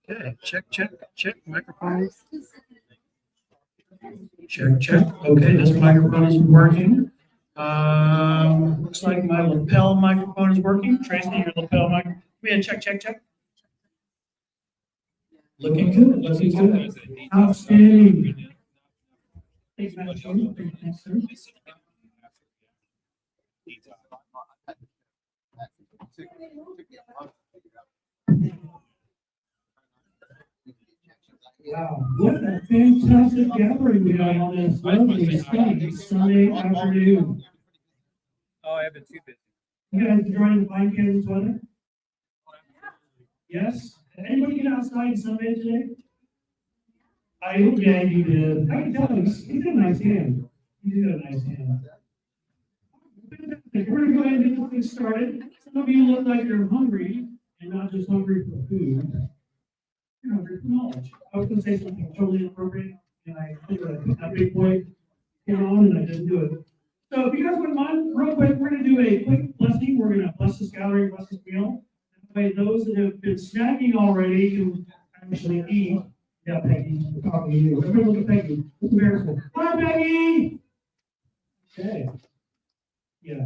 Okay, check, microphone. Check. Okay, this microphone is working. Looks like my lapel microphone is working. Tracy, your lapel microphone. Check. Looking good. Outstanding. Thanks, sir. Wow, what a fantastic gathering we had on this lovely Sunday afternoon. Oh, I have been too busy. You guys enjoying the fine Kansas weather? Yes? Anybody get outside Sunday today? Yeah, you did. I can tell he's got a nice hand. He's got a nice hand. We're going to go ahead and get things started. Some of you look like you're hungry and not just hungry for food. You're hungry for knowledge. I was going to say something totally inappropriate, and I think that big point came on and I didn't do it. So if you guys wouldn't mind, real quick, we're going to do a quick blessing. We're going to bless this gathering, bless this meal. That way, those that have been snacking already can actually eat. Yeah, Peggy, we're talking to you. Everybody look at Peggy. It's embarrassing. Hi, Peggy! Okay. Yeah.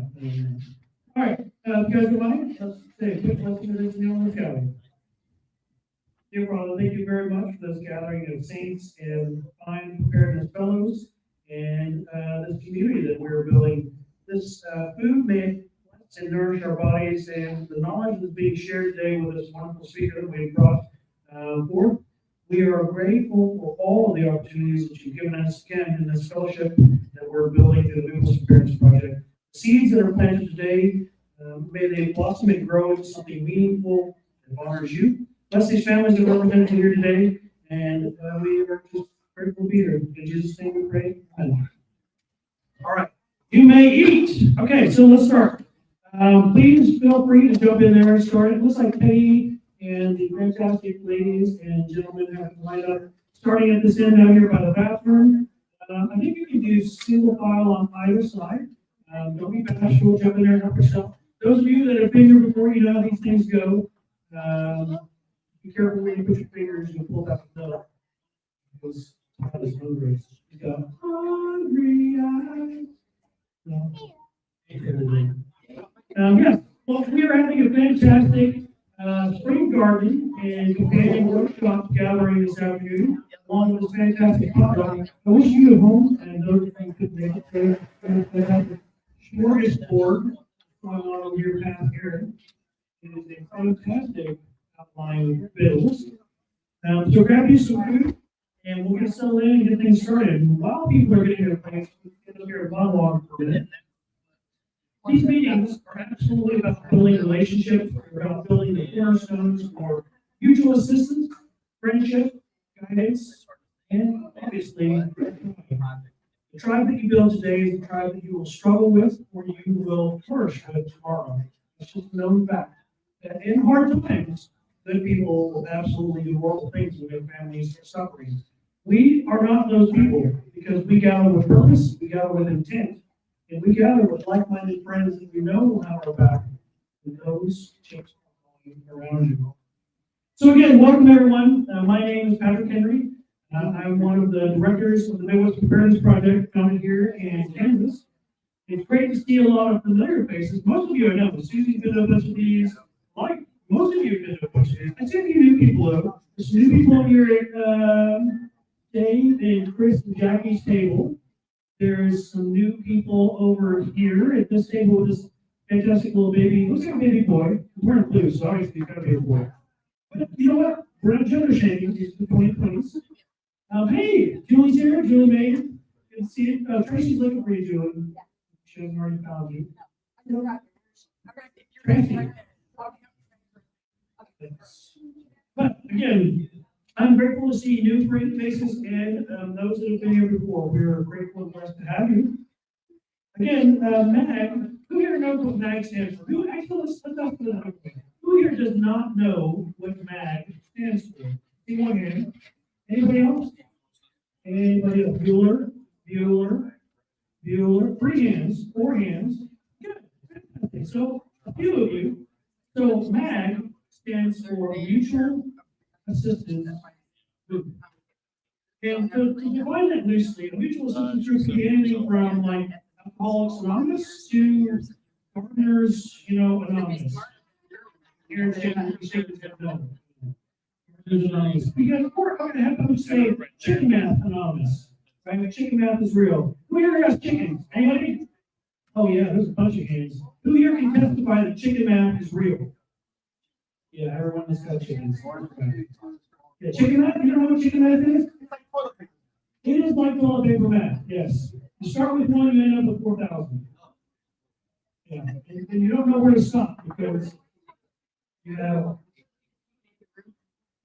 All right. You guys don't mind? Let's say a quick blessing of this meal in the gathering. Dear Father, thank you very much for this gathering of saints and fine preparedness fellows and this community that we're building. This food may bless and nourish our bodies, and the knowledge that's being shared today with this wonderful speaker that we brought forth. We are grateful for all of the opportunities that you've given us again in this fellowship that we're building through the Mutal Parents Project. Seeds that are planted today, may they blossom and grow into something meaningful that honors you. Bless these families that are represented here today, and we are just grateful to be here. In Jesus' name we pray. Amen. All right, you may eat. Okay, so let's start. Please feel free to jump in there and start. It looks like Peggy and the fantastic ladies and gentlemen have lined up, starting at this end out here by the bathroom. I think you can do single file on either side. Don't be bashful, jump in there and help yourself. Those of you that have been here before, you know how these things go. Be careful when you put your fingers and pull back the nut. Because God is hungry. He's got hungry eyes. Yes, well, we are having a fantastic spring garden and companion workshop gathering this afternoon, along with this fantastic potluck. I wish you at home and those of you could make it there. Smorgasbord going on over your path here. It is a fantastic outline of bills. So grab you some food and we'll get settled in and get things started. And while people are getting their things, we can hear a monologue for a minute. These meetings are absolutely about building relationships, they're about building the cornerstones for mutual assistance, friendship, guidance, and obviously the tribe that you build today is the tribe that you will struggle with or you will flourish with tomorrow. It's just a known fact that in hard times, good people will absolutely do horrible things when their families are suffering. We are not those people because we gather with purpose, we gather with intent, and we gather with like-minded friends that we know will have our back and those change around you. So again, welcome everyone. My name is Patrick Henry. I'm one of the directors of the Midwest Preparedness Project founded here in Kansas. It's great to see a lot of familiar faces. Most of you I know. Susie's been to a bunch of these. Like most of you have been to a bunch of these. I see a few new people though. There's some new people here at Dave and Chris and Jackie's table. There's some new people over here at this table with this fantastic little baby. Looks like a baby boy. He's wearing blue, so obviously he's got to be a boy. But you know what? We're not gender shaming. It's the 2020s. Hey, Julie's here. Julie May. Good to see you. Tracy's looking for you, Julie. She hasn't already found you. Tracy. But again, I'm grateful to see new faces and those that have been here before. We're grateful and blessed to have you. Again, MAG, who here knows what MAG stands for? Who actually, let's talk to the who here does not know what MAG stands for? See one hand. Anybody else? Anybody else? Bueller. 3 hands, 4 hands. Good. for mutual assistance group. And to define that loosely, a mutual assistance group can be anything from like Alcoholics Anonymous to Gardeners, Anonymous. Aaron's shaking no. Anonymous. Because we're going to have them say chicken math anonymous. Right? Chicken math is real. Who here has chickens? Anybody? Oh yeah, there's a bunch of hands. Who here can testify that chicken math is real? Yeah, everyone has got chickens. Yeah, chicken math, you don't know what chicken math is? It is like toilet paper math, yes. You start with 1, you end up with 4,000. Yeah, and you don't know where to stop because you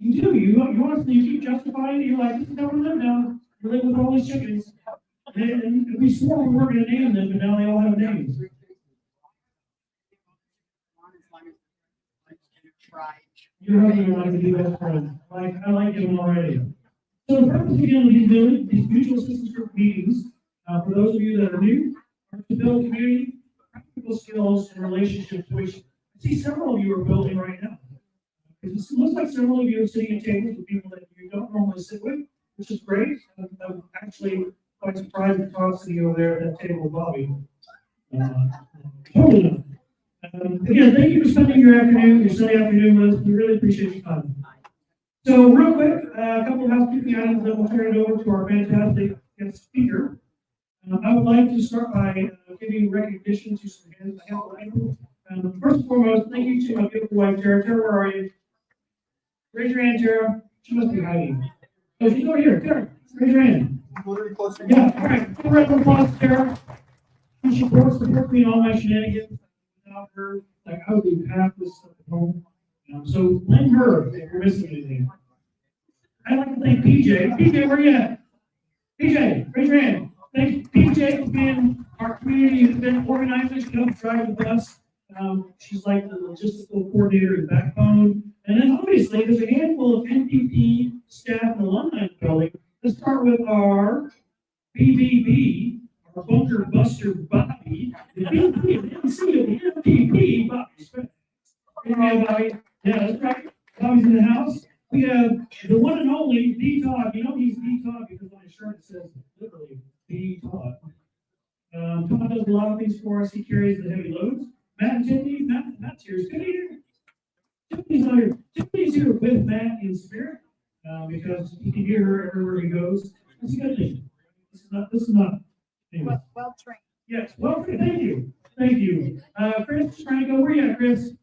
do. You honestly, you keep justifying it. You're like, this is how we live now. We live with all these chickens. And we swore we weren't going to name them, but now they all have names. Your husband would like to do that friend. I like him already. So the purpose again of these mutual assistance group meetings, for those of you that are new, are to build community, practical skills, and relationships, which I see several of you are building right now. It looks like several of you are sitting at tables with people that you don't normally sit with, which is great. I'm actually quite surprised to talk to you over there at that table, Bobby. Totally not. Again, thank you for spending your Sunday afternoon with us. We really appreciate your time. So, real quick, a couple of housekeeping items, then we'll turn it over to our fantastic guest speaker. I would like to start by giving recognition to some hands. First and foremost, thank you to my beautiful wife, Tara. Tara, where are you? Raise your hand, Tara. She must be hiding. Oh, she's over here. Tara, raise your hand. Yeah, all right. Give a round of applause, Tara. She supports me in all my shenanigans. Without her, I would do half this stuff at home. So blame her if you're missing anything. I'd like to thank PJ. PJ, where you at? PJ, raise your hand. Thank PJ for being our community event organizer. She helps drive the bus. She's like the logistical coordinator and backbone. And then obviously there's a handful of MPP staff and alumni in the building. Let's start with our BBB, our bunker buster Bobby. The BBB of the MC of the MPP, Bobby. Bobby. Yeah, that's right. Bobby's in the house. We have the one and only D Todd. You know he's D Todd because on his shirt says literally D Todd. Todd does a lot of things for us. He carries the heavy loads. Matt and Tiffany, Matt's here. Good here. Tiffany's not here. Tiffany's here with Matt in spirit because he can hear her everywhere he goes. That's a good thing. This is not. Anyway. Well trained. Yes, well trained. Thank you. Thank you. Chris, trying to go. Where you at, Chris?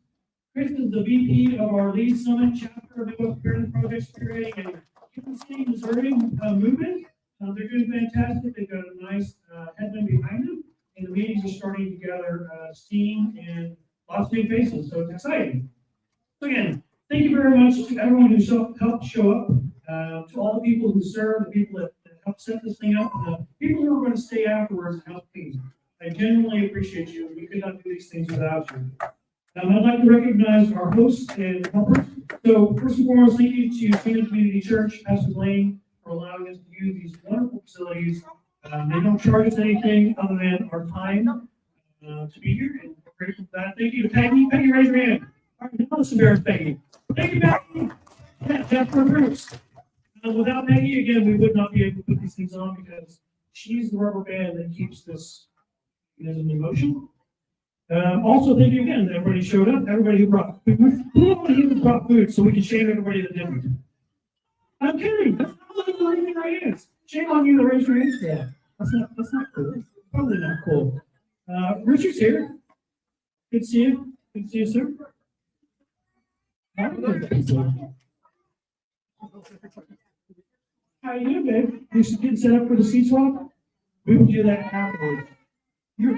Chris is the VP of our Lead Summit chapter of the Preparedness Project Spearheading and Kansas City, Missouri movement. They're doing fantastic. They've got a nice headwind behind them, and the meetings are starting to gather steam and lots of new faces, so it's exciting. So again, thank you very much to everyone who helped show up, to all the people who serve, the people that helped set this thing up, and the people who are going to stay afterwards and help things. I genuinely appreciate you. We could not do these things without you. I'd like to recognize our hosts and helpers. So first and foremost, thank you to Shawnee Community Church, Pastor Blaine, for allowing us to use these wonderful facilities. They don't charge us anything other than our time to be here, and we're grateful for that. Thank you to Peggy. Peggy, raise your hand. All right, now let's embarrass Peggy. Thank you, Peggy. Yeah, that's for groups. Without Peggy, again, we would not be able to put these things on because she's the rubber band that keeps this in motion. Also, thank you again to everybody who showed up, everybody who brought food. Who brought food so we can shame everybody that didn't. I'm kidding. That's not like raising our hands. Shame on you to raise your hands for that. That's not cool. Probably not cool. Richard's here. Good to see you. Good to see you, sir. How you doing, babe? You should get set up for the seat swap. We will do that afterwards. You're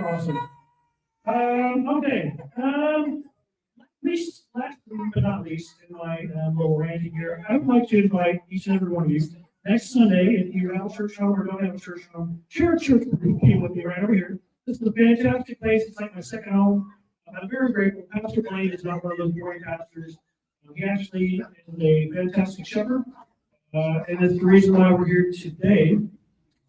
awesome. Okay. Last but not least, in my little ranting here, I would like to invite each and every one of you next Sunday, if you have a church home or don't have a church home, share a church meeting with me right over here. This is a fantastic place. It's like my second home. I'm very grateful. Pastor Blaine is not one of those boring pastors. He actually is a fantastic shepherd, and it's the reason why we're here today.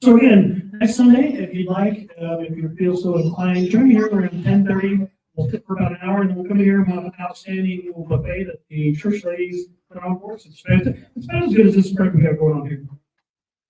So again, next Sunday, if you'd like, if you feel so inclined, join me here around 10:30. We'll sit for about an hour and then we'll come here and have an outstanding buffet that the church ladies put on for us. It's about as good as this spread we have going on here.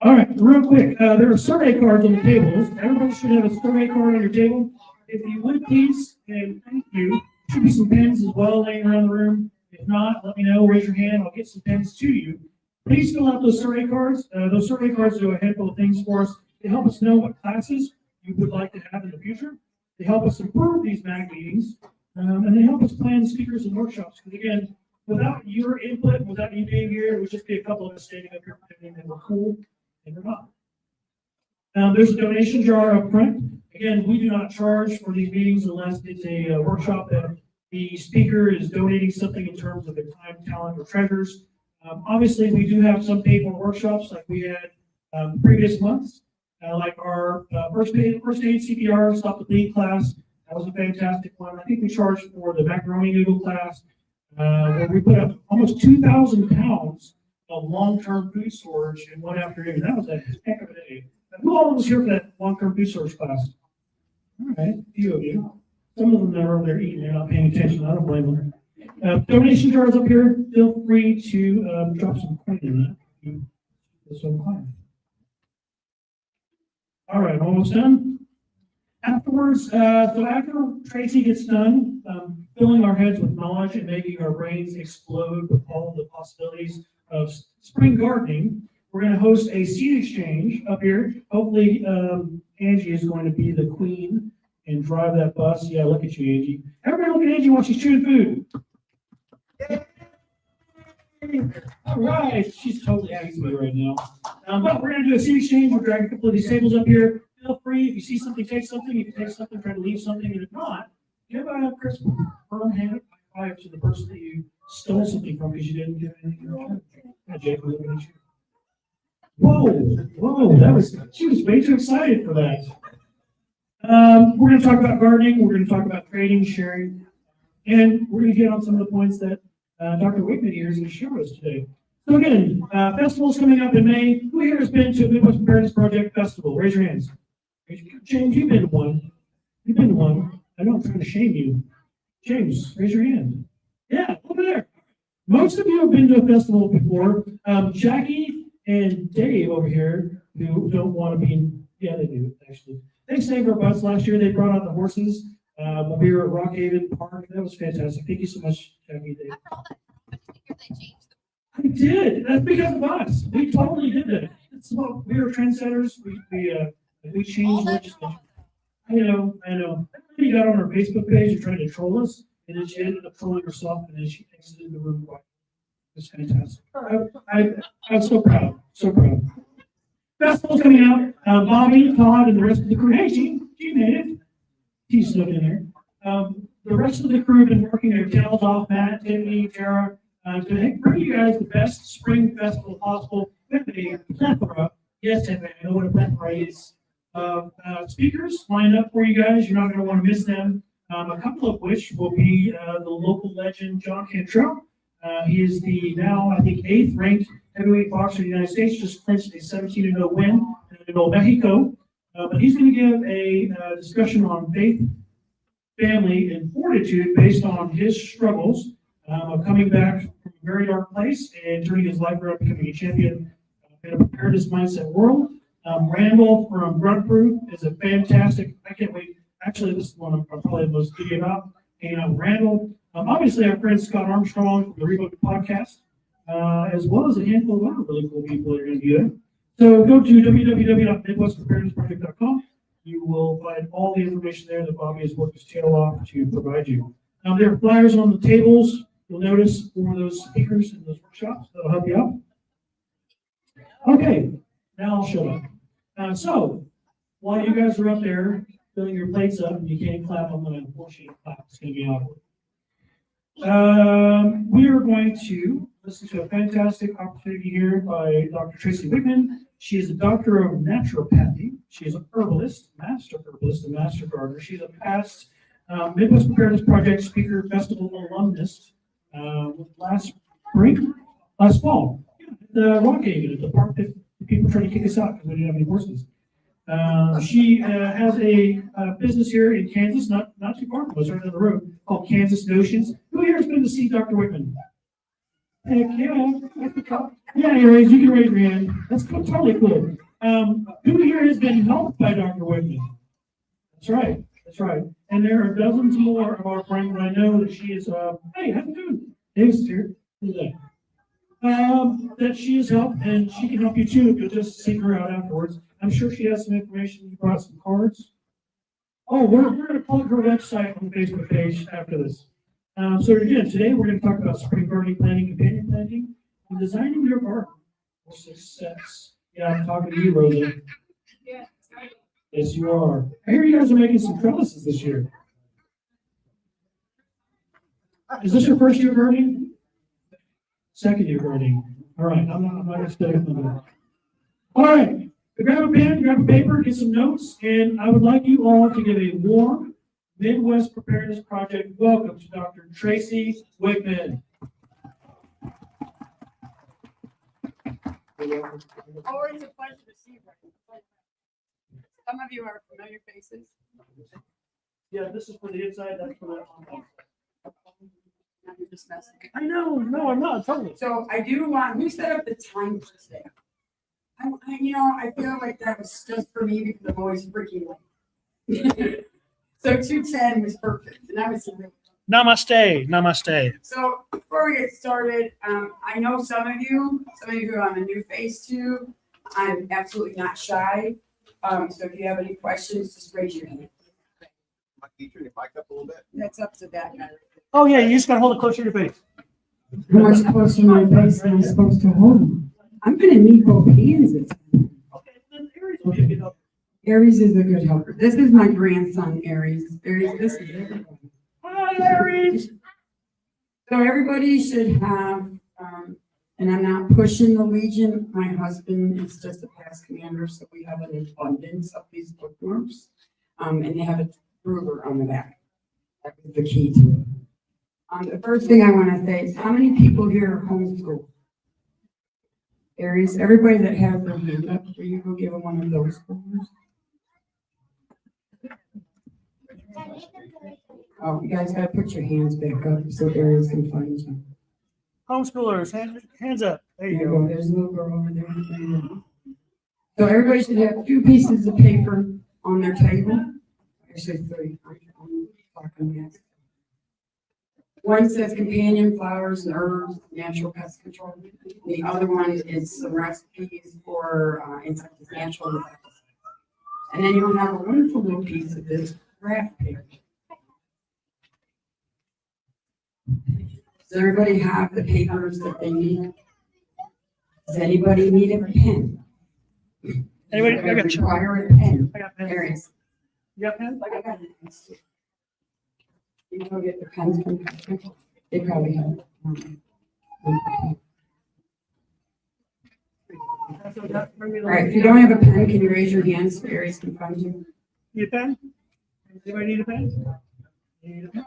All right, real quick, there are survey cards on the tables. Everybody should have a survey card on your table. If you would please, and thank you, there should be some pens as well laying around the room. If not, let me know, raise your hand, I'll get some pens to you. Please fill out those survey cards. Those survey cards do a handful of things for us. They help us know what classes you would like to have in the future. They help us improve these MAG meetings, and they help us plan speakers and workshops. Because again, without your input, without you being here, it would just be a couple of us standing up here pretending that we're cool, and we're not. There's a donation jar up front. Again, we do not charge for these meetings unless it's a workshop that the speaker is donating something in terms of their time, talent, or treasures. Obviously, we do have some paid for workshops like we had previous months, like our first aid CPR stop the bleed class. That was a fantastic one. I think we charged for the macaroni noodle class, where we put up almost 2,000 pounds of long-term food storage in one afternoon. That was a heck of a day. Who all was here for that long-term food storage class? All right, a few of you. Some of them that are over there eating, they're not paying attention. I don't blame them. Donation jars up here. Feel free to drop some coin in that. So fine. All right, almost done. Afterwards, so after Tracy gets done filling our heads with knowledge and making our brains explode with all of the possibilities of spring gardening, we're going to host a seed exchange up here. Hopefully, Angie is going to be the queen and drive that bus. Yeah, look at you, Angie. Everybody look at Angie while she's chewing food. All right, she's totally happy with me right now. But we're going to do a seed exchange. We're dragging a couple of these tables up here. Feel free, if you see something, take something. If you take something, try to leave something. And if not, give a crisp, firm hand five to the person that you stole something from because you didn't give anything in return. Yeah, Jake, we're looking at you. Whoa, she was way too excited for that. We're going to talk about gardening. We're going to talk about trading, sharing, and we're going to get on some of the points that Dr. Wichman here is going to share with us today. So again, festivals coming up in May. Who here has been to a Midwest Preparedness Project festival? Raise your hands. James, you've been to one. You've been to one. I know I'm trying to shame you. James, raise your hand. Yeah, over there. Most of you have been to a festival before. Jackie and Dave over here, who don't want to be, yeah, they do, actually. They saved our butts last year. They brought out the horses when we were at Rockhaven Park. That was fantastic. Thank you so much, Jackie and Dave. I did. That's because of us. We totally did that. It's what we were trendsetters. We changed legislation. I know. You got on our Facebook page and tried to troll us, and then she ended up trolling herself, and then she exited the room. It was fantastic. I'm so proud. So proud. Festival's coming out. Bobby, Todd, and the rest of the crew. Hey, she made it. She's still in there. The rest of the crew have been working their tails off. Matt, Tiffany, Tara, to bring you guys the best spring festival possible with a plethora. Yes, Tiffany, I know what a plethora is. Speakers lined up for you guys. You're not going to want to miss them. A couple of which will be the local legend, John Cantrell. He is the now, I think, 8th ranked heavyweight boxer in the United States, just clinched a 17-0 win in Old Mexico. But he's going to give a discussion on faith, family, and fortitude based on his struggles of coming back from a very dark place and turning his life around, becoming a champion in a preparedness mindset world. Randall from Grunt Proof is a fantastic, I can't wait. Actually, this is one I'm probably the most giddy about. And Randall, obviously our friend Scott Armstrong from the Reboot podcast, as well as a handful of other really cool people that are going to be there. So go to www.midwestpreparednessproject.com. You will find all the information there that Bobby has worked his tail off to provide you. There are flyers on the tables, you'll notice, for those speakers and those workshops that'll help you out. Okay, now I'll shut up. So, while you guys are up there filling your plates up and you can't clap, I'm going to force you to clap. It's going to be awkward. We are going to listen to a fantastic opportunity here by Dr. Tracy Wichman. She is a doctor of naturopathy. She is an herbalist, and master gardener. She's a past Midwest Preparedness Project speaker festival alumnus last fall, at the Rockhaven, at the park that people tried to kick us out because we didn't have any horses. She has a business here in Kansas, not too far from us, right down the road, called Kansas Notions. Who here has been to see Dr. Wichman? Heck yeah. Yeah, anyways, you can raise your hand. That's cool, totally cool. Who here has been helped by Dr. Wichman? That's right. That's right. And there are dozens more of our friends, and I know that she is, hey, how you doing? Dave's here. Who's that? That she has helped, and she can help you too if you'll just seek her out afterwards. I'm sure she has some information. You brought some cards. Oh, we're going to plug her website on the Facebook page after this. So again, today we're going to talk about spring gardening planning, companion planting, and designing your garden for success. Yeah, I'm talking to you, Rosa. Yes, you are. I hear you guys are making some trellises this year. Is this your first year gardening? Second year gardening. All right, I'm not going to stay with them. All right, grab a pen, grab a paper, get some notes, and I would like you all to give a warm Midwest Preparedness Project welcome to Dr. Tracy Wichman. Always a pleasure to see you. Some of you are familiar faces. Yeah, this is for the inside, that's for that one. Now you're just messing. I know, no, I'm not, totally. So I do want, who set up the time for today? I feel like that was just for me because I'm always freaking late. So 2:10 was perfect, and I was. Namaste, namaste. So before we get started, I know some of you I'm a new face to. I'm absolutely not shy. So if you have any questions, just raise your hand. Can you turn your mic up a little bit? That's up to that guy. Oh yeah, you just gotta hold it closer to your face. How much closer to my face am I supposed to hold them? I'm gonna need both hands this time. Okay, then Aries will be a good help. Aries is a good helper. This is my grandson, Aries. Aries, this is everybody. Hi, Aries. So everybody should have, and I'm not pushing the Legion. My husband is just a past commander, so we have an abundance of these bookmarks. And they have a ruler on the back. That was the key to it. The first thing I want to say is how many people here are homeschooled? Aries, everybody that has their hand up, will you go give them one of those folders? Oh, you guys gotta put your hands back up so Aries can find you. Homeschoolers, hands up. There There you you go. go, there's a little girl over there. So everybody should have 2 pieces of paper on their table. Actually 3. I'm talking next. One says companion flowers and herbs, natural pest control. The other one is some recipes for insects, natural insects. And then you'll have a wonderful little piece of this graph paper. Does everybody have the papers that they need? Does anybody need a pen? Anybody? Does I it got you. require a pen? I got pens. Aries. You got pens? I got it. You go get the pens from Costco? They probably have it. All right, if you don't have a pen, can you raise your hand so Aries can find you? Need a pen? Anybody need a pen? Need a pen?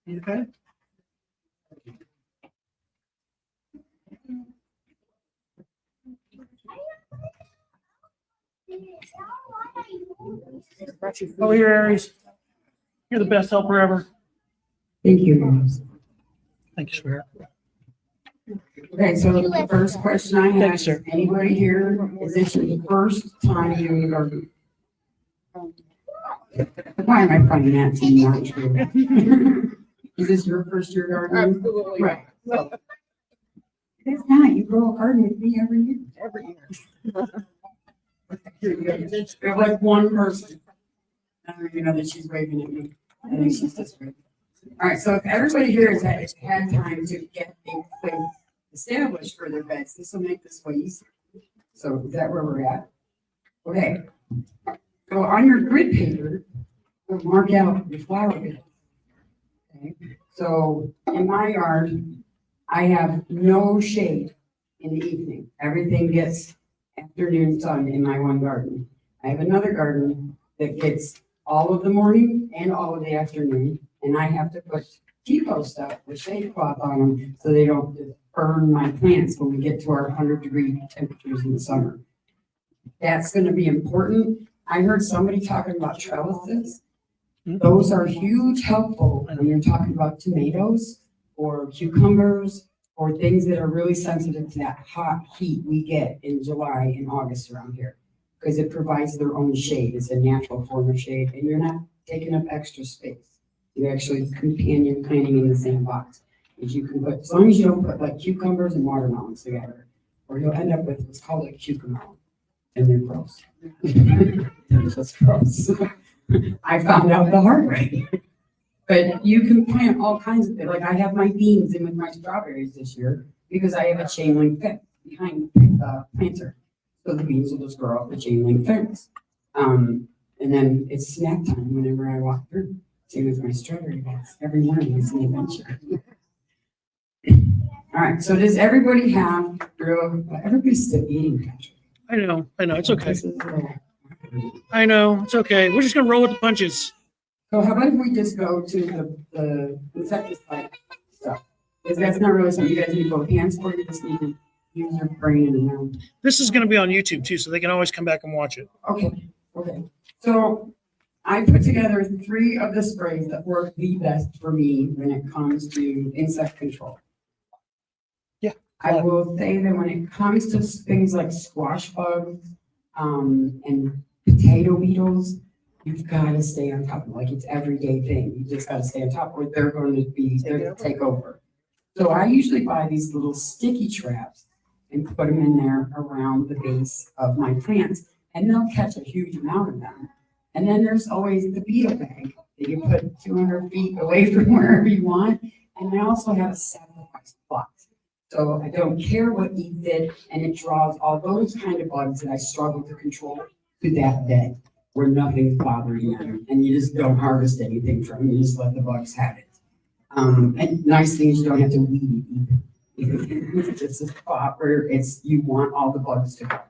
Need a pen? Over here, Aries. You're the best helper ever. Thank you, Aries. Thank you, sweetheart. Okay, so the first question I Thank you, have is, sir. anybody here, is this your first time doing the garden? Why am I finding that to be not true? Is this your first year gardening? Absolutely. Right. It's not, you grow a garden with me every year. Every year. You're like one person. I don't even know that she's waving at me. I think she's just waving. All right, so if everybody here has had time to get a place established for their beds, this will make this way easier. So is that where we're at? Okay. So on your grid paper, we'll mark out the flower beds. Okay. So in my yard, I have no shade in the evening. Everything gets afternoon sun in my one garden. I have another garden that gets all of the morning and all of the afternoon, and I have to put TPO stuff with shade cloth on them so they don't just burn my plants when we get to our 100-degree temperatures in the summer. That's gonna be important. I heard somebody talking about trellises. Those are huge helpful when you're talking about tomatoes or cucumbers or things that are really sensitive to that hot heat we get in July and August around here. Because it provides their own shade. It's a natural form of shade and you're not taking up extra space. You're actually companion planting in the same box. As you can put, as long as you don't put like cucumbers and watermelons together, or you'll end up with what's called a cucumber. And they're gross. That's gross. I found out the hard way. But you can plant all kinds of things. Like I have my beans in with my strawberries this year because I have a chain link fence behind the planter. So the beans will just grow up the chain link fence. And then it's snack time whenever I walk through. Same as my strawberry beds. Every morning is an adventure. All right, so does everybody have everybody's still eating, Patrick? I know, it's okay. This is, I know, it's okay. We're just gonna roll with the punches. So how about if we just go to the insecticide stuff? Because that's not really something you guys need both hands for, you just need to use your brain and now. This is gonna be on YouTube too, so they can always come back and watch it. Okay. So I put together 3 of the sprays that work the best for me when it comes to insect control. Yeah. I will say that when it comes to things like squash bugs, and potato beetles, you've got to stay on top of it. Like it's everyday thing. You just got to stay on top or they're going to be there to take over. So I usually buy these little sticky traps and put them in there around the base of my plants and they'll catch a huge amount of them. And then there's always the beetle bag that you put 200 feet away from wherever you want. And I also have a sacrifice box. So I don't care what eats it, and it draws all those kind of bugs that I struggle to control to that bed where nothing's bothering them, and you just don't harvest anything from them. You just let the bugs have it. And nice thing is you don't have to weed it either. It's a spot where you want all the bugs to go.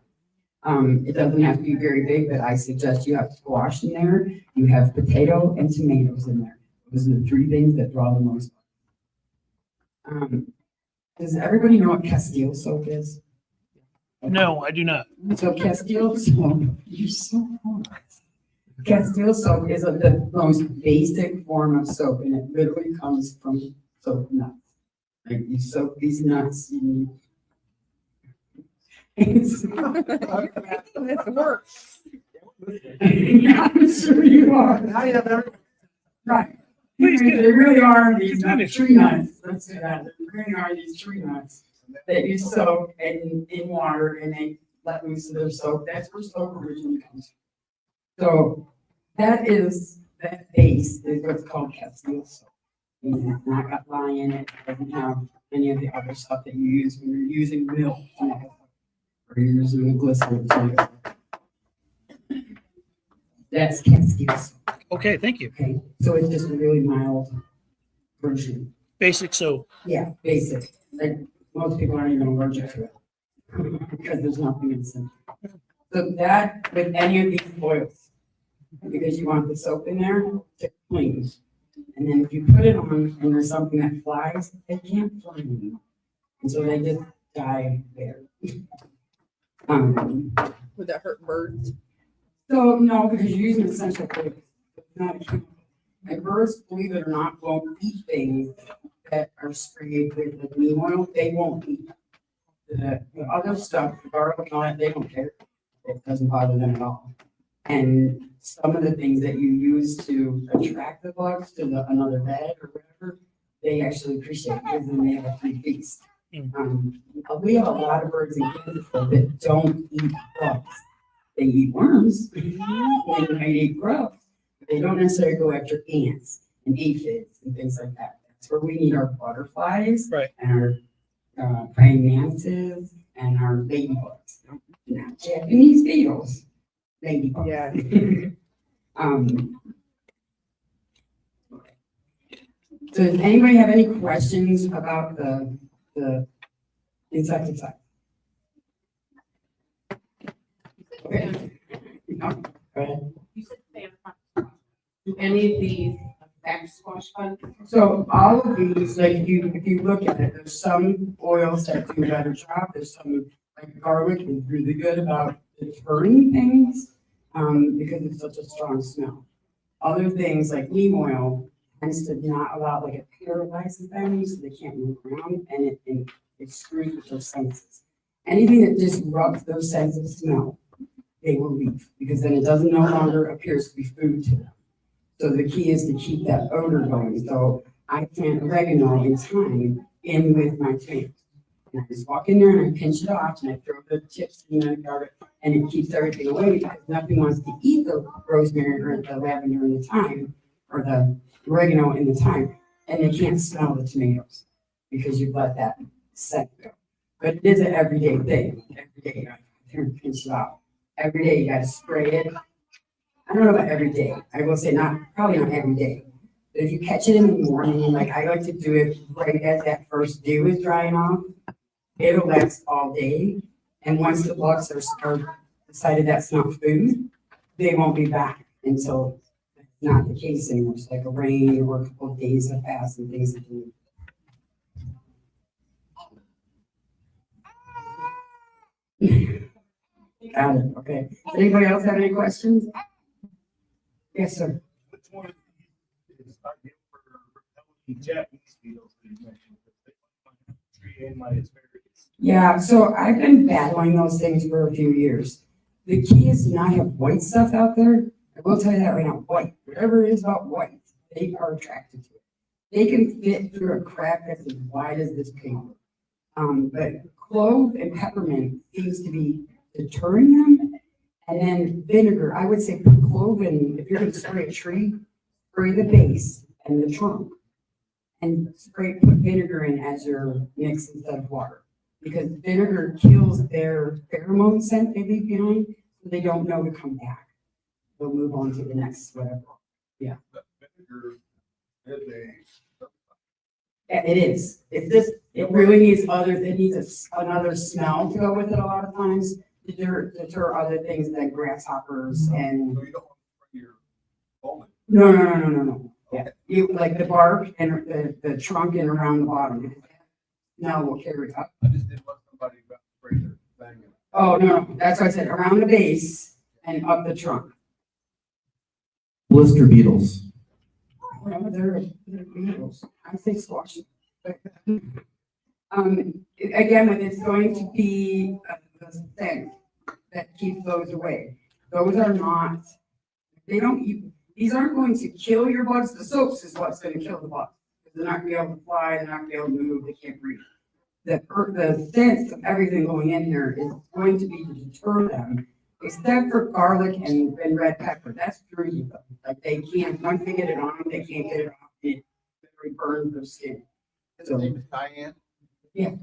It doesn't have to be very big, but I suggest you have squash in there, you have potato and tomatoes in there. Those are the 3 things that draw the most bugs. Does everybody know what Castile soap is? No, I do not. So Castile soap, you're so hard. Castile soap is the most basic form of soap, and it literally comes from soap nuts. Like you soak these nuts. It works. I'm sure you are. Right. There really are these tree nuts. Let's do that. There really are these tree nuts that you soak in water and they let loose of their soap. That's where soap originally comes from. So that base is what's called Castile soap. And it's not got lye in it. It doesn't have any of the other stuff that you use when you're using milk or you're using glycerin. That's Castile soap. Okay, thank you. Okay, so it's just a really mild version. Basic soap. Yeah, basic. Like most people aren't even allergic to it because there's nothing in it. So that with any of these oils, because you want the soap in there to clean. And then if you put it on and there's something that flies, they can't fly anymore. And so they just die there. Would that hurt birds? So no, because you're using essential oils. It's not a chemical. And birds, believe it or not, won't eat things that are sprayed with the neem oil. They won't eat the other stuff, the garlic and all that. They don't care. It doesn't bother them at all. And some of the things that you use to attract the bugs to another bed or whatever, they actually appreciate because then they have a free feast. We have a lot of birds in Kansas that don't eat bugs. They eat worms, they might eat grubs, but they don't necessarily go after ants and aphids and things like that. That's where we need our butterflies, Right. And our praying mantises and our ladybugs, not Japanese beetles, ladybugs. Yeah. So does anybody have any questions about the insecticide? Okay. No, go ahead. You said do any of these affect squash bugs? So all of these, like if you look at it, there's some oils that do a better job, there's some like garlic is really good about deterring things, because it's such a strong smell. Other things like neem oil tends to not allow, like it paralyzes them, so they can't move around, and it screws with their senses. Anything that disrupts those senses of smell, they will leave, because then it doesn't no longer appears to be food to them. So the key is to keep that odor going. So I plant oregano in thyme in with my tomatoes. And I just walk in there and I pinch it off and I throw the chips in the garlic, and it keeps everything away because nothing wants to eat the rosemary or the lavender in the thyme or the oregano in the thyme, and they can't smell the tomatoes because you've let that scent go. But it is an everyday thing. Every day I pinch it off. Every day you gotta spray it. I don't know about every day. I will say probably not every day. But if you catch it in the morning, like I like to do it right as that first dew is drying off, it'll last all day. And once the bugs are decided that's not food, they won't be back until it's not the case anymore. It's like a rain or a couple of days have passed and things have been. Got it. Okay. Does anybody else have any questions? Yes, sir. Which one is ideal for repelling Japanese beetles that you mentioned? Because they might find the tree and my asparagus. Yeah, so I've been battling those things for a few years. The key is to not have white stuff out there. I will tell you that right now, white, whatever it is about white, they are attracted to it. They can fit through a crack that's as wide as this paper. But clove and peppermint seems to be deterring them. And then vinegar, I would say put clove in, if you're gonna spray a tree, spray the base and the trunk. And put vinegar in as your mix instead of water. Because vinegar kills their pheromone scent they leave behind, so they don't know to come back. They'll move on to the next whatever. But vinegar is a. Yeah, it is. It really needs another smell to go with it a lot of times. Deter other things like grasshoppers and. So you don't want to spray your almond. No. Yeah, you like the bark and the trunk and around the bottom. Now we'll carry it up. I just didn't want somebody about to spray their thing. Oh, no, that's what I said, around the base and up the trunk. Blister beetles. Well, they're beetles. I think squash. Again, when it's going to be the scent that keeps those away. Those are not, these aren't going to kill your bugs. The soaps is what's going to kill the bugs. They're not gonna be able to fly, they're not gonna be able to move, they can't breathe. The sense of everything going in here is going to be to deter them, except for garlic and red pepper. That's true. Like they can't, once they get it on, they can't get it off. It literally burns their skin. His name is Diane. Yeah.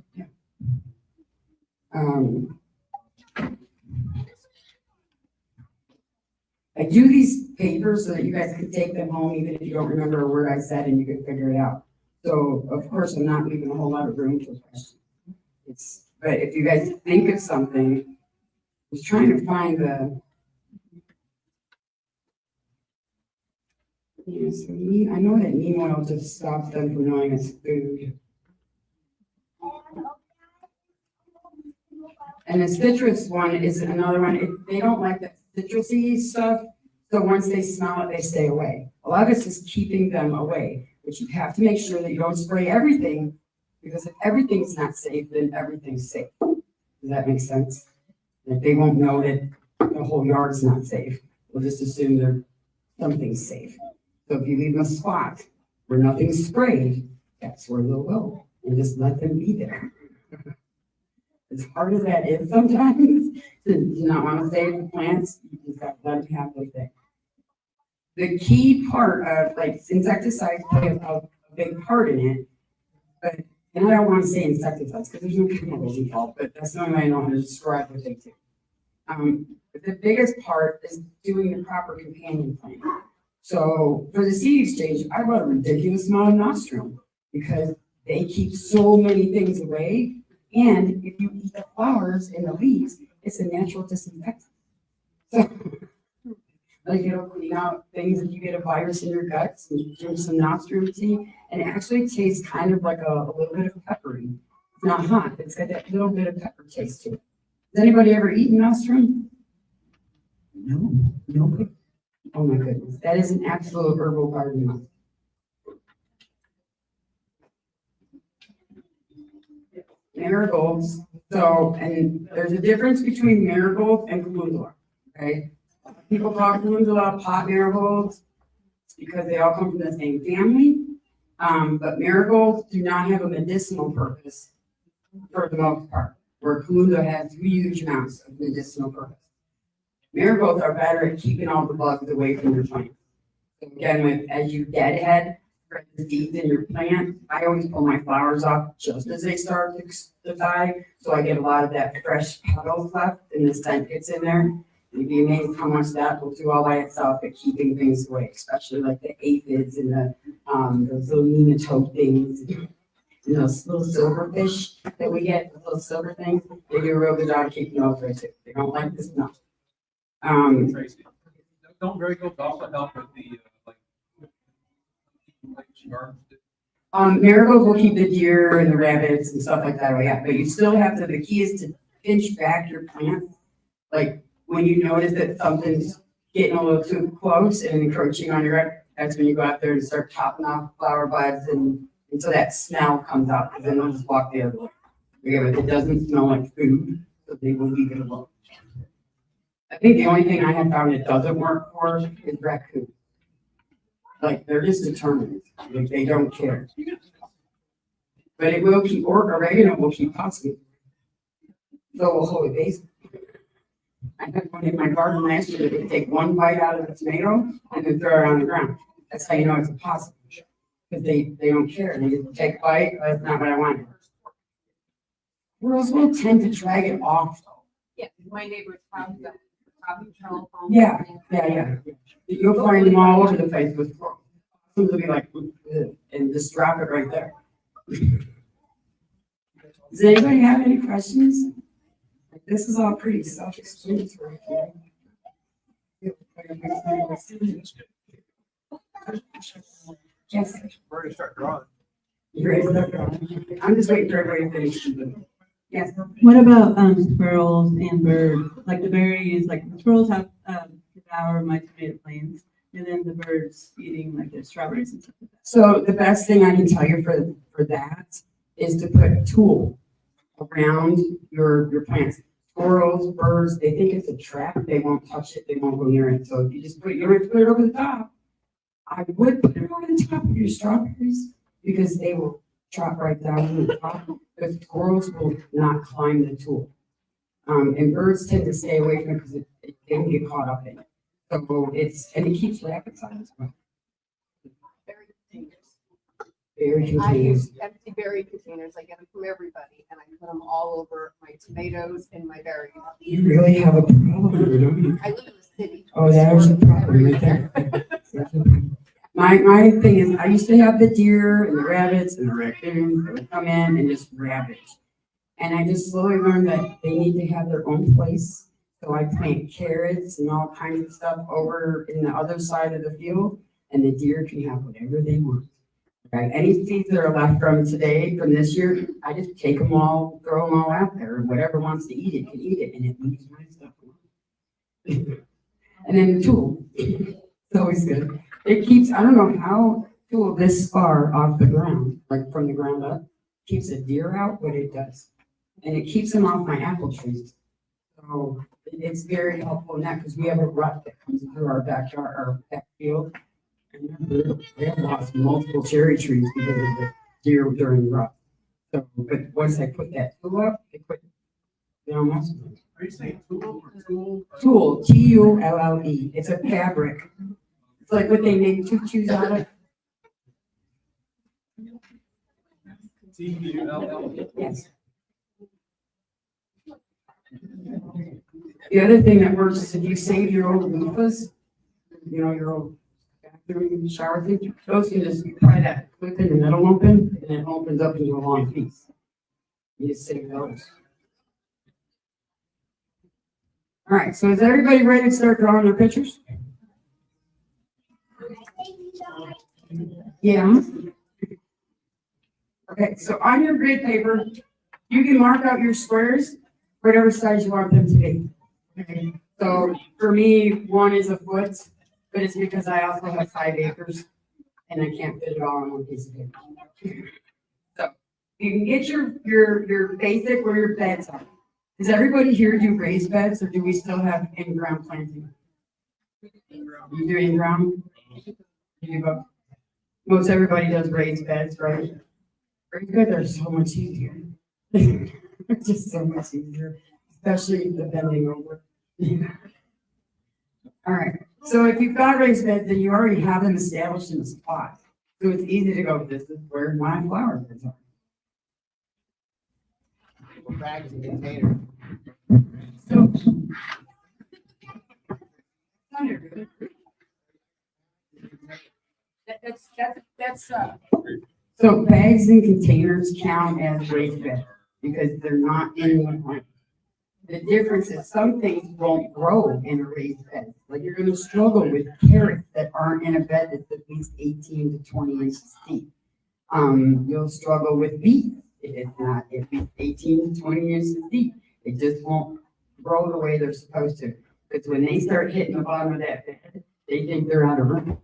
I do these papers so that you guys can take them home, even if you don't remember a word I said and you can figure it out. So of course, I'm not leaving a whole lot of room for questions. But if you guys think of something, I was trying to find the. Yeah, so I know that neem oil just stops them from knowing it's food. And the citrus one is another one. They don't like that citrusy stuff. So once they smell it, they stay away. A lot of it's just keeping them away. But you have to make sure that you don't spray everything, because if everything's not safe, then everything's safe. Does that make sense? Like they won't know that the whole yard's not safe. They'll just assume something's safe. So if you leave them a spot where nothing's sprayed, that's where they'll go. And just let them be there. As hard as that is sometimes, to not want to save the plants, you just got to let them have their thing. The key part of like insecticides play a big part in it, but and I don't want to say insecticides because there's no chemicals involved, but that's the only way I know how to describe what they do. But the biggest part is doing the proper companion planting. So for the seed exchange, I bought a ridiculous amount of nostrum because they keep so many things away. And if you eat the flowers and the leaves, it's a natural disinfectant. So, like it'll clean out things if you get a virus in your guts and drink some nostrum tea. And it actually tastes kind of like a little bit of peppery. It's not hot, it's got that little bit of pepper taste to it. Has anybody ever eaten nostrum? No, nobody. Oh my goodness, that is an absolute herbal garden. Marigolds, so, and there's a difference between marigolds and calendula, okay? People call calendula pot marigolds because they all come from the same family. But marigolds do not have a medicinal purpose for the most part, where calendula has huge amounts of medicinal purpose. Marigolds are better at keeping all the bugs away from your plant. So again, as you deadhead the seeds in your plant, I always pull my flowers off just as they start to die, so I get a lot of that fresh petals left, and the scent gets in there. You'd be amazed how much that will do all by itself at keeping things away, especially like the aphids and those little nematode things. And those little silverfish that we get, the little silver things, they do a real good job of keeping those right too. They don't like this enough. Tracy, don't marigolds also help with the, like sharks? Marigolds will keep the deer and the rabbits and stuff like that away, yeah, but you still have to, the key is to pinch back your plant. Like, when you notice that something's getting a little too close and encroaching on your, that's when you go out there and start chopping off flower buds and so that smell comes out, because then they'll just walk the other way. Yeah, but it doesn't smell like food, so they will leave it alone. I think the only thing I have found it doesn't work for is raccoon. Like, they're just determined, like, they don't care. But it will keep, or oregano will keep possum. So will holy basil. I had one in my garden last year that would take one bite out of the tomato and then throw it on the ground. That's how you know it's a possum. Because they don't care. They just take a bite, oh, that's not what I want. Squirrels will tend to drag it off. Yeah, my neighbor's house, probably telephone. Yeah. You'll find them all over the place with squirrels. Some will be like, "Ugh," and just drop it right there. Does anybody have any questions? This is all pretty self-explanatory. Yes. We're gonna start drawing. You ready to start drawing? I'm just waiting for everybody to finish. Yes. What about squirrels and birds? Like the berries, like the squirrels have devour my tomato plants, and then the birds eating like the strawberries and stuff like that. So the best thing I can tell you for that is to put a tool around your plants. Squirrels, birds, they think it's a trap. They won't touch it. They won't go near it. So if you just put it over the top, I would put it over the top of your strawberries because they will chop right down to the top. But squirrels will not climb the tool. And birds tend to stay away from it because they can get caught up in it. So and it keeps rabbits out as well. Berry containers. Very I contagious. use empty berry containers. I get them from everybody and I put them all over my tomatoes and my berries. You really have a problem, don't you? I live in the city. Oh, there's a problem right there. My thing is, I used to have the deer and the rabbits and the raccoons that would come in and just ravage. And I just slowly learned that they need to have their own place. So I plant carrots and all kinds of stuff over in the other side of the field, and the deer can have whatever they want. Right? Any seeds that are left from today, from this year, I just take them all, throw them all out there, and whatever wants to eat it can eat it, and it leaves my stuff alone. And then the tool, it's always good. It keeps, I don't know how tool this far off the ground, like from the ground up, keeps a deer out, but it does. And it keeps them off my apple trees. So it's very helpful in that because we have a rut that comes through our backyard, our back field. And they have lost multiple cherry trees because of the deer during the rut. So, but once I put that tool up, they quit. They don't mess with it. Are you saying tool or tool? Tulle, Tulle. It's a fabric. It's like what they make tutus out of. TULL. Yes. The other thing that works is if you save your old loofahs, your old bathroom shower thing, those can just pry that clip in the middle open, and it opens up into a long piece. You just save those. All right, so is everybody ready to start drawing their pictures? Yeah. Okay, so on your grid paper, you can mark out your squares whatever size you want them to be. Okay. So for me, 1 is a foot, but it's because I also have 5 acres and I can't fit it all on one piece of paper. So you can get your basic where your beds are. Does everybody here do raised beds or do we still have in-ground planting? You do in-ground? You do both? Most everybody does raised beds, right? Raised beds are so much easier. They're just so much easier, especially the bending over. All right, so if you've got raised beds, then you already have them established in the spot. So it's easy to go, this is where my flower beds are. Bags and containers. So. So bags and containers count as raised beds because they're not in one plant. The difference is some things won't grow in a raised bed. Like you're gonna struggle with carrots that aren't in a bed that's at least 18 to 20 inches deep. You'll struggle with beets if it's not at least 18 to 20 inches deep. It just won't grow the way they're supposed to. Because when they start hitting the bottom of that bed, they think they're out of root.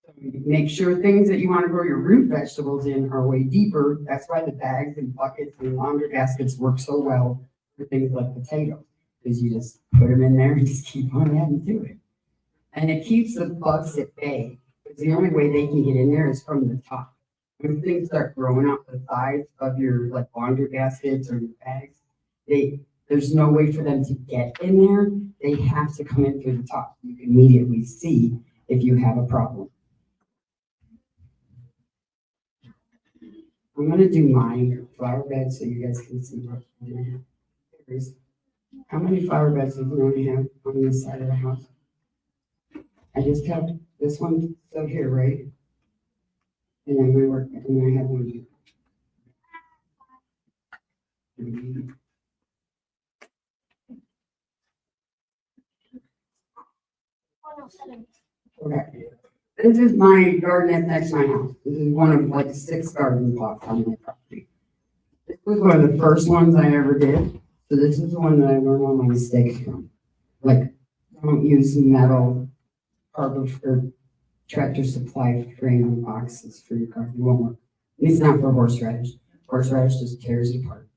So make sure things that you want to grow your root vegetables in are way deeper. That's why the bags and buckets and laundry baskets work so well for things like potatoes. Because you just put them in there and just keep on adding to it. And it keeps the bugs at bay. Because the only way they can get in there is from the top. When things start growing out the sides of your like laundry baskets or your bags, there's no way for them to get in there. They have to come in through the top. You can immediately see if you have a problem. I'm gonna do my flower bed so you guys can see what I'm doing. How many flower beds does Ronnie have on this side of the house? I just have this one still here, right? And then I have one here. Okay. This is my garden that's next to my house. This is one of like 6 garden blocks on my property. This was one of the first ones I ever did. So this is the one that I learned all my mistakes from. Like, don't use metal or Tractor Supply frame boxes for your garden. It won't work. And it's not for horseradish. Horseradish just tears it apart.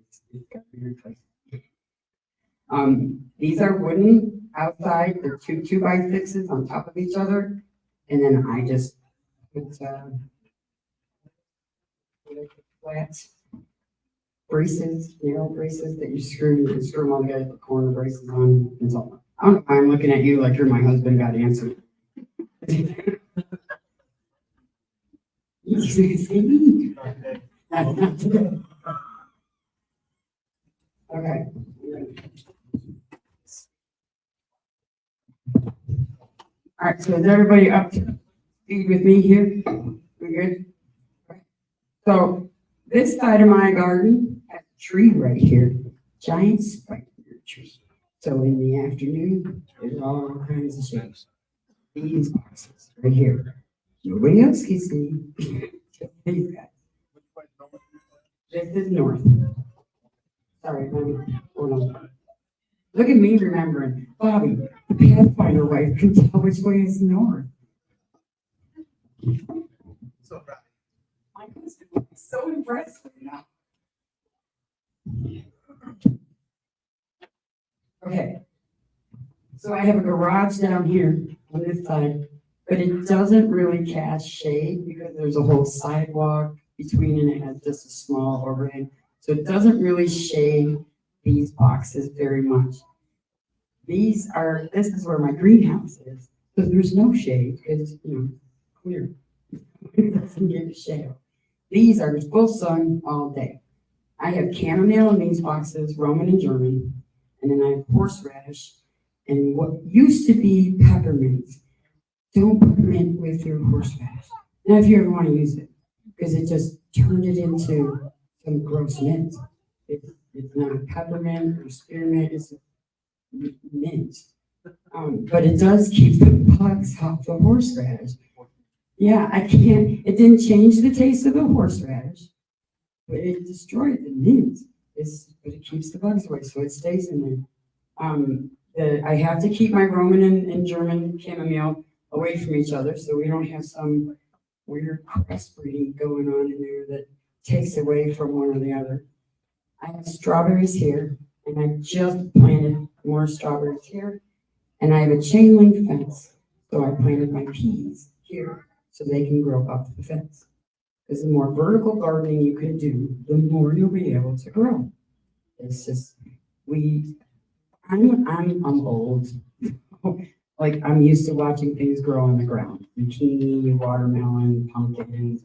It's got to be replaced. These are wooden outside. They're 2 2x6s on top of each other. And then I just put flat braces, narrow braces that you screw them all together, put corner braces on. It's all. I don't know why I'm looking at you like you're my husband got answered. You see? Not today. Okay. All right, so is everybody up to speed with me here? We good? So this side of my garden has a tree right here, giant spider tree. So in the afternoon, there's all kinds of shapes. These boxes right here. Nobody else can see. These guys. This is north. Sorry, hold on. Look at me remembering. Bobby, the Pathfinder wife can tell which way is north. So right. My husband would be so impressed with me now. Okay. So I have a garage down here on this side, but it doesn't really cast shade because there's a whole sidewalk between and it has just a small overhang. So it doesn't really shade these boxes very much. This is where my greenhouse is. So there's no shade because, clear. It doesn't get shade. These are full sun all day. I have chamomile in these boxes, Roman and German, and then I have horseradish and what used to be peppermint. Don't put mint with your horseradish. Not if you ever want to use it, because it just turned it into some gross mint. It's not peppermint or spearmint, it's mint. But it does keep the bugs off the horseradish. Yeah, it didn't change the taste of the horseradish, but it destroyed the mint. but it keeps the bugs away, so it stays in there. I have to keep my Roman and German chamomile away from each other, so we don't have some weird crossbreeding going on in there that takes away from one or the other. I have strawberries here, and I just planted more strawberries here, and I have a chain link fence, so I planted my peas here so they can grow up the fence. Because the more vertical gardening you can do, the more you'll be able to grow. It's just I'm old. Like I'm used to watching things grow on the ground. Zucchini, watermelon, pumpkins.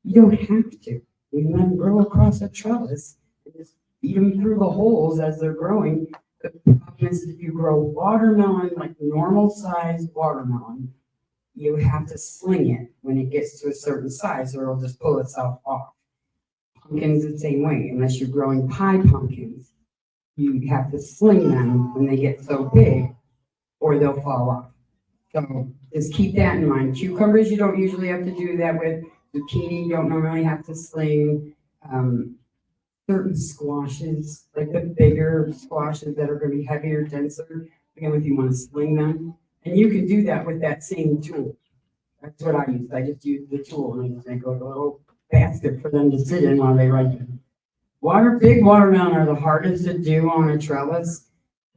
You don't have to. You can let them grow across a trellis and just feed them through the holes as they're growing. The problem is if you grow watermelon, like normal sized watermelon, you have to sling it when it gets to a certain size or it'll just pull itself off. Pumpkins the same way, unless you're growing pie pumpkins. You have to sling them when they get so big or they'll fall off. So just keep that in mind. Cucumbers, you don't usually have to do that with. Zucchini, you don't normally have to sling. Certain squashes, like the bigger squashes that are going to be heavier, denser, again, if you want to sling them. And you can do that with that same tool. That's what I use. I just use the tool and I just make a little basket for them to sit in while they ripen. Big watermelon are the hardest to do on a trellis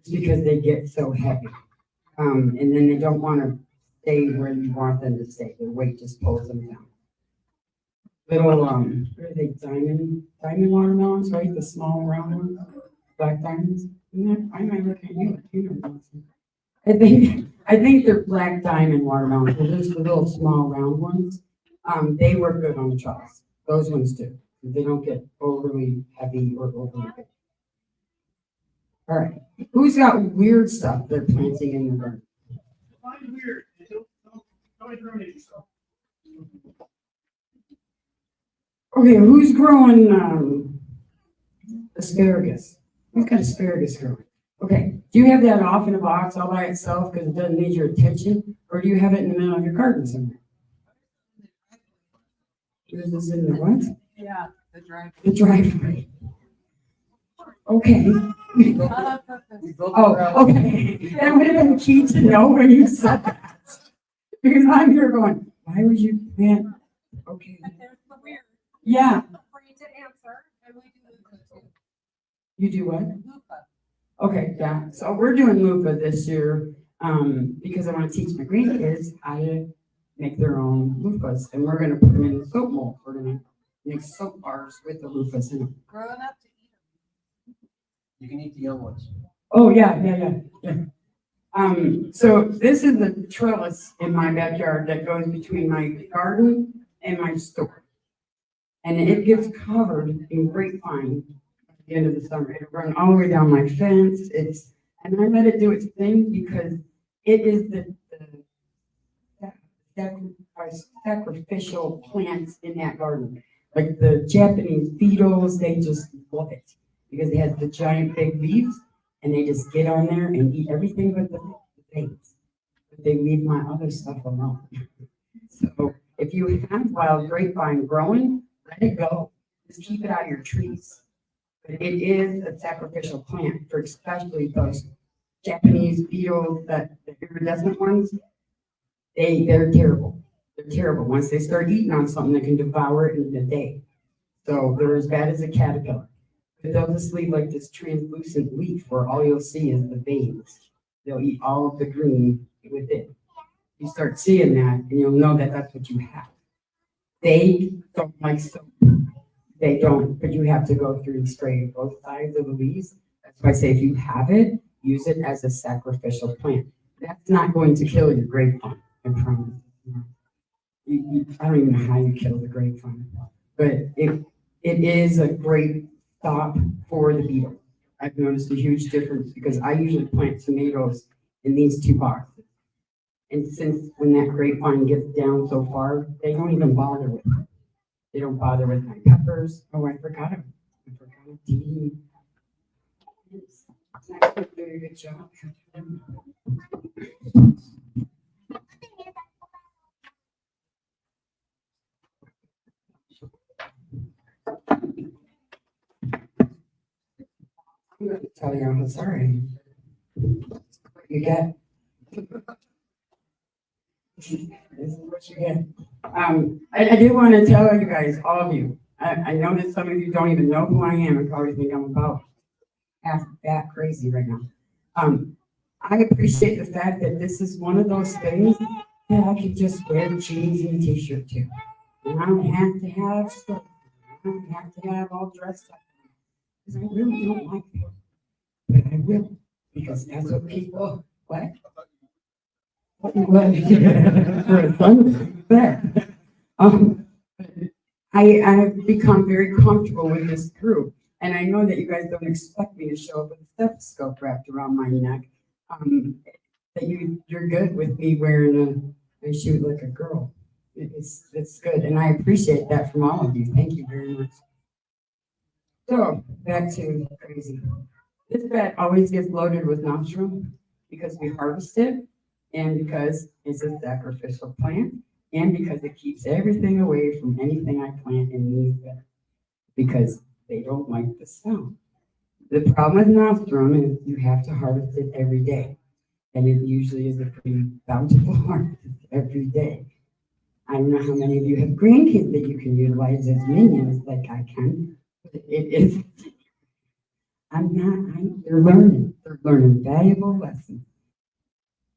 because they get so heavy. And then they don't want to stay where you want them to stay. Their weight just pulls them down. Little, what are they, diamond watermelons, right? The small round ones, black diamonds. I might look at you know. I think they're black diamond watermelons. They're just the little small round ones. They work good on the trellis. Those ones do. They don't get overly heavy or overly big. All right. Who's got weird stuff they're planting in the garden? Find weird. Don't incriminate yourself. Okay, who's growing asparagus? Who's got asparagus growing? Okay, do you have that off in a box all by itself because it doesn't need your attention? Or do you have it in the middle of your garden somewhere? Yours is in the what? Yeah, the driveway. The driveway. Okay. Oh, okay. That would have been key to know when you said that. Because I'm here going, why would you plant? Okay. There's the weird. Yeah. Free to answer, and we do lupa too. You do what? Lupa. Okay, yeah. So we're doing lupa this year because I want to teach my grandkids how to make their own loofahs, and we're going to put them in soap molds. We're going to make soap bars with the loofahs in them. Growing up to eat them. You can eat the young ones. Oh, yeah. So this is the trellis in my backyard that goes between my garden and my store. And it gets covered in grapevine at the end of the summer. It'll run all the way down my fence. And I let it do its thing because it is the sacrificial plants in that garden. Like the Japanese beetles, they just love it because it has the giant big leaves and they just get on there and eat everything but the things. But they leave my other stuff alone. So if you have wild grapevine growing, let it go. Just keep it out of your trees. But it is a sacrificial plant for especially those Japanese beetles, the iridescent ones. They're terrible. They're terrible. Once they start eating on something, they can devour it in a day. So they're as bad as a caterpillar. But they'll just leave like this translucent leaf where all you'll see is the veins. They'll eat all of the green with it. You start seeing that, and you'll know that that's what you have. They don't like soap. They don't, but you have to go through and spray both sides of the leaves. That's why I say if you have it, use it as a sacrificial plant. That's not going to kill your grapevine, I promise. I don't even know how you kill the grapevine, but it is a great stop for the beetle. I've noticed a huge difference because I usually plant tomatoes in these two boxes. And since when that grapevine gets down so far, they don't even bother with it. They don't bother with my peppers. Oh, I forgot them. Dee. I did a very good job. tell you I'm sorry. What you get. This is what you get. I do want to tell you guys, all of you, I know that some of you don't even know who I am and probably think I'm about half that crazy right now. I appreciate the fact that this is one of those things that I can just wear jeans and a t-shirt to. And I don't have to have stuff. I don't have to have all dressed up. Because I really don't like it. But I will. Because that's what people, what? What? For a Sunday. But, I've become very comfortable with this group. And I know that you guys don't expect me to show up with a stethoscope wrapped around my neck. That you're good with me wearing a shoe like a girl. It's good, and I appreciate that from all of you. Thank you very much. So back to crazy. This bed always gets loaded with mushroom because we harvest it, and because it's a sacrificial plant, and because it keeps everything away from anything I plant in these beds because they don't like the smell. The problem with nostrum is you have to harvest it every day. And it usually is a pretty bountiful harvest every day. I don't know how many of you have grandkids that you can utilize as minions like I can. But it is, they're learning valuable lessons.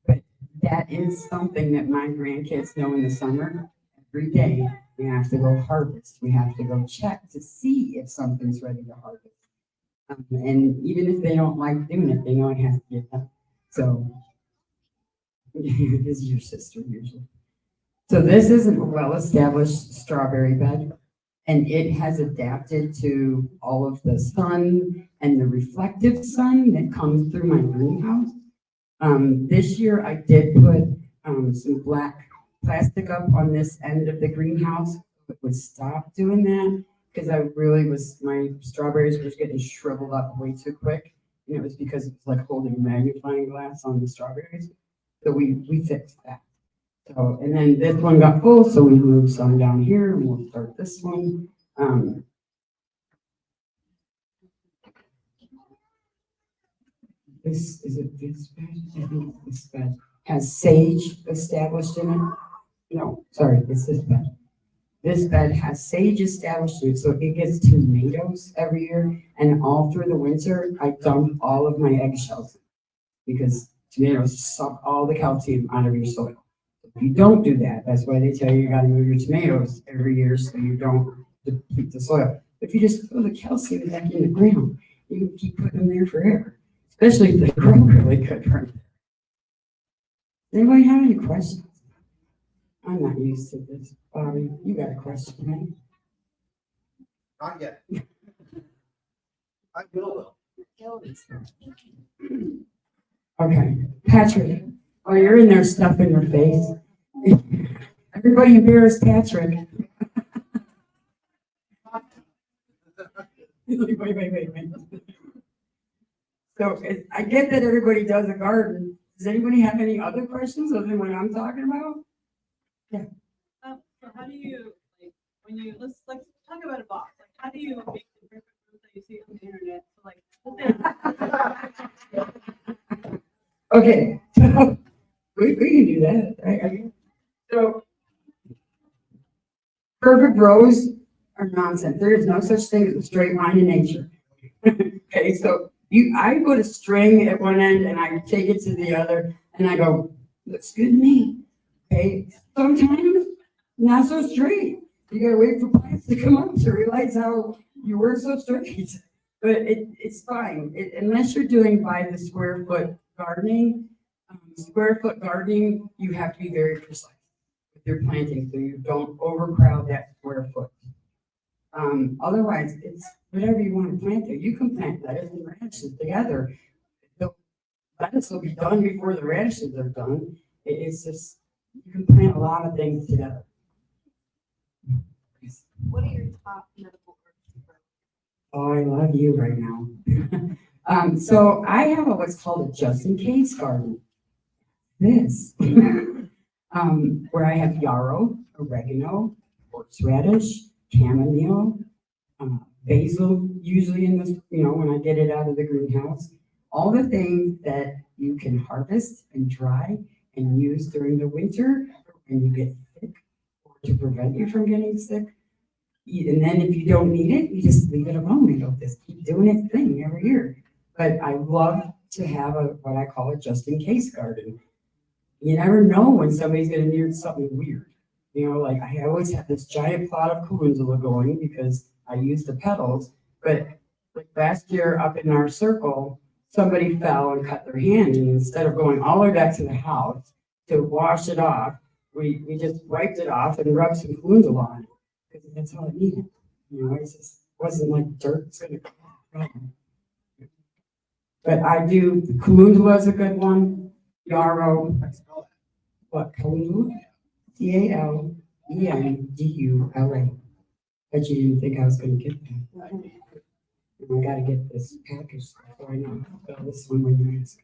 But that is something that my grandkids know in the summer. Every day we have to go harvest. We have to go check to see if something's ready to harvest. And even if they don't like doing it, they know it has to get done. So, this is your sister usually. So this is a well-established strawberry bed, and it has adapted to all of the sun and the reflective sun that comes through my greenhouse. This year I did put some black plastic up on this end of the greenhouse. It would stop doing that because my strawberries were getting shriveled up way too quick. And it was because it was like holding a magnifying glass on the strawberries. So we fixed that. So, and then this one got full, so we moved some down here and we'll start this one. This bed? I think this bed has sage established in it. No, sorry, it's this bed. This bed has sage established in it, so it gets tomatoes every year. And all through the winter, I dump all of my eggshells because tomatoes suck all the calcium out of your soil. If you don't do that, that's why they tell you gotta move your tomatoes every year so you don't deplete the soil. If you just throw the calcium back in the ground, you can keep putting them there forever, especially if they grow really good. Right? Anybody have any questions? I'm not used to this. Bobby, you got a question, right? Not yet. I will though. Okay, Patrick, while you're in there stuffing your face, everybody embarrass Patrick. Wait. So I get that everybody does a garden. Does anybody have any other questions other than what I'm talking about? So how do you, like, when you, let's talk about a box. Like, how do you make the perfect fruit that you see on the internet? So, like, Okay, so we can do that. Right? So perfect rows are nonsense. There is no such thing as a straight line in nature. Okay, so I put a string at one end and I take it to the other and I go, looks good to me. Okay, sometimes not so straight. You gotta wait for plants to come up to realize how you were so straight. But it's fine, unless you're doing by the square foot gardening. You have to be very precise with your planting so you don't overcrowd that square foot. Otherwise, it's whatever you want to plant there. You can plant lettuce and radishes together. The lettuce will be done before the radishes are done. It's just, you can plant a lot of things together. What are your top medical herbs? Oh, I love you right now. So I have what's called a just in case garden. This, where I have yarrow, oregano, horseradish, chamomile, basil usually in this, when I get it out of the greenhouse. All the things that you can harvest and dry and use during the winter and you get sick or to prevent you from getting sick. And then if you don't need it, you just leave it alone. It'll just keep doing its thing every year. But I love to have what I call a just in case garden. You never know when somebody's gonna need something weird. Like I always have this giant plot of calendula going because I use the petals. But like last year up in our circle, somebody fell and cut their hand, and instead of going all the way back to the house to wash it off, we just wiped it off and rubbed some calendula on it because that's all it needed. It just wasn't like dirt. It's gonna come. But I do, calendula is a good one. Yarrow. What, calendula? Calendula. Bet you didn't think I was gonna get that. I gotta get this package before I know. This one when you ask.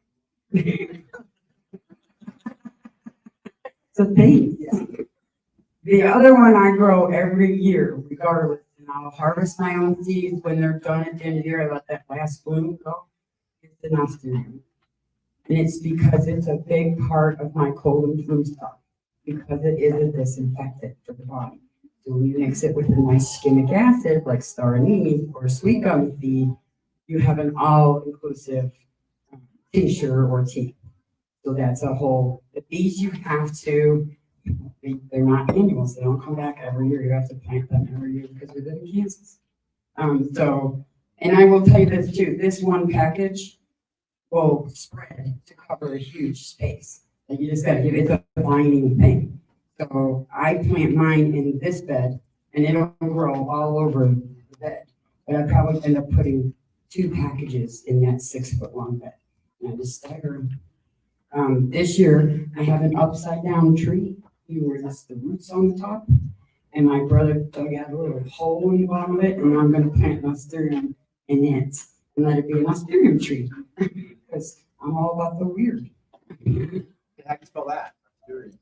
So thanks. The other one I grow every year, regardless, and I'll harvest my own seeds when they're done at the end of the year. I let that last bloom go. It's the nasturtium. And it's because it's a big part of my cold and flu stuff, because it is a disinfectant for the body. So when you mix it with a nice skimic acid like star anise or sweet gum seed, you have an all-inclusive tincture or tea. So that's a whole, the bees you have to, they're not annuals. They don't come back every year. You have to plant them every year because we live in Kansas. And I will tell you this too, this one package will spread to cover a huge space. And you just gotta give it a lining thing. So I plant mine in this bed and it'll grow all over the bed. But I probably end up putting 2 packages in that 6-foot long bed. And I just stagger them. This year I have an upside down tree where that's the roots on the top. And my brother dug out a little hole in the bottom of it, and I'm gonna plant nasturtium in it and let it be a nasturtium tree. Because I'm all about the weird. How can you spell that? Nasturtium.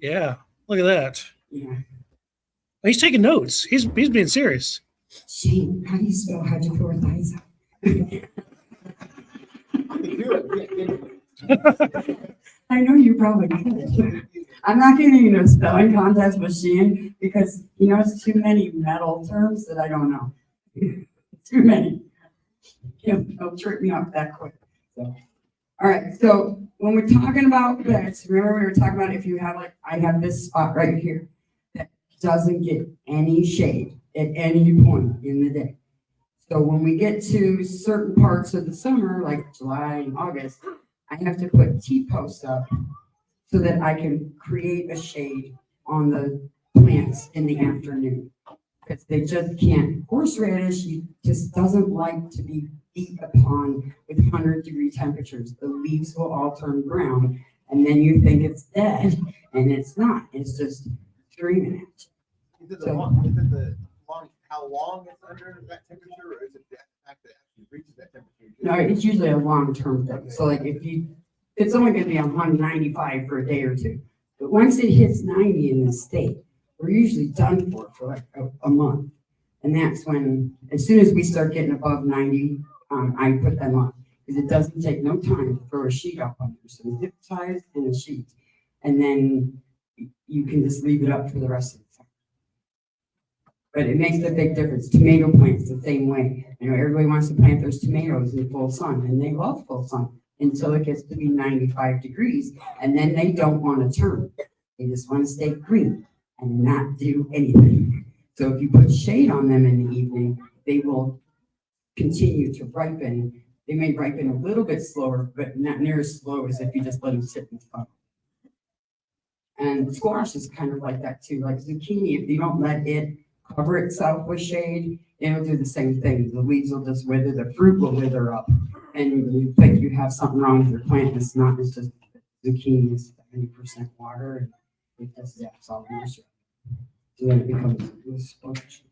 Yeah, look at that. Yeah. He's taking notes. He's being serious. Shane, how do you spell hydrochlorothiazide? I know you probably could. I'm not getting into a spelling contest with Shane because he knows too many metal terms that I don't know. Too many. He'll trip me up that quick. So. All right, so when we're talking about beds, remember we were talking about if you have I have this spot right here that doesn't get any shade at any point in the day. So when we get to certain parts of the summer, like July and August, I have to put T-posts up so that I can create a shade on the plants in the afternoon. Because they just can't. Horseradish just doesn't like to be beat upon with 100-degree temperatures. The leaves will all turn brown, and then you think it's dead, and it's not. It's just screaming at you. Is it how long it's under that temperature, or is it the fact that it actually reaches that temperature? No, it's usually a long-term thing. So it's only going to be 195 for a day or two. But once it hits 90 in this state, we're usually done for a month. And that's when, as soon as we start getting above 90, I put them up. Because it doesn't take no time to throw a sheet up under. So zip ties and a sheet. And then you can just leave it up for the rest of the summer. But it makes a big difference. Tomato plants the same way. Everybody wants to plant those tomatoes in full sun, and they love full sun until it gets to be 95 degrees, and then they don't want to turn. They just want to stay green and not do anything. So if you put shade on them in the evening, they will continue to ripen. They may ripen a little bit slower, but not near as slow as if you just let them sit in the sun. And squash is kind of like that too. Like zucchini, if you don't let it cover itself with shade, it'll do the same thing. The leaves will just wither, the fruit will wither up. And you think you have something wrong with your plant. It's not, it's just zucchini is 70% water, and it just zaps all the moisture. So then it becomes a sponge.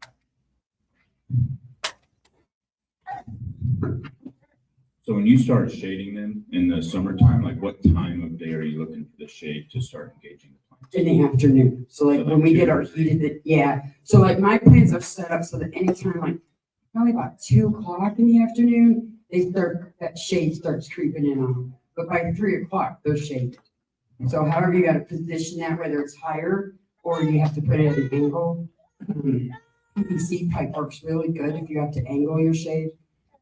So when you start shading them in the summertime, like what time of day are you looking for the shade to start engaging the plants? in the afternoon. So like when we get our heated, yeah. So like my plants are set up so that anytime like probably about 2 o'clock in the afternoon, that shade starts creeping in on them. But by 3 o'clock, they're shaded. So however you gotta position that, whether it's higher or you have to put it at an angle. PVC pipe works really good if you have to angle your shade.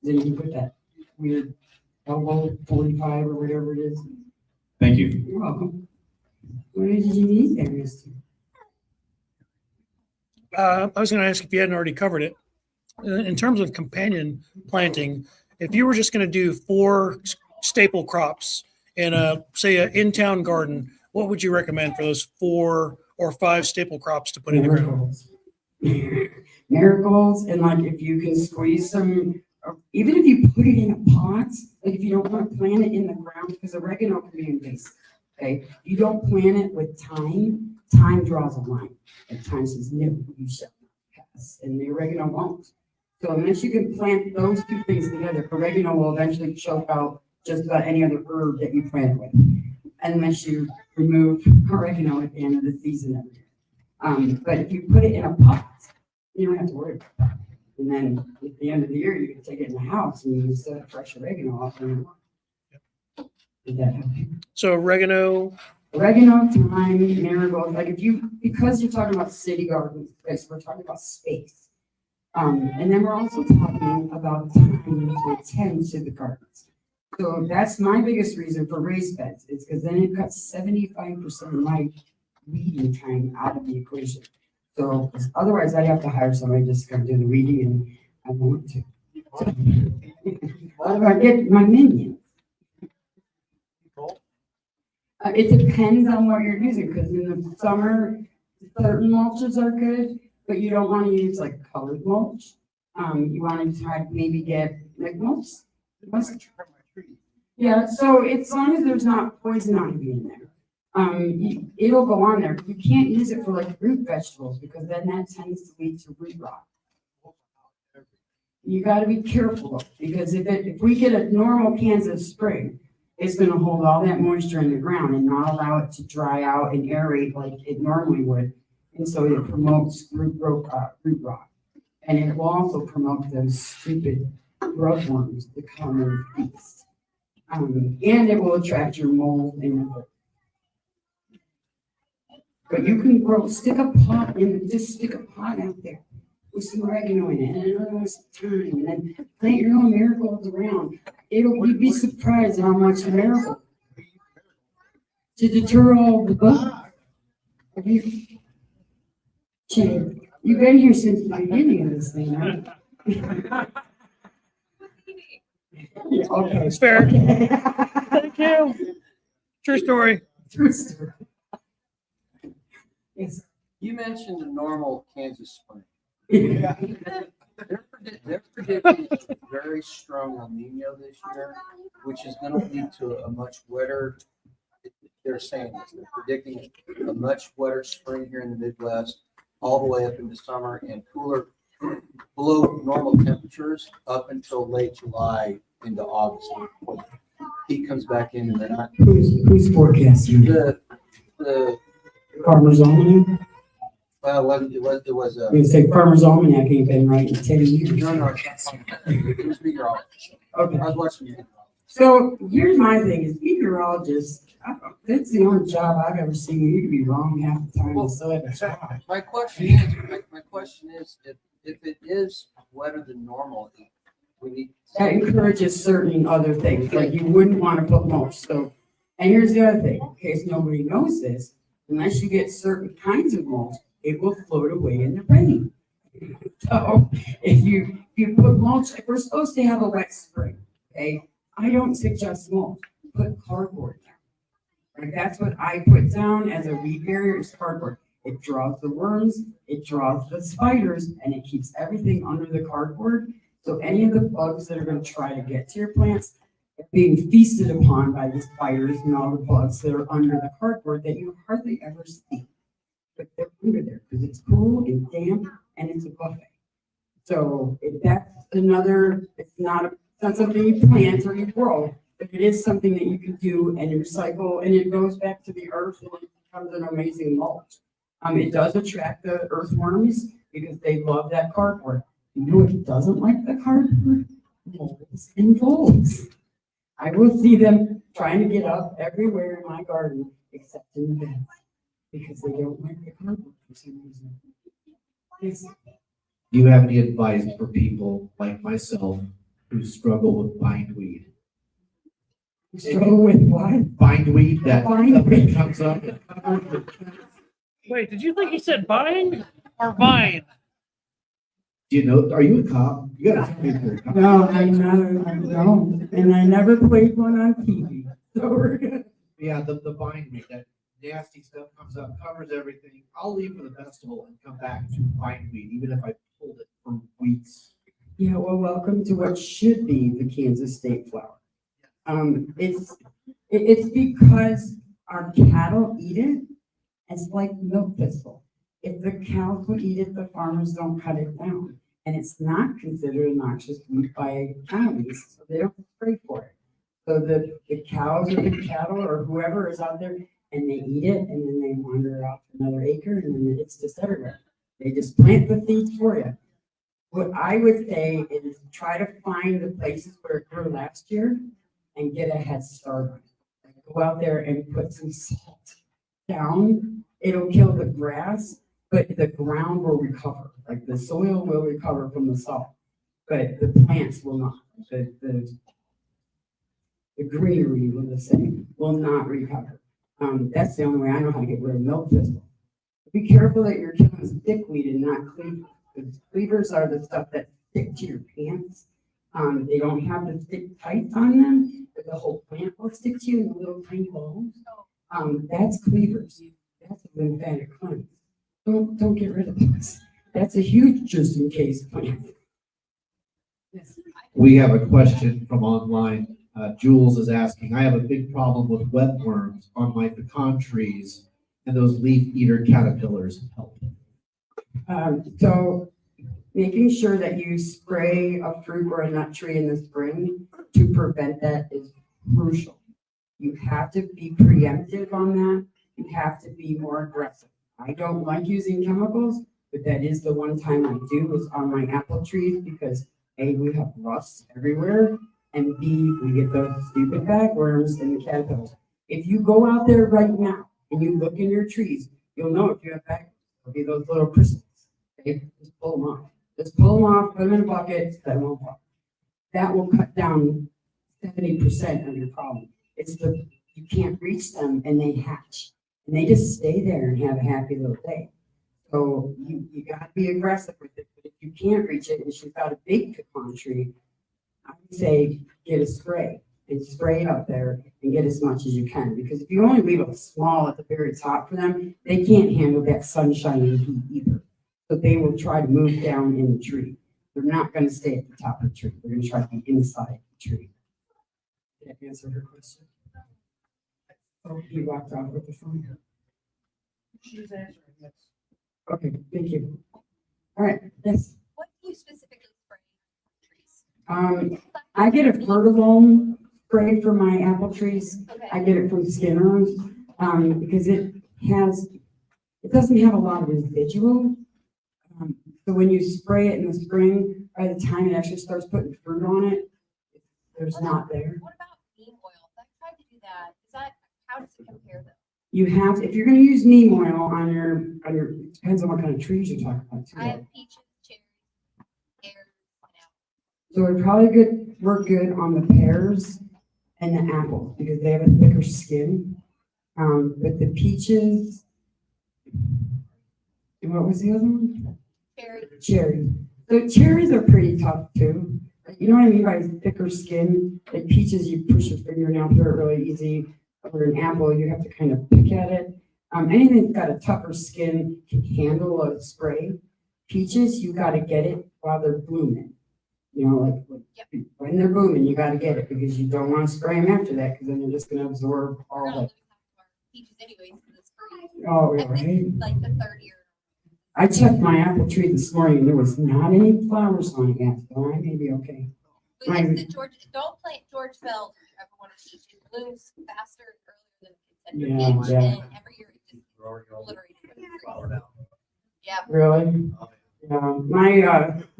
Then you can put that weird elbow 45 or whatever it is. Thank you. You're welcome. What did you need there, mister? I was going to ask if you hadn't already covered it. In terms of companion planting, if you were just going to do 4 staple crops in say an in-town garden, what would you recommend for those 4 or 5 staple crops to put in the ground? Marigolds, and like if you can squeeze some, or even if you put it in a pot, like if you don't want to plant it in the ground, because oregano can be invasive. Okay, you don't plant it with thyme. Thyme draws a line. At times says no, you shall not pass, and the oregano won't. So unless you can plant those 2 things together, oregano will eventually choke out just about any other herb that you plant with, unless you remove oregano at the end of the season every year. But if you put it in a pot, you don't have to worry about that. And then at the end of the year, you can take it in the house and you set fresh oregano off. Did that help you? So oregano, Thyme, marigold, like because you're talking about city gardens, okay, so we're talking about space. And then we're also talking about time to attend to the gardens. So that's my biggest reason for raised beds, is because then it cuts 75% of my weeding time out of the equation. So 'cause otherwise I'd have to hire somebody just to come do the weeding, and I don't want to. So, what if I get my minion? It depends on what you're using, because in the summer, certain mulches are good, but you don't want to use like colored mulch. You want to try to maybe get like mulch. Yeah, so as long as there's not poison ivy in there, it'll go on there. You can't use it for like root vegetables, because then that tends to lead to root rot. You got to be careful, because if we get a normal Kansas spring, it's going to hold all that moisture in the ground and not allow it to dry out and aerate like it normally would. And so it promotes root rot. And it will also promote those stupid grub worms that come and feast. And it will attract your mold and your. But you can stick a pot out there with some oregano in it, and another one with some thyme, and then plant your own marigolds around. You'd be surprised how much marigold to deter all the bugs. Have you? Shane, you've been here since the beginning of this thing, right? Yeah, okay. It's fair. Okay. Thank you. True story. True story. Yes. You mentioned a normal Kansas spring. Yeah. They're predicting very strong El Nino this year, which is going to lead to a much wetter. They're saying this. They're predicting a much wetter spring here in the Midwest, all the way up into summer, and cooler, below normal temperatures up until late July into August. Heat comes back in, and they're not. Who's forecasting? The Farmer's Almanac? Well, it was I'm gonna say Farmer's Almanac ain't been right in 10 years. no, it was meteorologist. Okay. I was watching it. So here's my thing: is meteorologist. That's the only job I've ever seen where you can be wrong half the time. Well, and still have a job. My question is, if it is wetter than normal, we need. That encourages certain other things, like you wouldn't want to put mulch. So, and here's the other thing: in case nobody knows this, unless you get certain kinds of mulch, it will float away in the rain. So if you put mulch, if we're supposed to have a wet spring, okay, I don't suggest mulch. Put cardboard down. Like that's what I put down as a weed barrier is cardboard. It draws the worms, it draws the spiders, and it keeps everything under the cardboard. So any of the bugs that are going to try to get to your plants are being feasted upon by the spiders and all the bugs that are under the cardboard that you hardly ever see. But they're under there because it's cool and damp and it's a buffet. So that's another, it's not something you plant or you grow, but it is something that you can do and recycle, and it goes back to the earth and becomes an amazing mulch. It does attract the earthworms because they love that cardboard. You know what doesn't like the cardboard? Moles and voles. I will see them trying to get up everywhere in my garden except in the beds because they don't like the cardboard for some reason. Yes. Do you have any advice for people like myself who struggle with bindweed? Struggle with what? Bindweed, that Bindweed. comes up. Wait, did you think he said bind or vine? Do you know, are you a cop? You gotta tell me if you're a cop. No, I know, and I never played one on TV, so we're good. Yeah, the bindweed, that nasty stuff comes up, covers everything. I'll leave for the festival and come back to bindweed, even if I pulled it for weeks. Yeah, well, welcome to what should be the Kansas state flower. It's because our cattle eat it. It's like milk thistle. If the cows would eat it, the farmers don't cut it down. And it's not considered a noxious weed by counties, so they don't spray for it. So the cows or the cattle or whoever is out there and they eat it and then they wander off another acre and then it's just everywhere. They just plant the seeds for you. What I would say is try to find the places where it grew last year and get a head start on it. Like, go out there and put some salt down. It'll kill the grass, but the ground will recover. Like the soil will recover from the salt, but the plants will not. The greenery, will not recover. That's the only way I know how to get rid of milk thistle. Be careful that you're killing stickweed and not cleavers. Because cleavers are the stuff that stick to your pants. They don't have the stick tight on them, but the whole plant will stick to you in the little tiny balls. That's cleavers. That's a lymphatic cleanse. Don't get rid of those. That's a huge just in case plant. Yes. We have a question from online. Jules is asking, I have a big problem with webworms on my pecan trees and those leaf eater caterpillars help. So making sure that you spray a fruit or a nut tree in the spring to prevent that is crucial. You have to be preemptive on that. You have to be more aggressive. I don't like using chemicals, but that is the one time I do is on my apple trees because A, we have rust everywhere, and B, we get those stupid bagworms and the caterpillars. If you go out there right now and you look in your trees, you'll know if you have bagworms. There'll be those little crystals. Okay? Just pull them off. Just pull them off, put them in a bucket, set them on fire. That will cut down 70% of your problem. It's the you can't reach them and they hatch. And they just stay there and have a happy little day. So you got to be aggressive with it. But if you can't reach it and she's got a big pecan tree, I would say get a spray and spray it up there and get as much as you can. Because if you only leave it small at the very top for them, they can't handle that sunshine and heat either. So they will try to move down in the tree. They're not going to stay at the top of the tree. They're going to try to be inside the tree. Did I answer her question? Oh, he walked off with the phone. She's answering, yes. Okay, thank you. All right, yes. What do you specifically spray on trees? I get a fertilome spray for my apple trees. Okay. I get it from Skinner's because it doesn't have a lot of residual. So when you spray it in the spring, by the time it actually starts putting fruit on it, there's not there. What about neem oil? I tried to do that. How does it compare though? You have, if you're going to use neem oil on your, depends on what kind of trees you're talking about too. I have peaches, cherries, pears, pineapple. So it probably work good on the pears and the apples because they have a thicker skin. But the peaches, and what was the other one? Cherry. Cherry. So cherries are pretty tough too. You know what I mean by thicker skin? Like peaches, you push your fingernail through it really easy. Or an apple, you have to kind of pick at it. Anything that's got a tougher skin can handle a spray. Peaches, you got to get it while they're blooming. You know, like when they're blooming, you got to get it because you don't want to spray them after that because then they're just going to absorb all that. Peaches anyways in the spring. Oh, At right. least, like the third year. I checked my apple tree this morning and there was not any flowers on it yet, so I may be okay. But it's the don't plant George Bell if you ever want to peach. It blooms faster and earlier than Yeah, peach, yeah. and every year it just They're already all Obliterated. flowered out. Yeah. Really?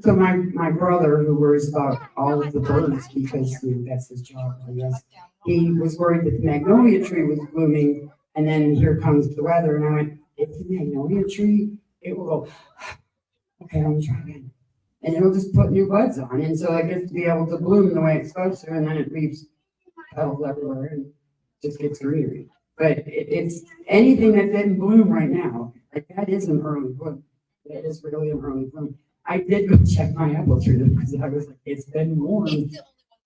So my brother, who worries about all of the birds because that's his job, I guess, he was worried that the magnolia tree was blooming, and then here comes the weather, and I went, it's a magnolia tree, it will go, okay, let me try again. And it'll just put new buds on, and so it gets to be able to bloom the way it's supposed to, and then it leaves petals everywhere and just gets greenery. But it's anything that didn't bloom right now, like that is an early bloom. That is really an early bloom. I did go check my apple tree because I was like, it's been warm. It's the only one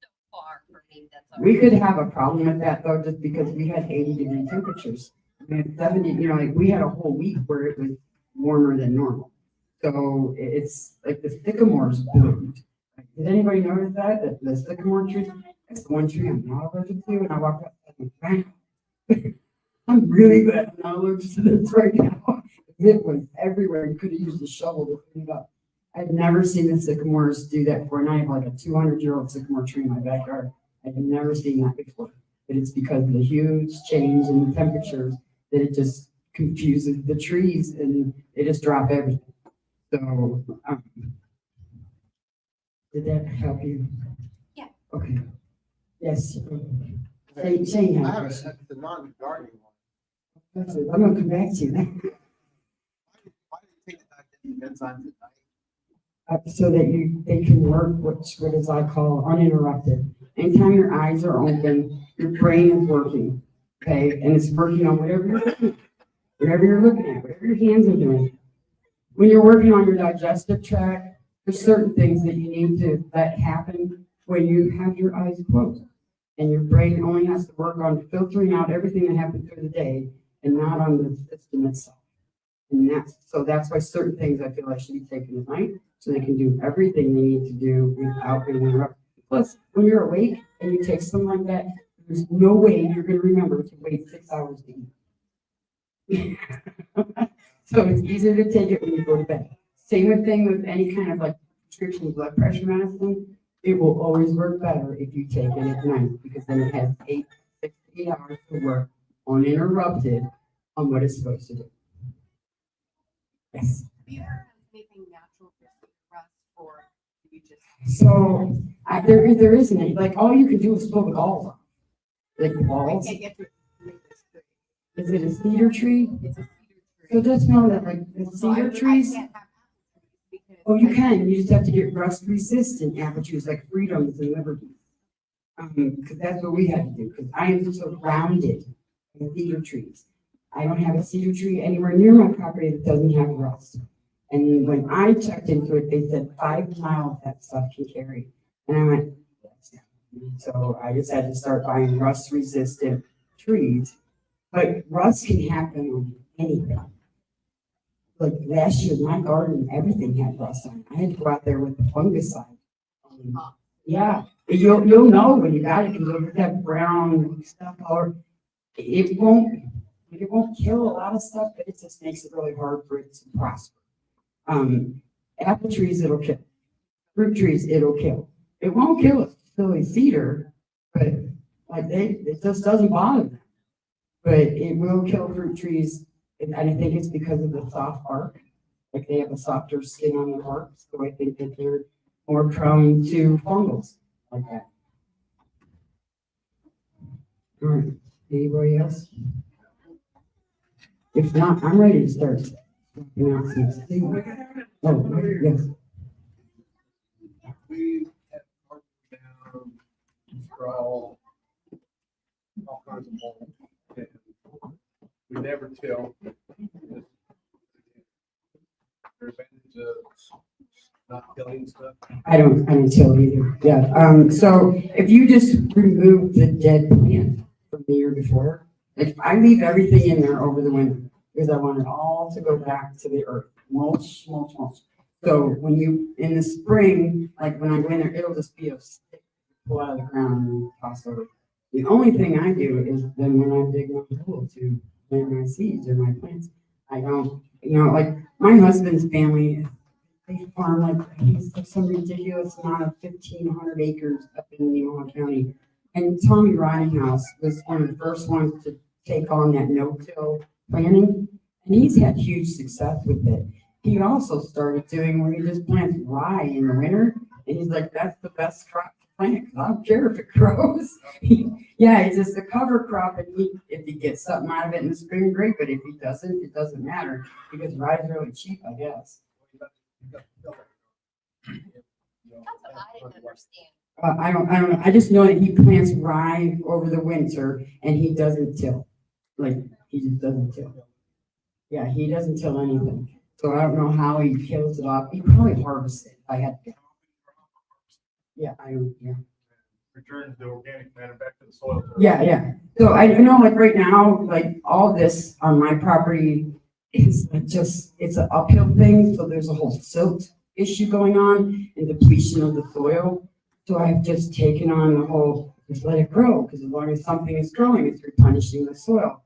that's so far for me. That's all We right. could have a problem with that though, just because we had 80-degree temperatures. We had 70, like we had a whole week where it was warmer than normal. So it's like the sycamores bloomed. Did anybody notice that the sycamore tree, that's the one tree I'm not allergic to, and I walked up and bang. I'm really glad I'm not allergic to this right now. It was everywhere. You could have used a shovel to clean it up. I've never seen the sycamores do that before, and I have like a 200-year-old sycamore tree in my backyard. I've never seen that before. But it's because of the huge change in the temperatures that it just confuses the trees and they just drop everything. So, did that help you? Yeah. Okay. Yes. Shane I had a have question. the non-gardening one. I'm gonna come back to you. Why do you take the enzymes at night? So that they can work, what is I call uninterrupted. Anytime your eyes are open, your brain is working, okay? And it's working on whatever you're looking at, whatever your hands are doing. When you're working on your digestive tract, there's certain things that you need to let happen when you have your eyes closed. And your brain only has to work on filtering out everything that happened through the day and not on the system itself. And that's why certain things I feel like should be taken at night, so they can do everything they need to do without being interrupted. Plus, when you're awake and you take something like that, there's no way you're going to remember to wait 6 hours to eat. So it's easier to take it when you go to bed. Same thing with any kind of like prescription blood pressure medicine. It will always work better if you take it at night because then it has 6 to 8 hours to work uninterrupted on what it's supposed to do. Yes. Have you ever had anything natural for rest, or do you just? So there isn't any, like all you can do is pull the balls off. Like the I balls. can't get to make this straight. Is it a cedar tree? It's a cedar So tree. just know that like the So cedar I trees, can't have apple trees because oh, you can, you just have to get rust resistant apple trees like Freedoms and Liberties. Because that's what we had to do, because I am so grounded in cedar trees. I don't have a cedar tree anywhere near my property that doesn't have rust. And when I checked into it, they said 5 miles that stuff can carry. And I went, yes. So I just had to start buying rust resistant trees. But rust can happen on anything. Like last year, my garden, everything had rust on it. I had to go out there with the fungicide. Yeah, you'll know when you got it, because you'll just have brown stuff, or it won't kill a lot of stuff, but it just makes it really hard for it to prosper. Apple trees, it'll kill. Fruit trees, it'll kill. It won't kill a silly cedar, but like it just doesn't bother them. But it will kill fruit trees, and I think it's because of the soft bark. Like they have a softer skin on their bark, so I think that they're more prone to fungals like that. All right, anybody else? If not, I'm ready to start. Oh, yes. We had carpet down, straw, all kinds of mold. And we never till. There's advantage of not killing stuff. I don't tell either. Yeah. So if you just remove the dead plant from the year before, like I leave everything in there over the winter because I want it all to go back to the earth. Mulch. So when you, in the spring, like when I go in there, it'll just be a stick pull out of the ground and toss over. The only thing I do is then when I dig my hole to plant my seeds or my plants, I don't, like my husband's family, they farm like some ridiculous amount of 1,500 acres up in Neola County. And Tommy Ridinghouse was one of the first ones to take on that no-till planting, and he's had huge success with it. He also started doing where he just plants rye in the winter, and he's like, that's the best crop to plant, 'cause I don't care if it grows. Yeah, it's just a cover crop, and if he gets something out of it in the spring, great, but if he doesn't, it doesn't matter, because rye is really cheap, I guess. That's what I didn't understand. I don't know, I just know that he plants rye over the winter, and he doesn't till, like, he just doesn't till. Yeah, he doesn't till anything. So I don't know how he kills it off. He probably harvests it. If I had. Yeah, yeah. Returns the organic matter back to the soil. Yeah. So I know, like right now, like all this on my property is just, it's an uphill thing. So there's a whole silt issue going on and depletion of the soil. So I've just taken on the whole, just let it grow, because as long as something is growing, it's replenishing the soil.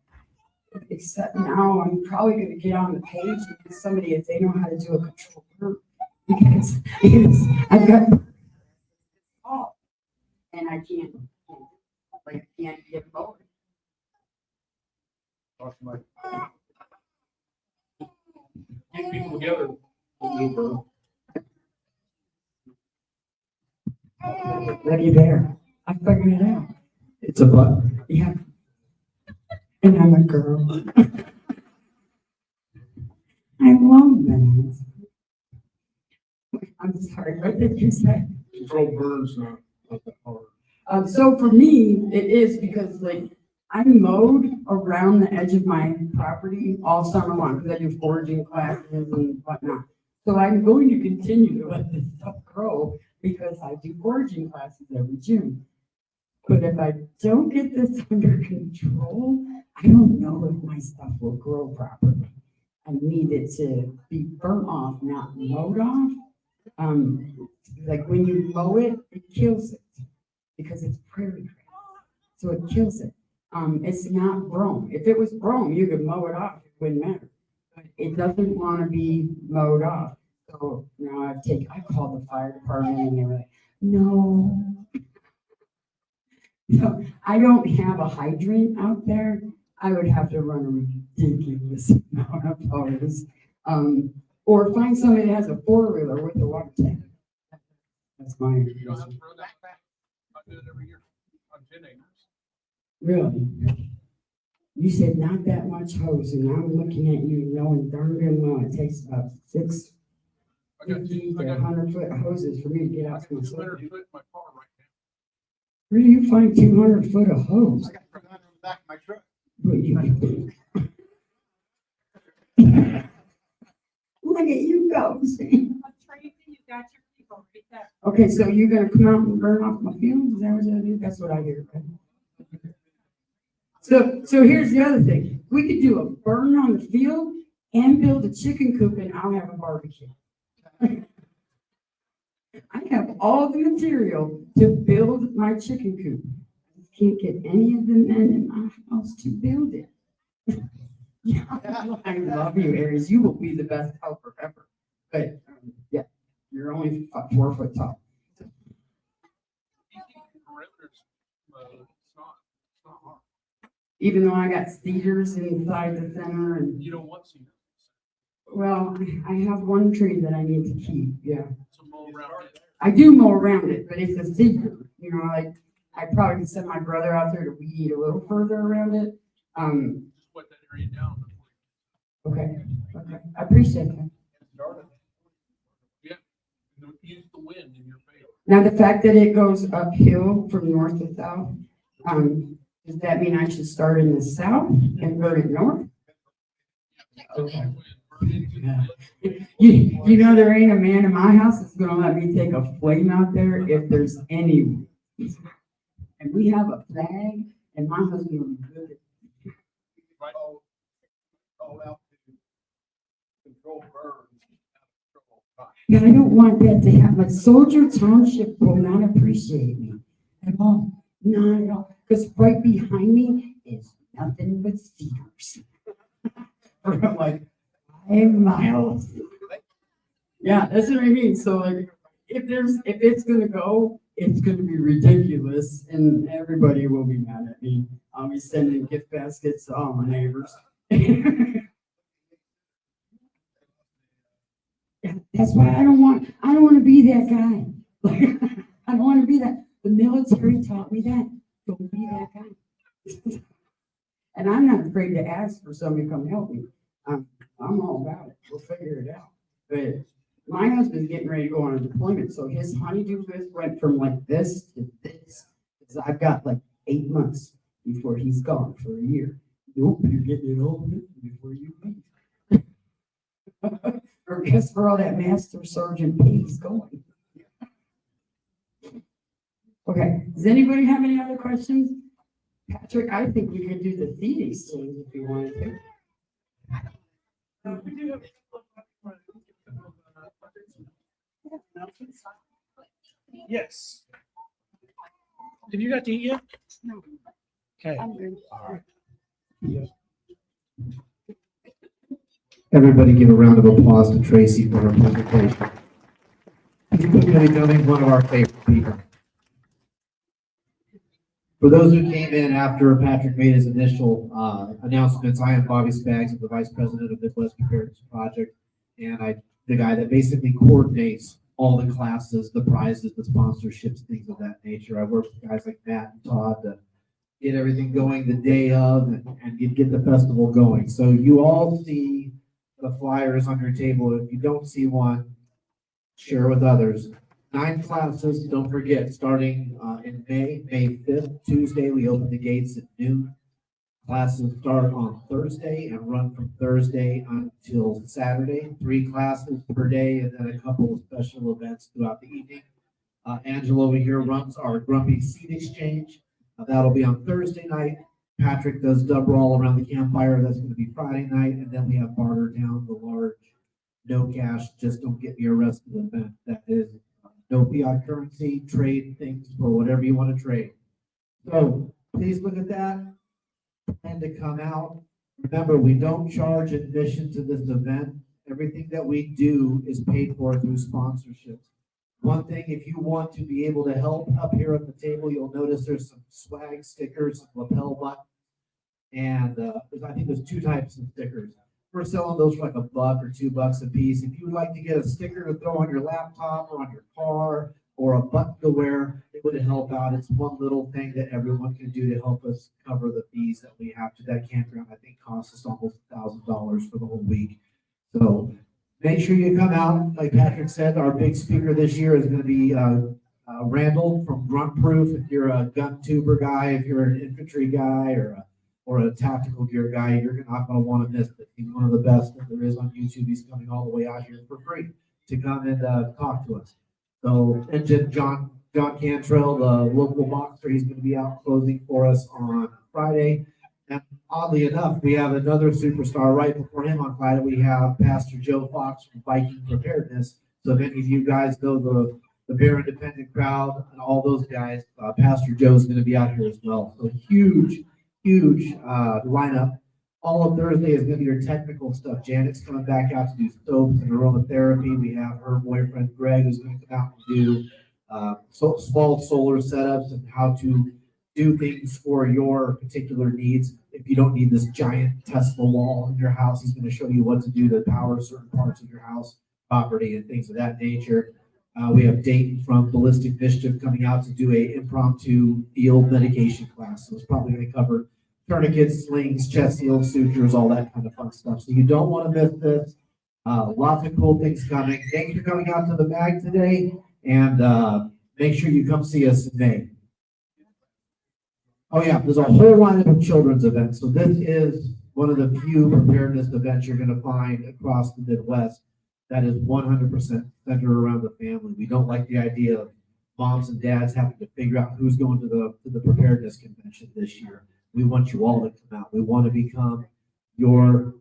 Except now I'm probably going to get on the page and get somebody, if they know how to do a control group, because I've got all, and I can't get mowed. Get people together. Ready there. I figured it out. It's a but. Yeah. And I'm a girl. I love that. I'm sorry, what did you say? Control birds, not that hard. So for me, it is because like I mowed around the edge of my property all summer long because I do foraging classes and whatnot. So I'm going to continue to let this stuff grow because I do foraging classes every June. But if I don't get this under control, I don't know if my stuff will grow properly. I need it to be burnt off, not mowed off. Like when you mow it, it kills it because it's prairie grass. So it kills it. It's not brome. If it was brome, you could mow it off. It wouldn't matter. But it doesn't want to be mowed off. So now I called the fire department and they were like, no. So I don't have a hydrant out there. I would have to run a ridiculous amount of hose. Or find somebody that has a four-wheeler with a water tank. That's my. You don't have to run that back. I do it every year on 10 acres. Really? You said not that much hose, and I'm looking at you knowing darn good well it takes about 50 to 100-foot hoses for me to get out to my 200 soil. foot in my car right now. Where do you find 200 foot of hose? I got it on the back of my truck. Look at you go. See? Tracy, you got your people right there. Okay, so you're gonna come out and burn off my fields? Is that what I do? That's what I hear. So here's the other thing. We could do a burn on the field and build a chicken coop and I'll have a barbecue. I have all the material to build my chicken coop. I can't get any of the men in my house to build it. Yeah, I love you, Aries. You will be the best helper ever. But yeah, you're only 4 foot tall. It's not hard. Even though I got cedars inside the center and, You don't want cedar. well, I have one tree that I need to keep, yeah. So mow around it. I do mow around it, but it's a cedar, you know, like, I probably could send my brother out there to weed a little further around it. Just wet that area down. Okay, I appreciate that. Yeah. Use the wind in your favor. Now, the fact that it goes uphill from north to south, does that mean I should start in the south and burn it north? Okay. You know, there ain't a man in my house that's gonna let me take a flame out there if there's any. And we have a flag, and my husband will be good. Right. All out to control birds. Yeah, I don't want that to happen. Like Soldier Township will not appreciate me at all. Not at all. Because right behind me is nothing but cedars. For like 5 miles. Yeah, that's what I mean. So like if it's gonna go, it's gonna be ridiculous and everybody will be mad at me. I'll be sending gift baskets to all my neighbors. That's why I don't want to be that guy. I don't want to be that. The military taught me that. Don't be that guy. And I'm not afraid to ask for somebody to come help me. I'm all about it. We'll figure it out. But my husband's getting ready to go on a deployment, so his honey-do list went from like this to this. Because I've got like 8 months before he's gone for a year. Nope, you're getting it all before you leave. Or guess where all that master sergeant pay is going. Okay, does anybody have any other questions? Patrick, I think we could do the feeding things if you wanted to. We do have Yes. Have you got to eat yet? No. Okay. I'm good. Everybody give a round of applause to Tracy for her presentation. She's quickly becoming one of our favorite people. For those who came in after Patrick made his initial announcements, I am Bobby Spags, I'm the Vice President of Midwest Preparedness Project, and I'm the guy that basically coordinates all the classes, the prizes, the sponsorships, things of that nature. I work with guys like Matt and Todd to get everything going the day of and get the festival going. So you all see the flyers on your table. If you don't see one, share with others. 9 classes, don't forget, starting in May 5th, Tuesday, we open the gates at noon. Classes start on Thursday and run from Thursday until Saturday. 3 classes per day and then a couple of special events throughout the evening. Angela over here runs our Grumpy Seed Exchange. That'll be on Thursday night. Patrick does dub roll around the campfire. That's going to be Friday night. And then we have Barter Down, the large, no cash, just don't get me arrested event. That is no fiat currency, trade things for whatever you want to trade. So please look at that and to come out. Remember, we don't charge admission to this event. Everything that we do is paid for through sponsorships. One thing, if you want to be able to help up here at the table, you'll notice there's some swag stickers, lapel buttons, and I think there's 2 types of stickers. We're selling those for like $1 or $2 a piece. If you would like to get a sticker to throw on your laptop or on your car or a button to wear, it would help out. It's one little thing that everyone can do to help us cover the fees that we have to that campground. I think costs us almost $1,000 for the whole week. So make sure you come out. Like Patrick said, our big speaker this year is going to be Randall from Grunt Proof. If you're a gun tuber guy, if you're an infantry guy or a tactical gear guy, you're not going to want to miss it. He's one of the best that there is on YouTube. He's coming all the way out here for free to come and talk to us. So, and then John Cantrell, the local boxer, he's going to be out closing for us on Friday. And oddly enough, we have another superstar right before him on Friday. We have Pastor Joe Fox from Viking Preparedness. So if any of you guys know the Bear Independent crowd and all those guys, Pastor Joe is going to be out here as well. So huge lineup. All of Thursday is going to be your technical stuff. Janet's coming back out to do soaps and aromatherapy. We have her boyfriend Greg who's going to come out and do small solar setups and how to do things for your particular needs. If you don't need this giant Tesla wall in your house, he's going to show you what to do to power certain parts of your house, property, and things of that nature. We have Dayton from Ballistic Mischief coming out to do a impromptu field medication class. So it's probably going to cover tourniquets, slings, chest seals, sutures, all that kind of fun stuff. So you don't want to miss this. Lots of cool things coming. Thanks for coming out to the MAG today, and make sure you come see us in May. Oh yeah, there's a whole lineup of children's events. So this is one of the few preparedness events you're going to find across the Midwest that is 100% centered around the family. We don't like the idea of moms and dads having to figure out who's going to the preparedness convention this year. We want you all to come out. We want to become your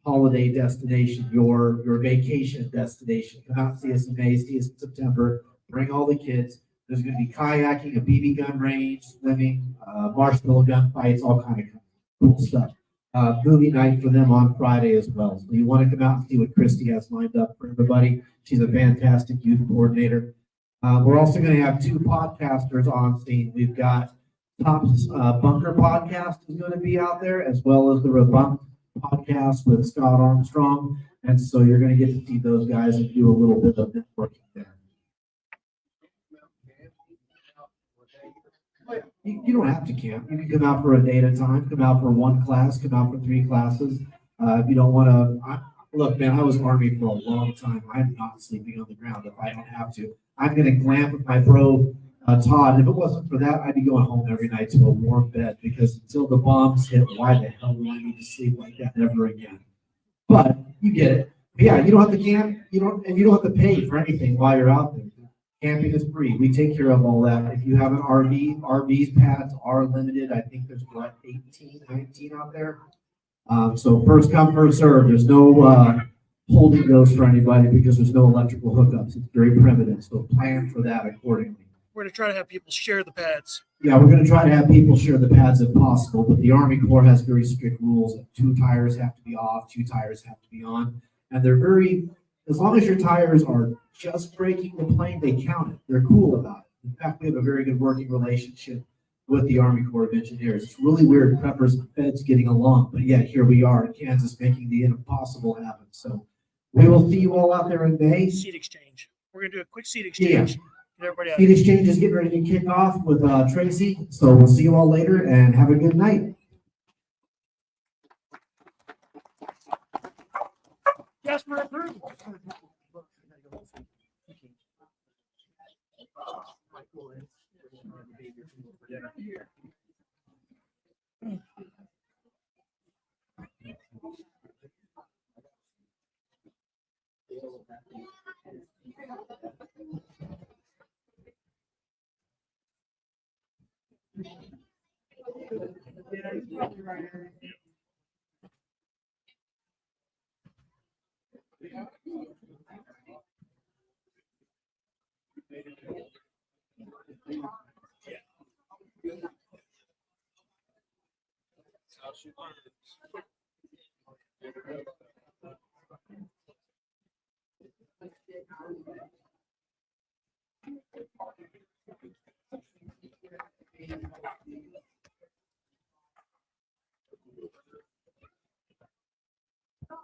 holiday destination, your vacation destination. Come out and see us in May, see us in September. Bring all the kids. There's going to be kayaking, a BB gun range, swimming, marshmallow gun fights, all kind of cool stuff. Movie night for them on Friday as well. So you want to come out and see what Christy has lined up for everybody. She's a fantastic youth coordinator. We're also going to have 2 podcasters on scene. We've got Top's Bunker podcast is going to be out there, as well as the Rebunked podcast with Scott Armstrong. And so you're going to get to see those guys and do a little bit of networking there. You don't have to camp. You can come out for a day at a time, come out for one class, come out for 3 classes. If you don't want to, look, man, I was Army for a long time. I'm not sleeping on the ground if I don't have to. I'm going to glamp with my bro, Todd. If it wasn't for that, I'd be going home every night to a warm bed because until the bombs hit, why the hell do I need to sleep like that ever again? But you get it. But yeah, you don't have to camp. You don't have to pay for anything while you're out there. Camping is free. We take care of all that. If you have an RV, RVs pads are limited. I think there's 18, 19 out there. So first come, first serve. There's no holding those for anybody because there's no electrical hookups. It's very primitive. So plan for that accordingly. We're going to try to have people share the pads. Yeah, we're going to try to have people share the pads if possible, but the Army Corps has very strict rules. 2 tires have to be off, 2 tires have to be on. And they're as long as your tires are just breaking the plane, they count it. They're cool about it. In fact, we have a very good working relationship with the Army Corps of Engineers. It's really weird, preppers and feds getting along, but yet here we are in Kansas making the impossible happen. So we will see you all out there in May. Seed exchange. We're going to do a quick seed exchange. Yeah. Get everybody out. Seed exchange is getting ready to kick off with Tracy. So we'll see you all later and have a good night. Jasper approved.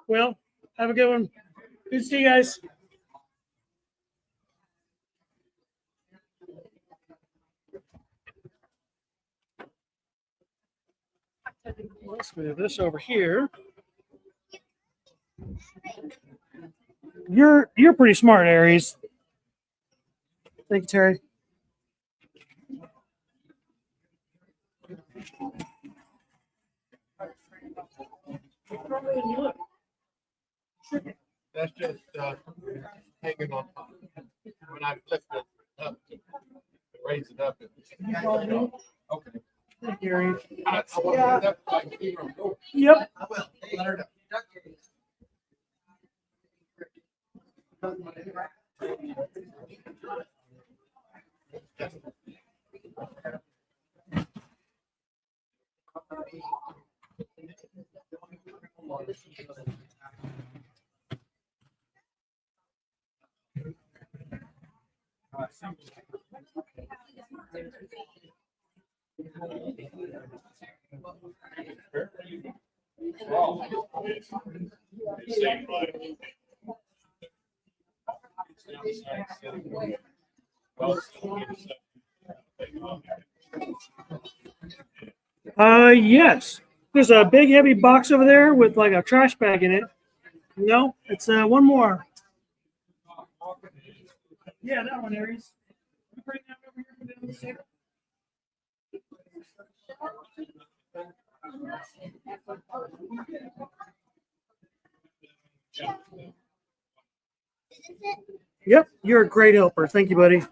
Well, have a good one. Good to see you guys. Let's move this over here. You're pretty smart, Aries. Thank you, Terry. That's just hanging on top. When I flip it up, raise it up. Okay. Thank you, Aries. I want to that like even go. Yep. I will. Let her know. Yes. There's a big heavy box over there with like a trash bag in it. No, it's one more. Yeah, that one, Aries. Bring that over here for the other side. Yep, you're a great helper. Thank you, buddy.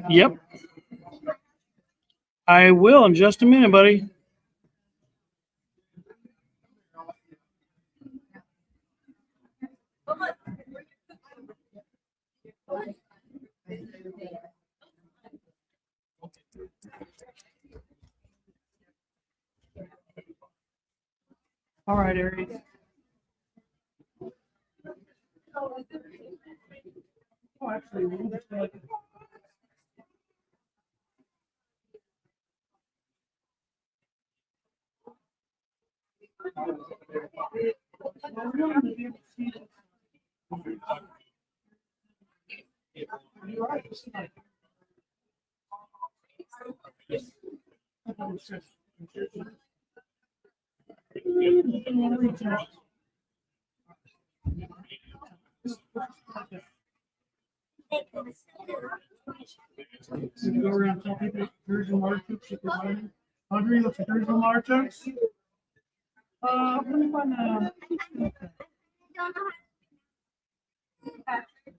Yep. I will in just a minute, buddy. All right, Aries. Oh, actually, we just like. So you go around and tell people virgin artichokes if you're buying. Audrey, what's a virgin artichokes? Let me find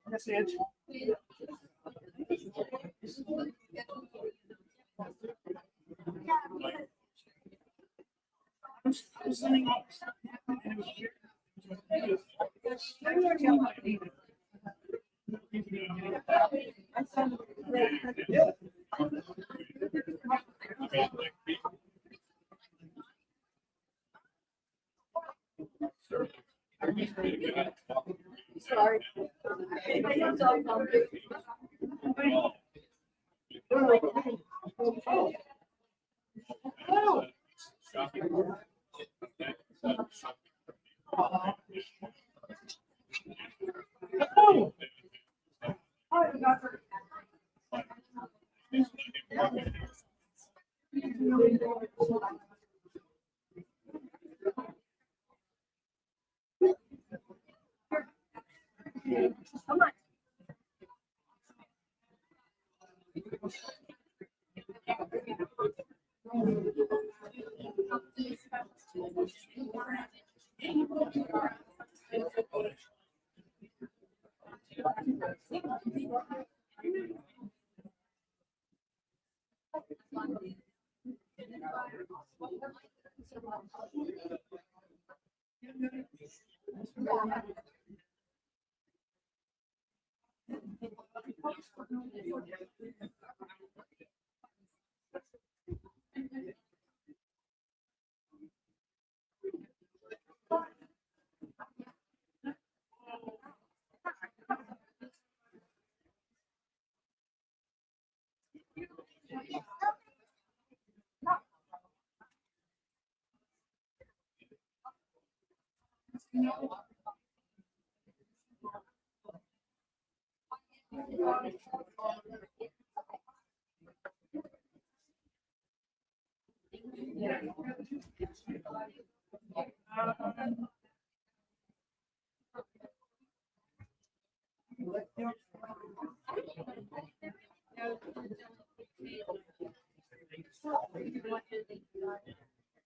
that's it. I'm sending up. Sorry.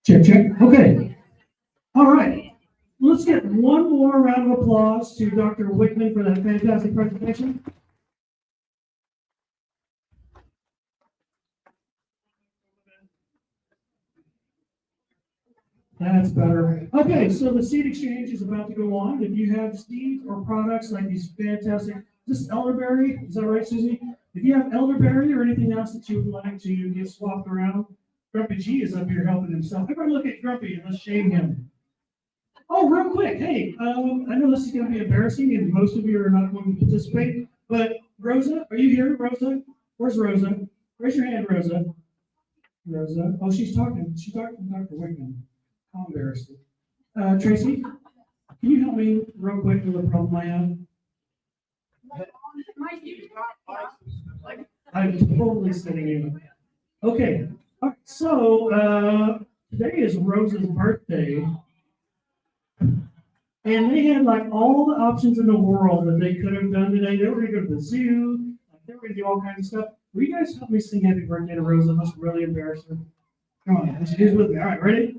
Check, check. Okay. All right. Let's get one more round of applause to Dr. Wichman for that fantastic presentation. That's better. Okay, so the seed exchange is about to go on. If you have seeds or products like these fantastic, this elderberry, is that right, Susie? If you have elderberry or anything else that you would like to get swapped around, Grumpy G is up here helping himself. Everybody look at Grumpy and let's shame him. Oh, real quick, hey, I know this is going to be embarrassing and most of you are not going to participate, but Rosa, are you here, Rosa? Where's Rosa? Raise your hand, Rosa. Rosa, oh, she's talking to Dr. Wichman. How embarrassing. Tracy, can you help me real quick with a problem I have? I'm totally sitting in. Okay, all right, so today is Rosa's birthday. And they had like all the options in the world that they could have done today. They were going to go to the zoo. They were going to do all kinds of stuff. Will you guys help me sing happy birthday to Rosa? That's really embarrassing. Come on, let's do this with me. All right, ready?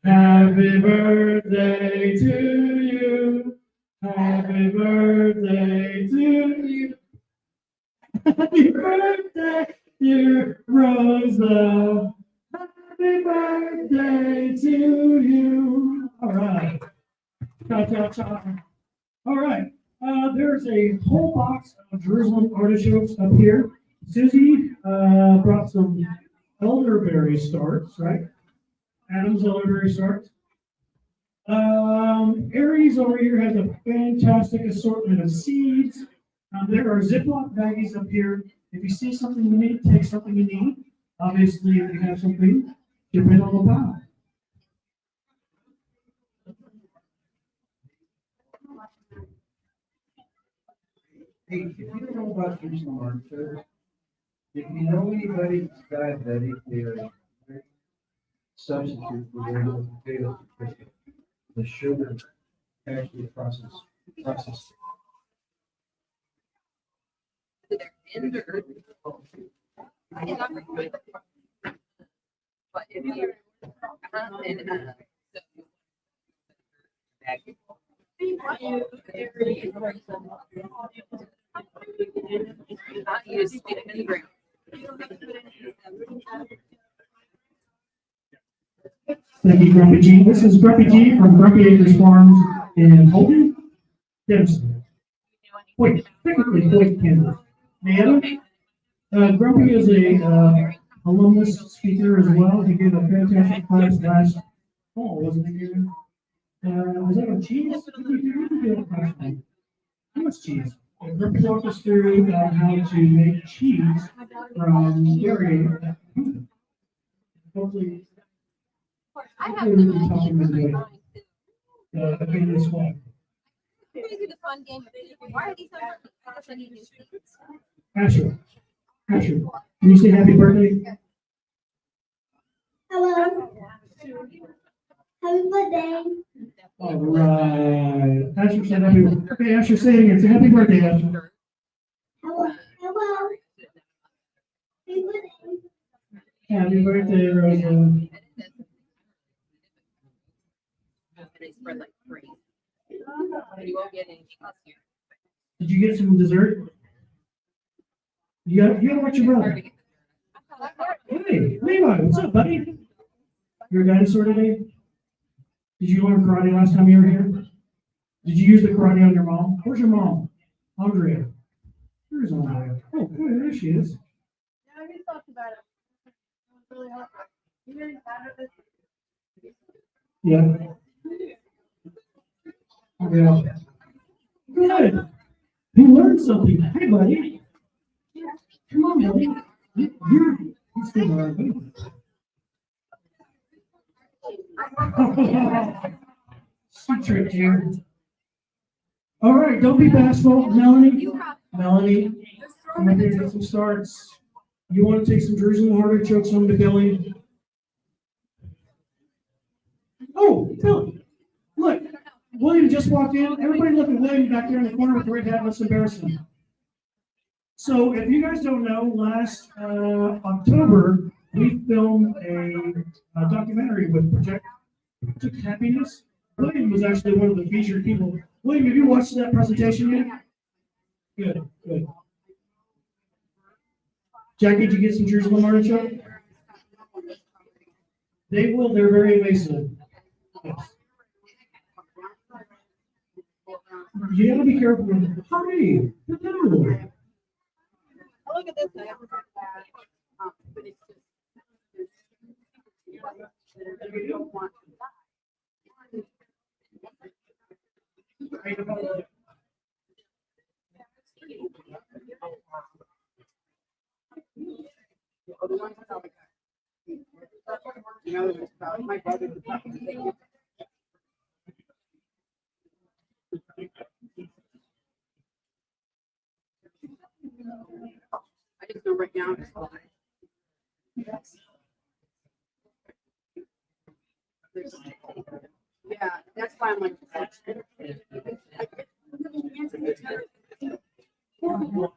Happy birthday to you. Happy birthday to you. Happy birthday, dear Rosa. Happy birthday to you. All right. Cha, cha, cha. All right. There's a whole box of Jerusalem artichokes up here. Susie brought some elderberry starts, right? Adam's elderberry starts. Aries over here has a fantastic assortment of seeds. There are Ziploc baggies up here. If you see something you need, take something you need. Obviously, if you have something, dip it on the pile. Hey, if you don't know about these markers, if you know anybody that's diabetic, they are a great substitute for their potatoes because the sugar actually process. But if you, you stick it in the ground. Thank you, Grumpy G. This is Grumpy G from Grumpy Acres Farms in Holden, Dempsey. Wait, technically Hoyt, Kansas. Grumpy is a alumnus speaker as well. He gave a fantastic class last fall, wasn't he? Was that on cheese? How much cheese? Grumpy walked us through how to make cheese from dairy. Hopefully, I have hopefully we them. can talk him into it. In this way. We're gonna do the fun game. Why are these so hard? Because I need new seats. Asher, can you say happy birthday? Hello. Happy birthday. All right. Asher said happy birthday. Okay, Asher, say it again. Say happy birthday, Asher. Hello. Hello. Happy birthday. Happy birthday, Rosa. And they spread like crazy. You won't get anything else here. Did you get some dessert? You gotta watch your brother. Hey, Levi, what's up, buddy? You're a dinosaur today? Did you learn karate last time you were here? Did you use the karate on your mom? Where's your mom? Andrea. Where's Andrea? Oh, good, there she is. Yeah, we talked about it. It was really hard. You didn't have it. Yeah. Yeah. Good. You learned something. Hey, buddy. Come on, buddy. You're still around. Sweet trick here. All right, don't be bashful. Melanie, come up here and get some starts. You want to take some Jerusalem artichokes home to Billy? Oh, Billy, look, William just walked in. Everybody look at William back there in the corner with the red hat. Let's embarrass him. So if you guys don't know, last October, we filmed a documentary with Project Happiness. William was actually one of the featured people. William, have you watched that presentation yet? Good, good. Jackie, did you get some Jerusalem artichoke? They will, they're very invasive. Yes. You gotta be careful with hurry. No. Look at this thing. You don't want you know, it's about my brother. I just know right now it's fine. Yeah, that's why I'm like. That's kind of why.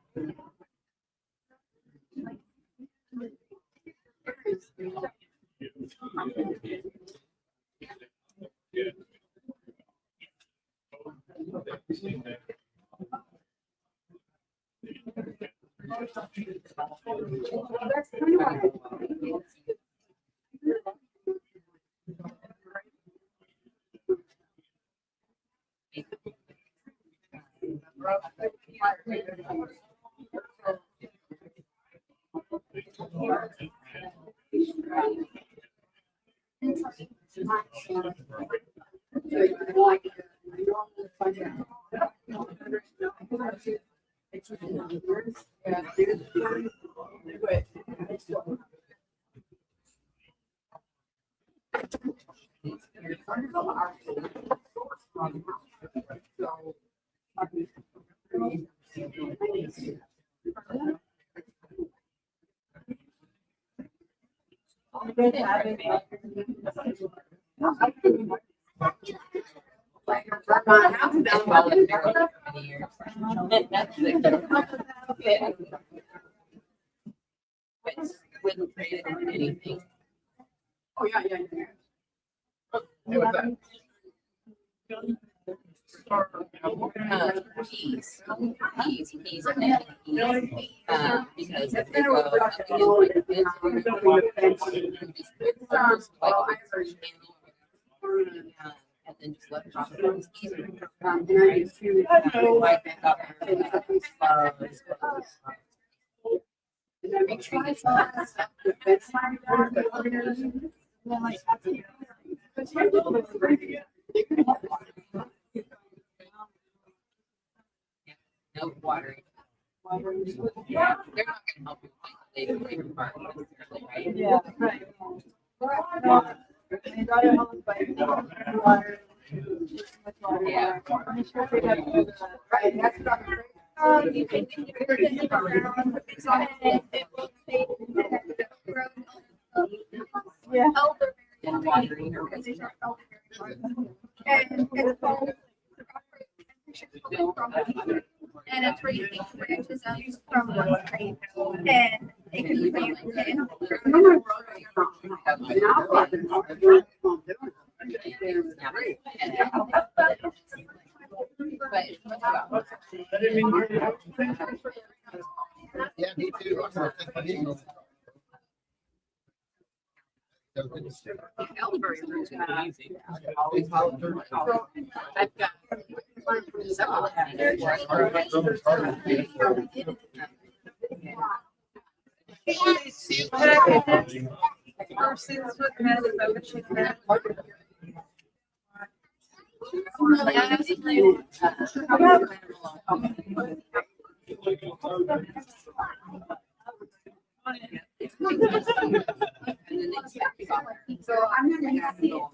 Anything. Oh, yeah, yeah, yeah. Hey, what's that? Peas and peas. Because if they go and then just let it drop. And I used to wipe back up. Make sure you get no watering. Yeah, they're not gonna help you find the flavor part necessarily, right? Yeah, right. They got it home by water. Yeah. I'm sure they have to do that. Right, that's not. You can get it around. It's on it. It will take. Yeah. Elderberry. And watering or Because these are elderberry. And it's called. And it's where you take branches out from the tree. And it can be used in. Yeah, me too. elderberry roots are easy. I've got several. So I'm gonna have to.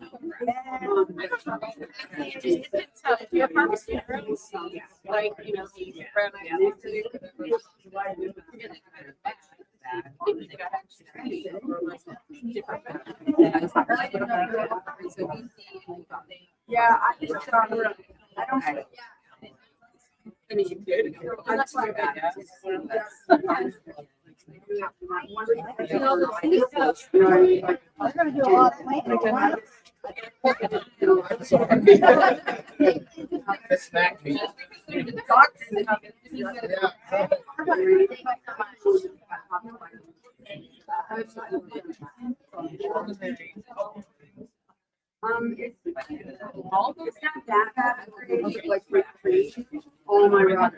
If you're a Homesteader, like, you know, the brown Yeah, I just, I don't. I mean, you could. That's why I I'm gonna do a lot of planting. Smack me. It's not that bad. Like, oh my God.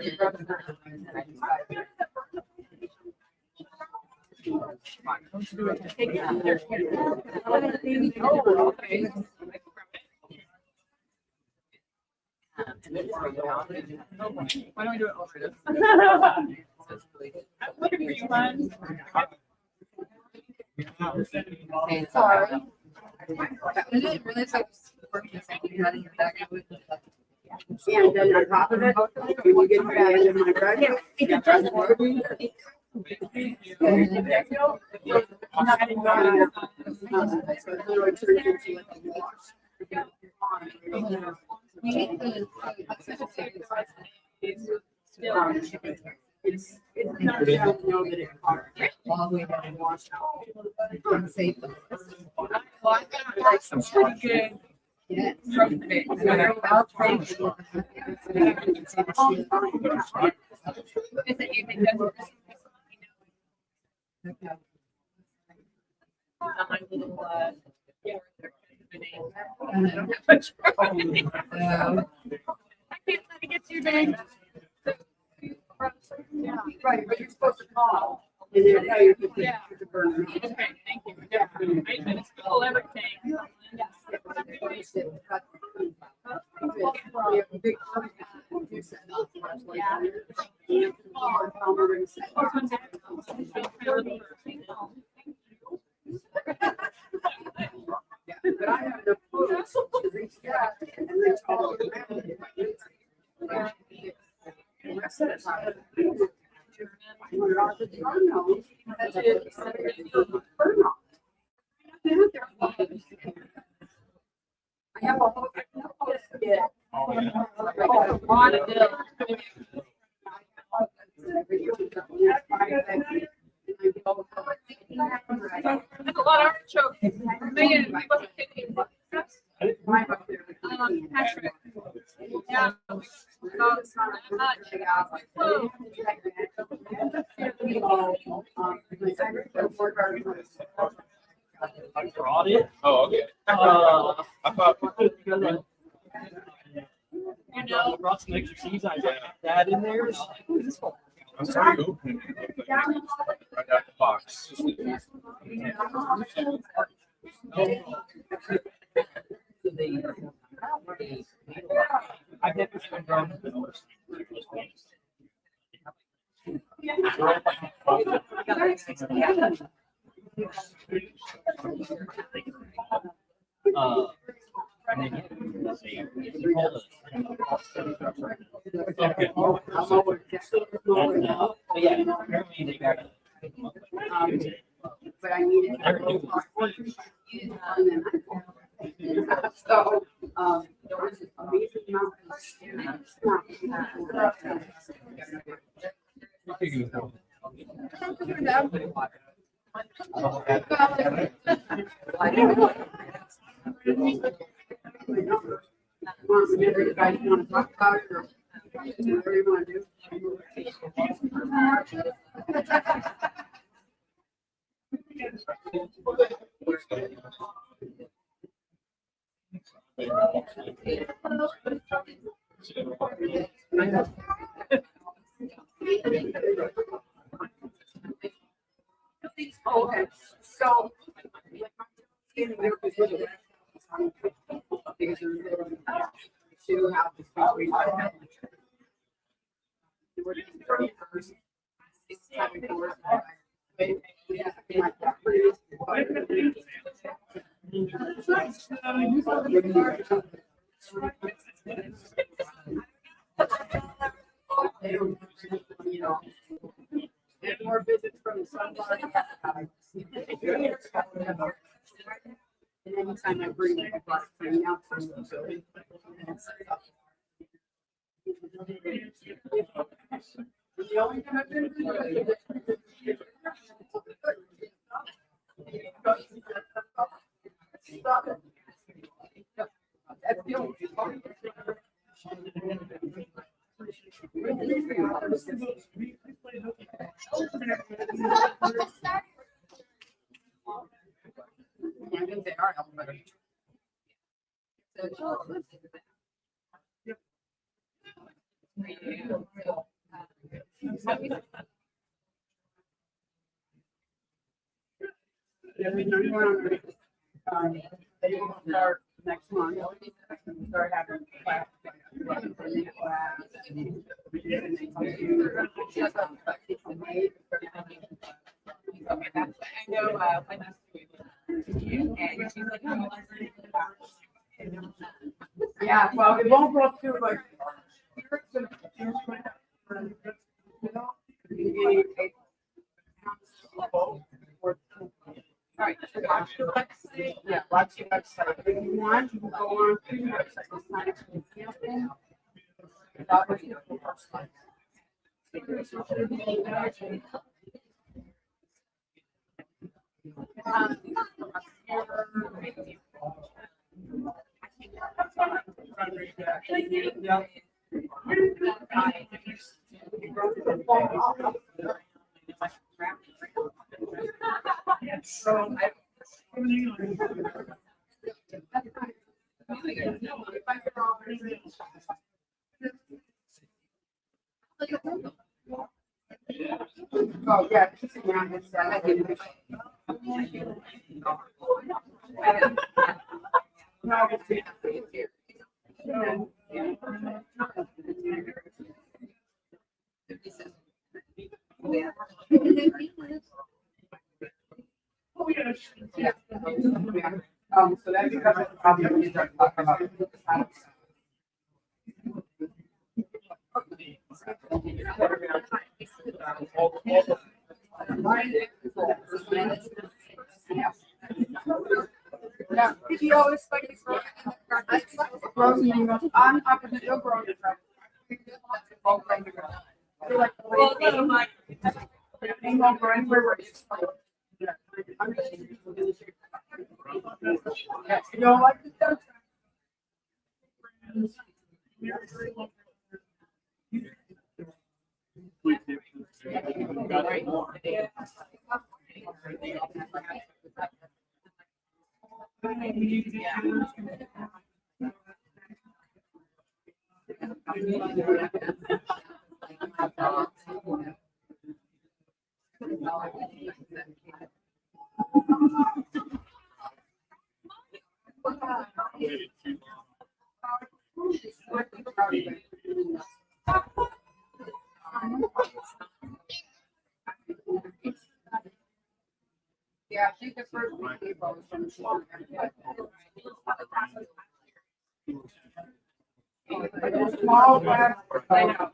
Why don't we do it over this? I'm looking for you, man. Sorry. I didn't realize I was working this out. You had in your back. And then on top of it, when you get to the end of my bread, it doesn't work. It's not just know that it's hard. All the way down and wash out. And save them. Some pretty good. Yeah. I'll try. Is it you think that's? My little, yeah. I can't let it get too big. Right, but you're supposed to call. And then tell you to Yeah. burn. Okay, thank you. Yeah. I just fill everything. We have a big. You said, yeah, but I have no photos to reach that and reach all the way. The rest of the time, we're on the turn. That's it. Turn on. I have a whole. Yeah. A lot of bills. There's a lot of artichoke. Megan, I wasn't kidding. Patrick. Yeah. No, it's not that much. Whoa. I brought it. Oh, okay. I thought. You know, brought some extra seeds. I got that in there. And I was like, what is this for? I started opening it right out the box. I've never seen drones before. And then let's see. Hold it. Okay. But yeah, apparently they got it. But I needed. So, there was an amazing amount You guys want to talk about it or whatever you want to do? Oh, okay, so. Because you're to have this between you know, get more visits from somebody. And anytime I bring my box training out to the building. The only thing I've been doing. That's the only thing. I think they are elementary. They will start next month. Start having class. I know, I must do Yeah, well, it won't go through like. All right, watch the website. Yeah, watch the website. If you want, you can go on to the website. It's not actually camping. That was the first one. So oh, yeah. I didn't. No, So that becomes a problem when you start talking about. Yeah, he always like Rosie, I'm up in the hill growing. You're like, well, no, my. You don't like the stuff? Yeah, I think the first week of April was from Shawnee. Small glass. I know.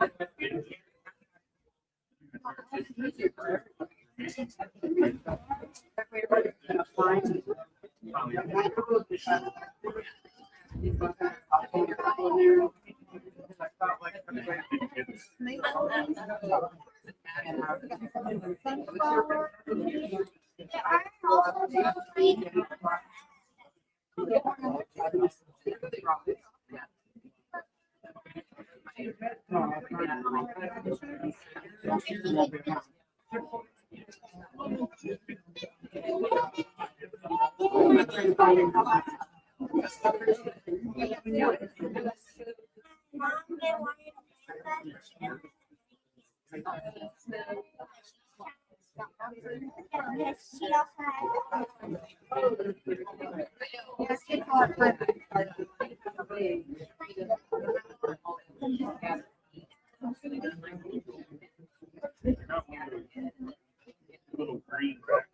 Little green crack.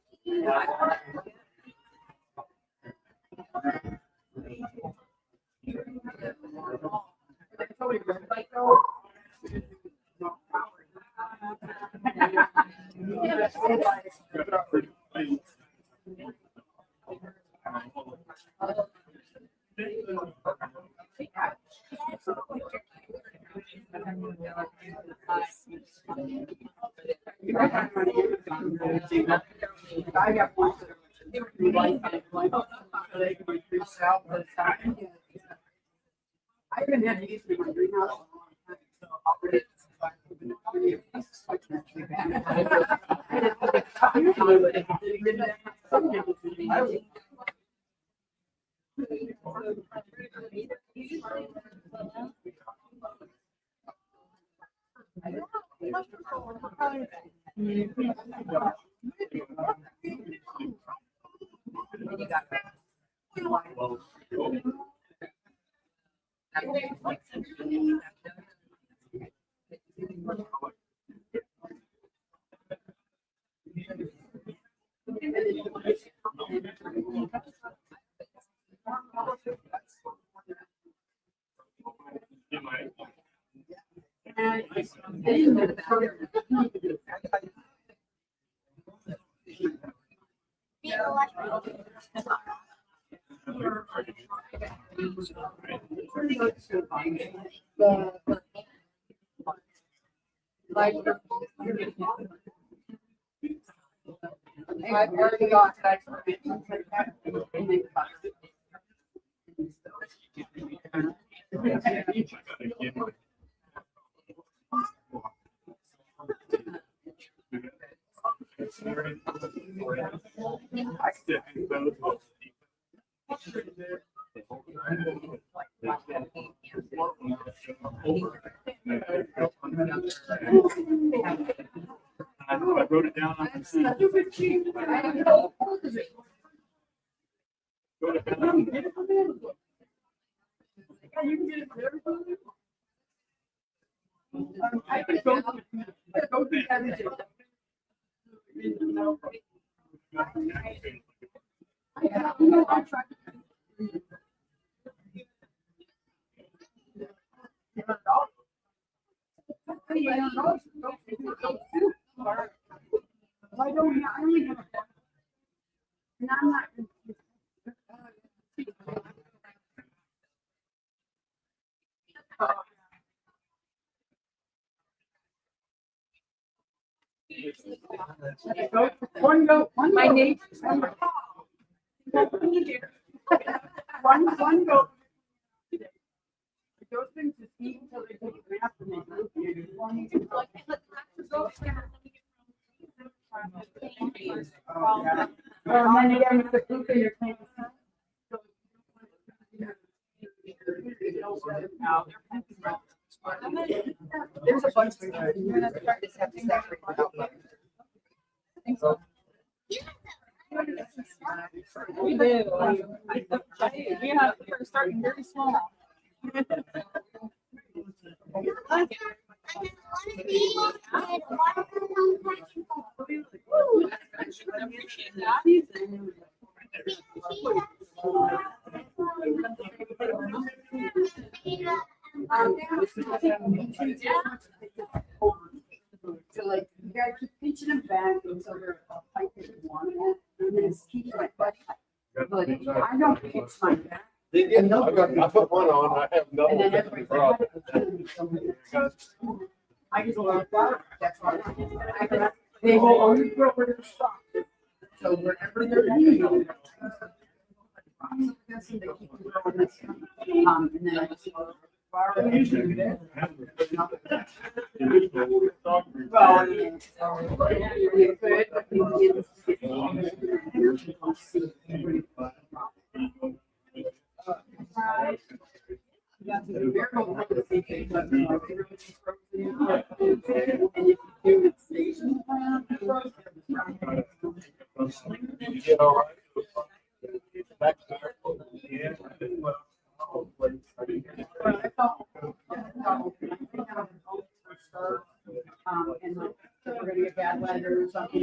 I got one. I've been having these in my greenhouse. I've already got that. I wrote it down on the sheet. you can get it for everybody. I could go to everything. I tried. I only have. And I'm not. One go, my neighbors. One go. Those things just eat until they take a nap and they move you. And then again, with the poop in your tank. There's a bunch of. You're gonna start this episode. I think so. We do. We have, we're starting very small. So like, you gotta keep pitching them back until they're like they want it, and then just keep like, but I don't pitch my back. I put one on, I have no And then everybody's like, I just love flower, that's why. They will only grow where they're stocked. So wherever they're eating. They keep growing this. And then I just love flower. Well, I mean, you're good, but you get all right. Back there. Yeah. And like, we're gonna get bad weather or something.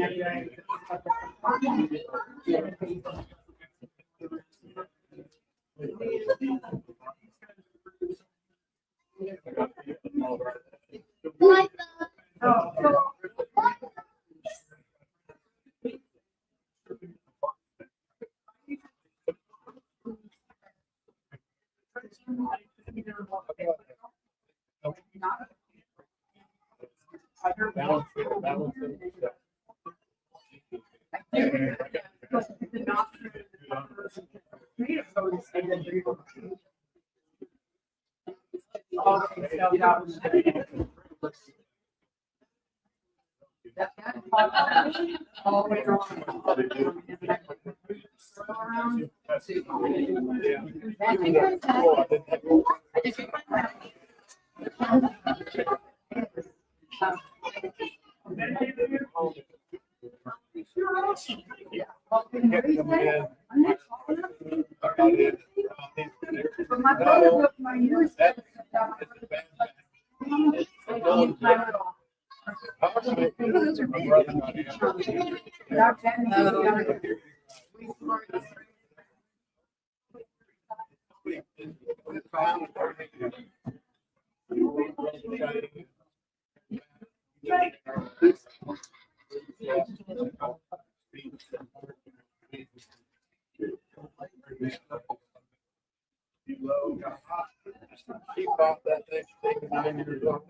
He bought that thing 9 years old.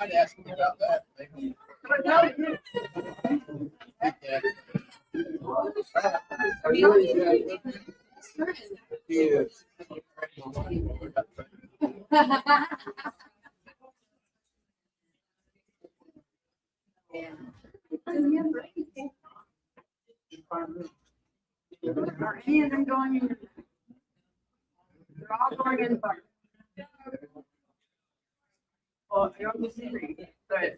Might ask me about that. Maybe. He is. Are any of them going in? They're all going in. Well, I don't disagree, but.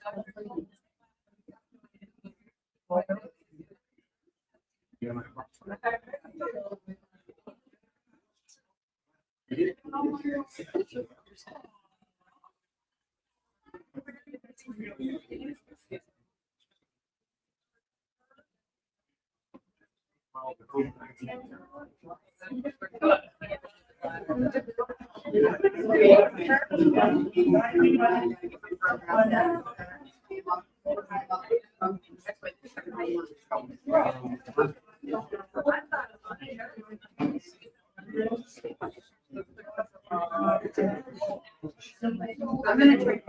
I'm gonna try.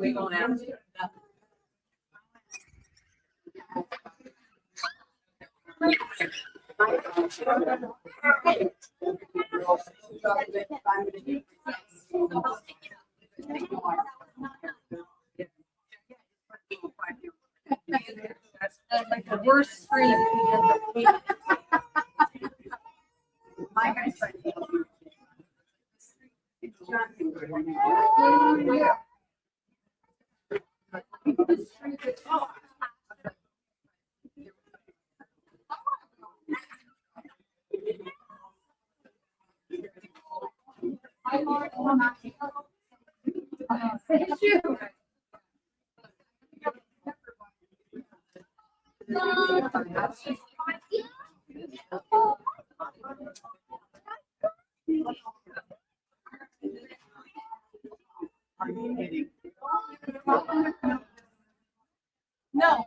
We gonna have That's like the worst screen. My guy's trying to help you. No.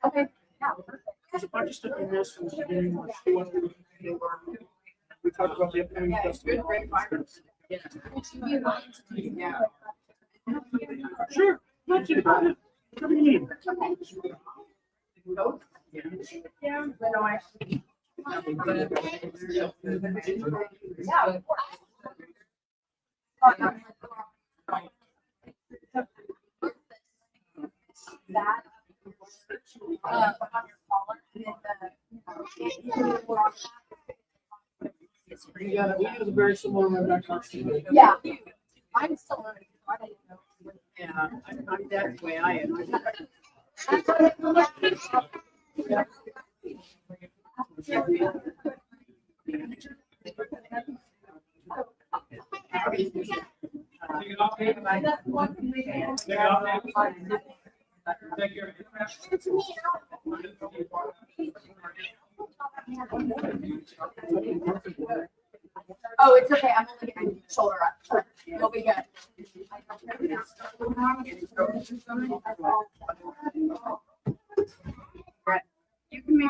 Okay. There's a bunch of stuff in this from the beginning. We talked about the upcoming festival. Yeah. Sure. Whatever you need. Yeah, but no, actually. That. On your collar Yeah, we use a very similar method. yeah. I'm still learning. I don't know. Yeah, I'm that way I am. Oh, it's okay. I'm only getting shoulder up. You'll be good. You can make.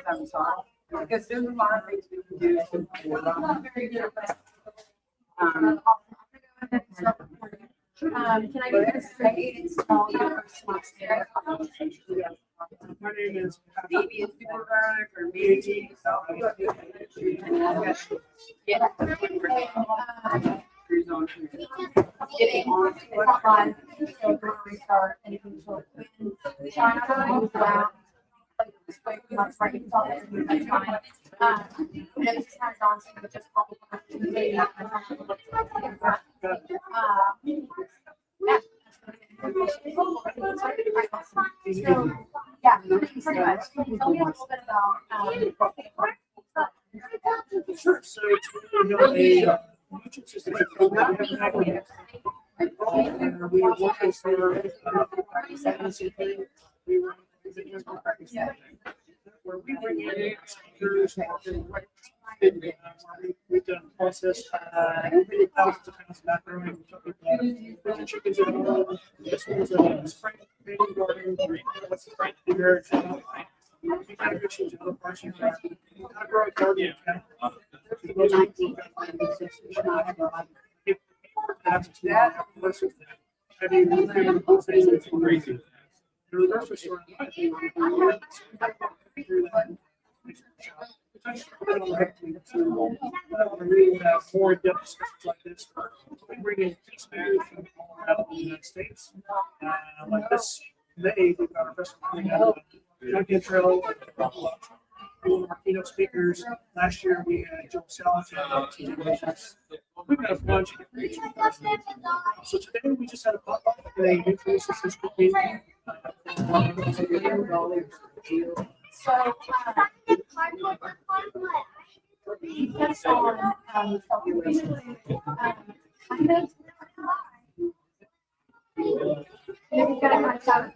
I'm sorry. Because there's a lot of things we can do. Can I get this straight and small? My name is. Maybe it's super garlic or maybe. Yeah. Getting on what fun. So restart anything to that's fine. And this is hands on, so you just probably. So, yeah, pretty much. Tell me a little bit about, Sure. So it's really a nutrient system that we have yet. We were working for we were where we bring in speakers and we've done processed thousands of pounds of macaroni. With the chickens in the world, this was a spring baby garden. What's the right here? We kind of to other parts of that. I grow a garden. That versus that. I mean, it's crazy. The grocery store. touched on directly to we have more in-depth discussions like this. We bring in speakers from all around the United States. Like this May, we've got our festival coming out. Junkie Trail, one of our keynote speakers. Last year we had Joe Salatin. We've got a bunch of different speakers. So today we just had a pop-up. They introduced us this cookie. So, that's on, usually, kind of. Maybe gotta watch out.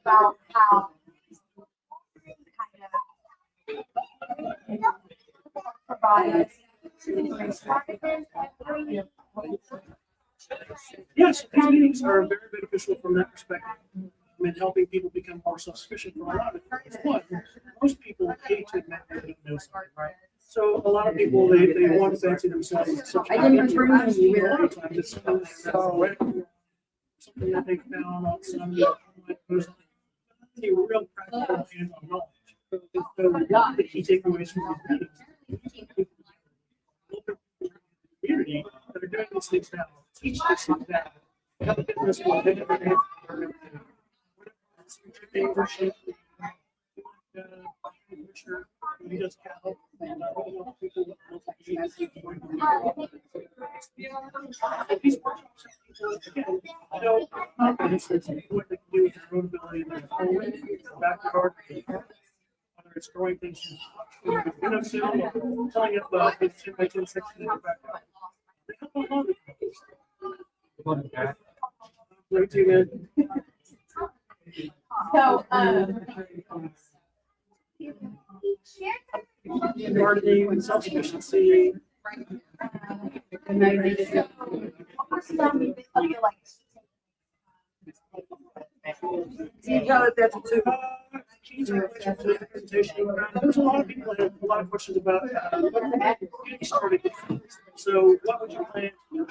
About how kind of provide. Yes, these meetings are very beneficial from that perspective. I mean, helping people become more self-sufficient for a lot of things. One, most people hate to admit they don't know something, right? So a lot of people, they want to fancy themselves. I didn't bring them A lot of times it's something that they found on some real practical hands-on knowledge. So the key takeaways from these meetings. Community that are doing these things now, teach this thing now. Have a business one, they never have things are shaped. He does cattle. These workshops, again, you know, confidence is what they can do with their own ability in their home, their backyard, whether it's growing things, telling you about the 10 by 10 section in your backyard. They help a lot of people. Way too good. So, Gardening and self-sufficiency. And I did it. There's a lot of people that have a lot of questions about getting started. So what would you plan to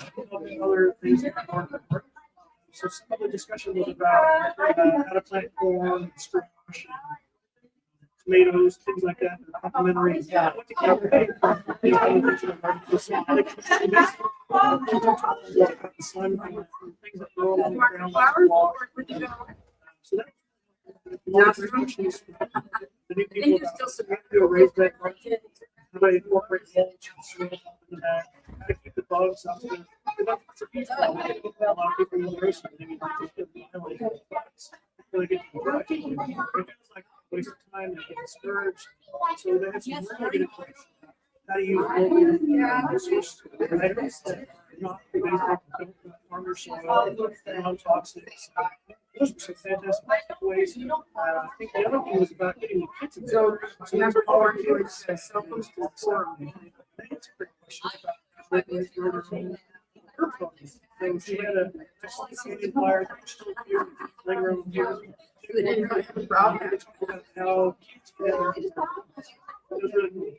other things that are important? So some of the discussion was about how to plant corn, squash, tomatoes, things like that, that are complementary. What to keep sun, things that grow along the ground. So that's the new people do a raised bed, how do I incorporate mulch in the back, how to keep the bugs out there. A lot of people in the nursery, they need to just get the really get to work. It feels like a waste of time, they get discouraged. So they have some really good advice. How to use local source items that are not based on farmer soil, non-toxic. Those were some fantastic ways. I think the other thing was about getting the kids involved. So number 4 is self-hosted farm. That's a great question about herb gardens. And she had a just fire still here, laying around here. About how kids together. It was really cool.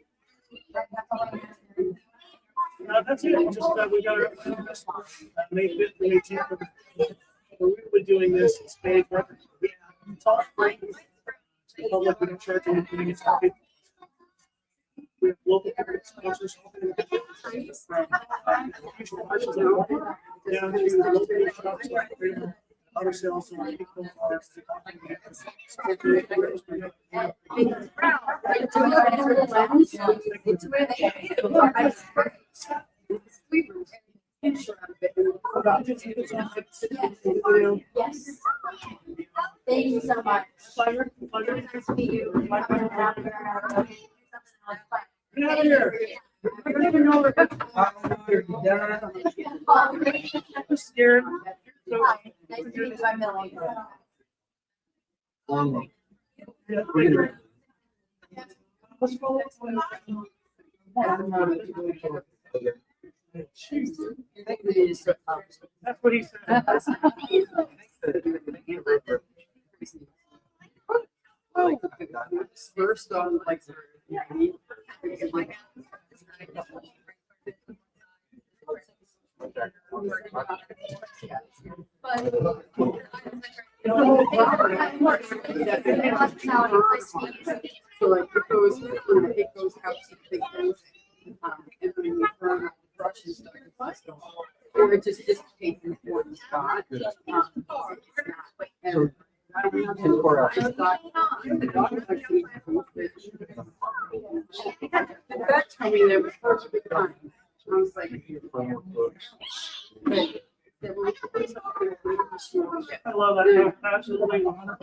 That's it. Just we got our May 5th and May 10th. We're really doing this in spades. It's all free. Public, we don't charge anything. It's happy. We have local sponsors. Down to local shops like auto sales and people are yes. Thank you so much. Pleasure. Nice to meet you. Get out of here. I don't even know where I'm scared. Hi, nice to meet you. I'm Millie. Yeah, thank you. Let's follow up. That's what he said. First on like. So like it goes out to the ground, and when you burn out the brushes, or it just dissipates in one spot. And I don't know. The vet told me that was perfectly fine. I was like, I love that. Absolutely 100%.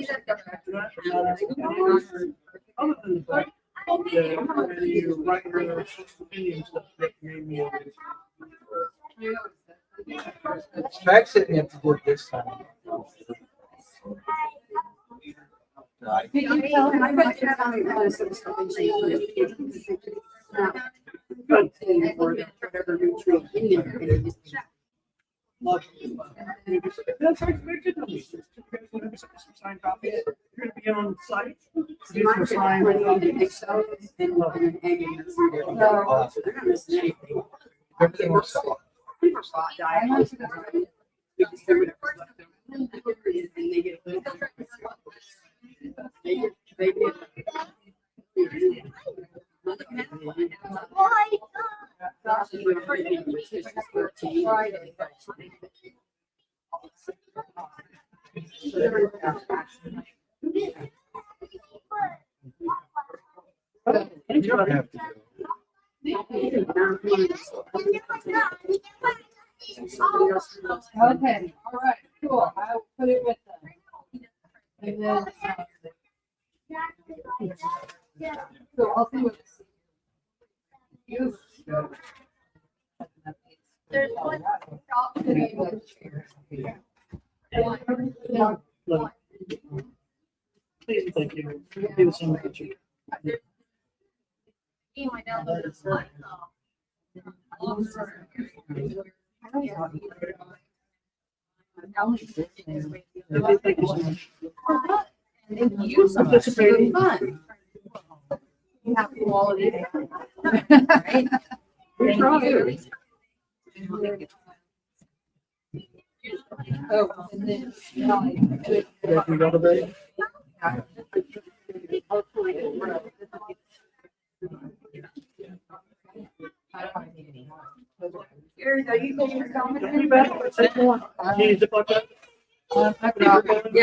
Other than the fact that when you write your opinions, that made me. Max hit me up to do it this time. I bet you have on whatever nutrient in there, and it just That's how it's good. Sign copy. You're gonna be on site. These are signed and Excel and an egg and that's there. So they're not missing anything. Everything was solid. People spot diet. We just do whatever's left over. And they get a little. They get. You don't have to. Okay, all right, cool. I'll put it with them. And then, so I'll see what. You. There's one shop to be with. Please, thank you. Do the same picture. Anyway, now there's one. Thank you so much. And then you so much for the fun. You have quality. Right? Thank Oh, and then. You got a bag? Gary, are you going to come? You bet. Take one. Can you zip like that? Yeah,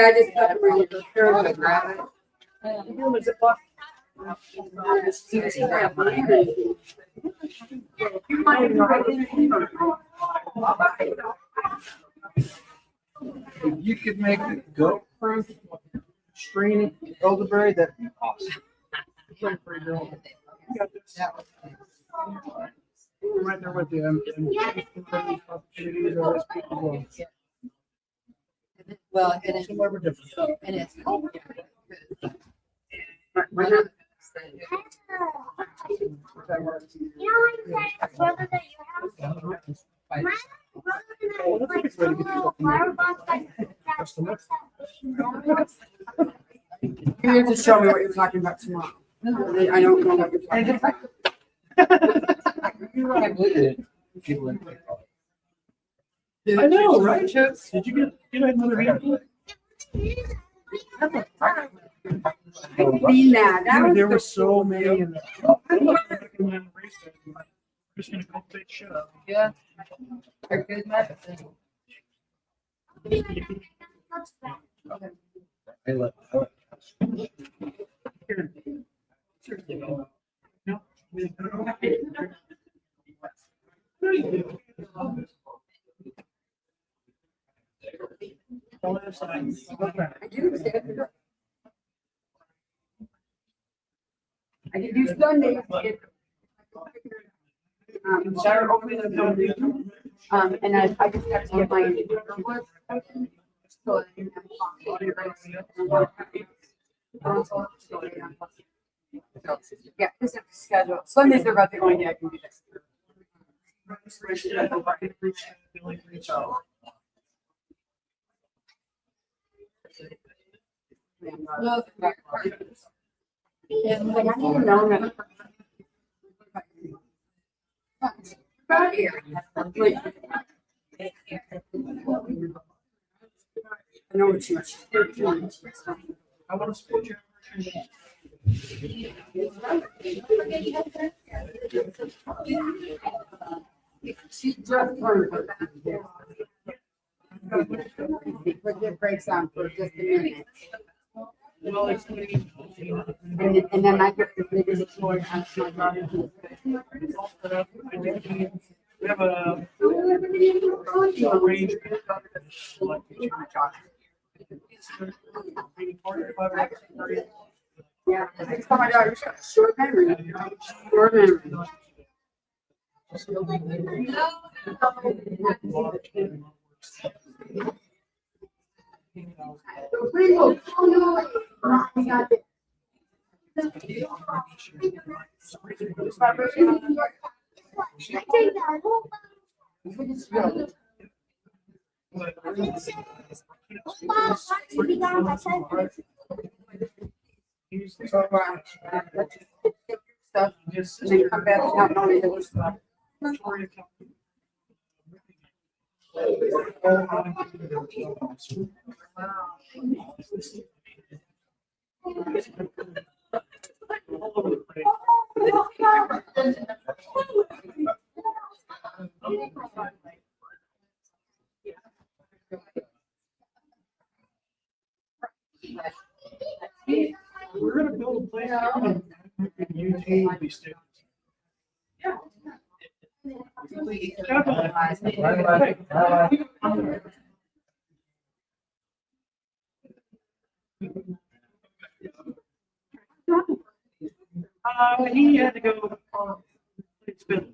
I just got it around the curve and grab it. You doing a zip lock? If you could make a goat proof screen elderberry, that'd be awesome. Right there with you. Opportunities are always good as well. Well, and it's, Somewhere different. and it's. You have to show me what you're talking about tomorrow. I don't know what you're talking about. I believe it. People in- I know, right? Did you get another vehicle? Be mad. That was There were the- so many in there. I'm just gonna go take shit up. Yeah. They're good medicine. I love I can do Sundays. And I just have to get my. So I can yeah, just have to schedule. Sundays are about the only day I can do this. And know too much. She's 13. I want to support you. She just learned. Put your brakes on for just a minute. Well, it's And then I get the biggest joy out of my daughter. we have a range. Yeah, it's for my daughter. She's got a short memory. Short memory. Stuff, and then come back and not knowing it was stuff. All over the place. We're gonna build a place here and use these things. He had to go. It's been.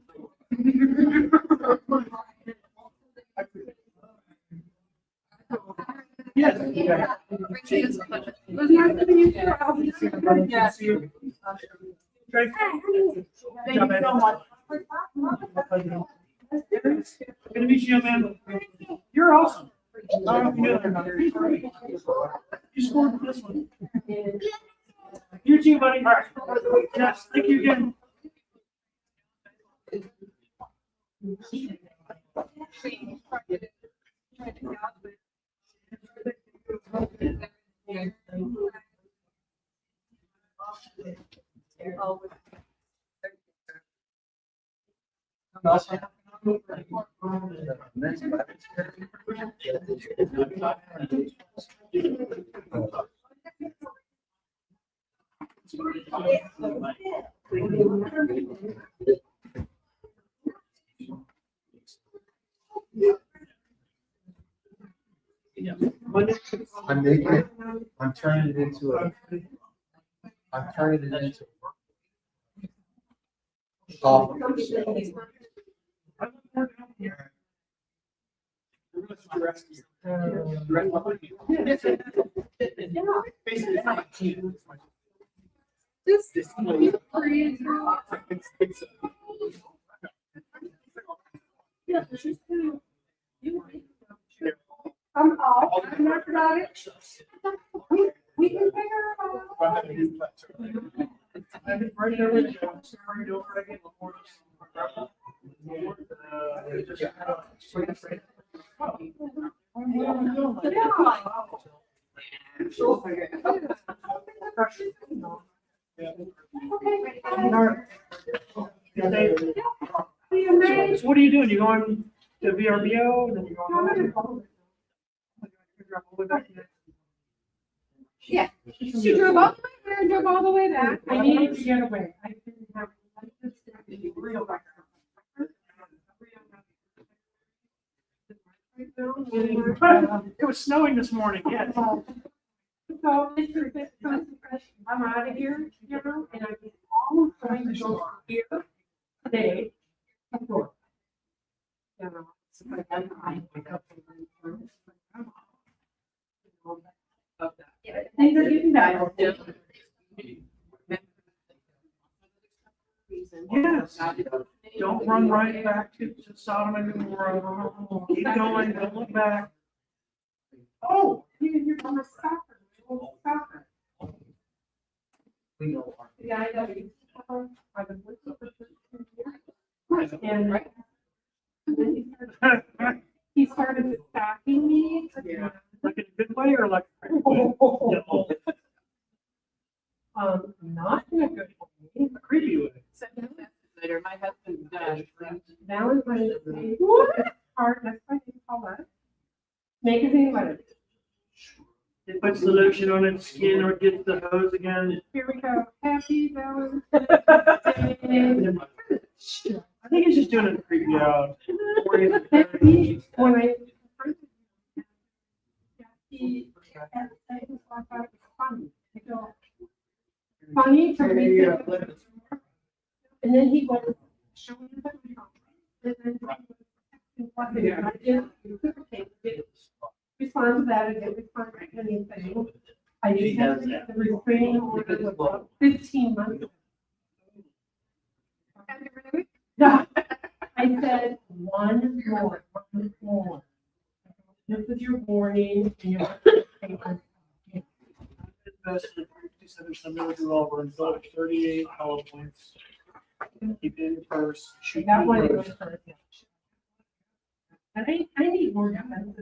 Yes. Yeah. Tracy, it's a pleasure. It was nice to meet you. Yeah. See you. Tracy. Good job, man. Good to meet you, man. You're awesome. I don't know if you knew that or not. You're great. You scored with this one. You too, buddy. All right. Yes, thank you again. I'm making it, I'm turning it into a. Soft. I'm not about it. We can figure it out. Right there with you. Sorry, don't forget the horse. So what are you doing? You going to VRBO? Then you going? Yeah, she drove all the way there and drove all the way back. I needed to get away. I didn't have real back. It was snowing this morning, yes. So I'm out of here, you know, and I'm all trying to go here today. You know, so I pick up things are getting better. Yes. Don't run right back to Sodom and Gomorrah. Keep going, don't look back. Oh, You're on the stopper. Stopper. Yeah, I know. I've been looking for 15 years. And he started attacking me. Yeah. Like in a good way or card, that's why they call that. Magazine letter. It puts the lotion on its skin or gets the hose again. Here we go. Happy Valentine's I think he's just doing it to creep you out. Day. When I he and I was like, that was funny. I go, funny for me. And then he went showing me and then I didn't respond to that. I didn't respond to anything. I just had the restraining order was about 15 months. No, I said one more. This is your warning. And your Invested 57 revolver and got 38 hollow points. Keep it in your purse. Shoot that in one your is purse. I need more guns.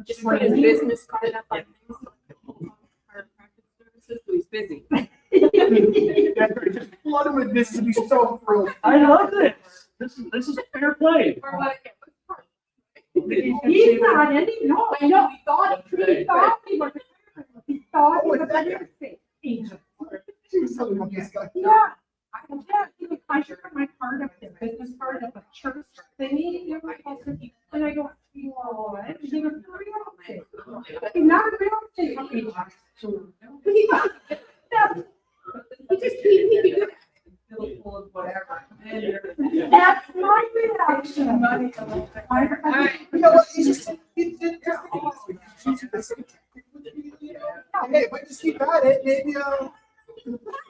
Just put his business card up on services, so he's busy. Just flood him with this to be so thrilled. I love this. This is fair play. He's not any, no, I know, he thought he was he thought he was a real estate agent. Yeah. I should put my card up there, business card up a church thingy, and I go, what? And he goes, real estate. He's not a real estate agent. He just keeps full of whatever. That's my reaction. You know what? Hey, if I just keep at it, maybe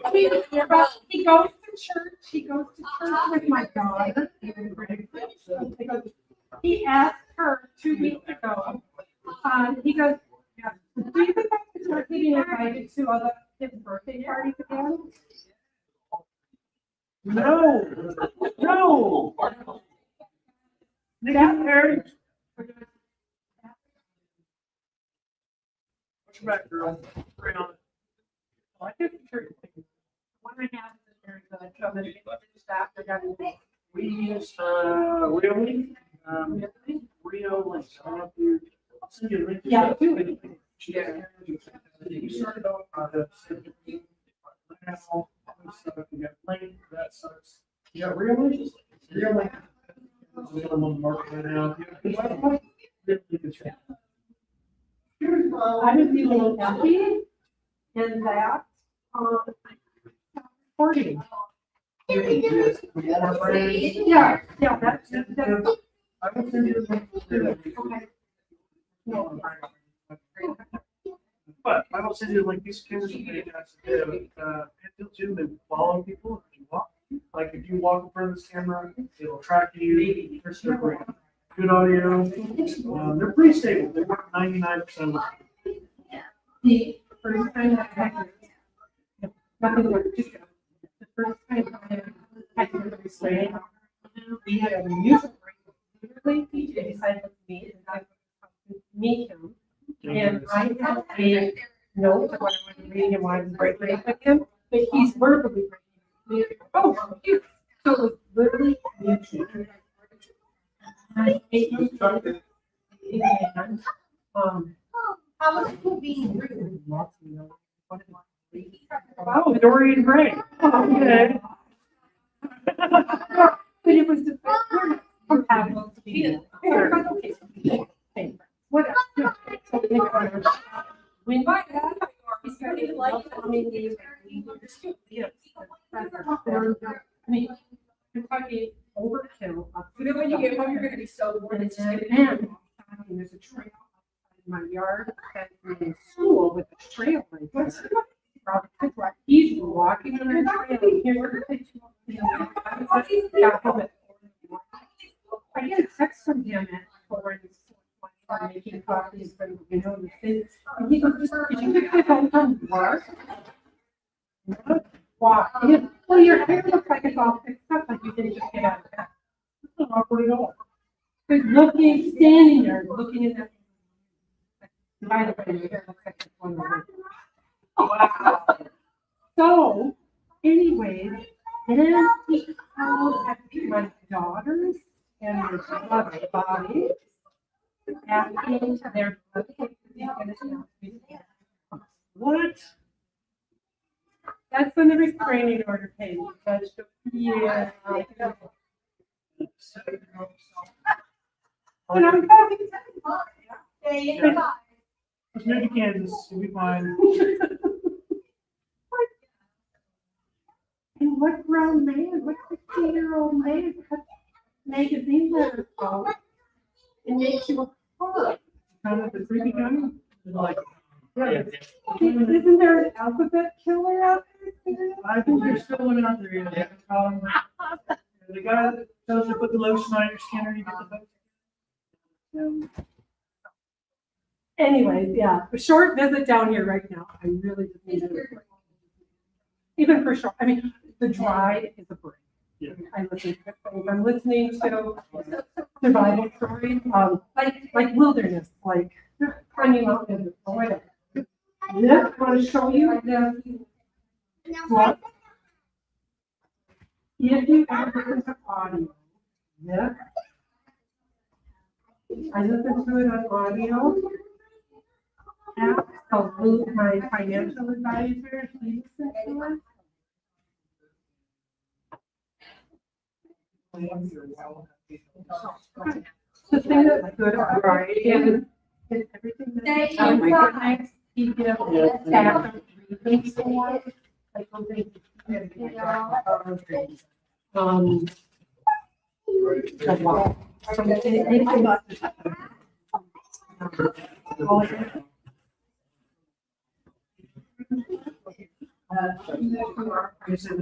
I mean, he goes to church. He goes to church with my daughter. He asked her 2 weeks ago. He goes, yeah, do you think I could start getting invited to other his birthday parties again? No. No. That Harry. What's your back, girl? Right on it. I think the church thing. One I have is very good. So I'm gonna get the staff. I got it. We use Rio Link. Rio Link. I don't know if you. I'll send you a link. Yeah, I do. Yeah. You started off by the now, so you got Link, that sucks. You got Rio Link? Rio Link. We got them on the market right now. I would be a little happy in that, 40. Yeah, that's. I will send you a link. Okay. But I will send you like these cameras are pretty nice to do. And too, they follow people if you walk. Like if you walk in front of this camera, it'll track you. They're super great. Good audio. They're pretty stable. They work 99% of the time. The first time I had nothing but just the first time I had to restrain, we had a music break. Literally, DJ decided to meet and I would meet him. And I had a note of what I was reading and why I was breaking up with him, but he's verbally breaking up. Oh, here. So it was literally music. I ate those and How was it being rude? Oh, Dorian Gray. Okay. But it was the first compatible to be. What? When my dad, he started like, I mean, Kentucky overkill. When you get home, you're gonna be so bored. And then, there's a trail in my yard, and in school with the trail right there. He's walking on the trail. Here's the picture of him. Got home at 4. I get a text from him at 4. Making copies from, you know, the things. And he goes, did you get that home from work? Why? Well, your hair looks like it's all fixed up, like you didn't just get out of bed. That's not awkward at all. He's looking, standing there, looking at that. By the way, your hair looks like it's one of them. Wow. So, anyways, then he called at my daughter's and there's lots of bodies. Asking their. What? That's when the restraining order came, because, yeah. And I'm talking to Let's move to Kansas, we'll be fine. And what grown man, what 15-year-old man cut magazine letters out and makes you a card? Kind of the creepy guy, like, Yeah. Isn't there an alphabet killer out there? I think there's still one out there, yeah. The guy that tells you to put the lotion on your skin or you get the hook. Anyways, yeah, a short visit down here right now. I really just need it. Even for short, I mean, the drive is a break. Yeah. I listen to things. I'm listening to survival stories, like wilderness, like climbing mountains or whatever. This, I want to show you the what? If you ever listen to audio, yeah. I listen to it on audio. I'll lose my financial advisor. He listens to it. The thing that's good about variety is everything that he gives staff reasons for. Like something. Well, he's in,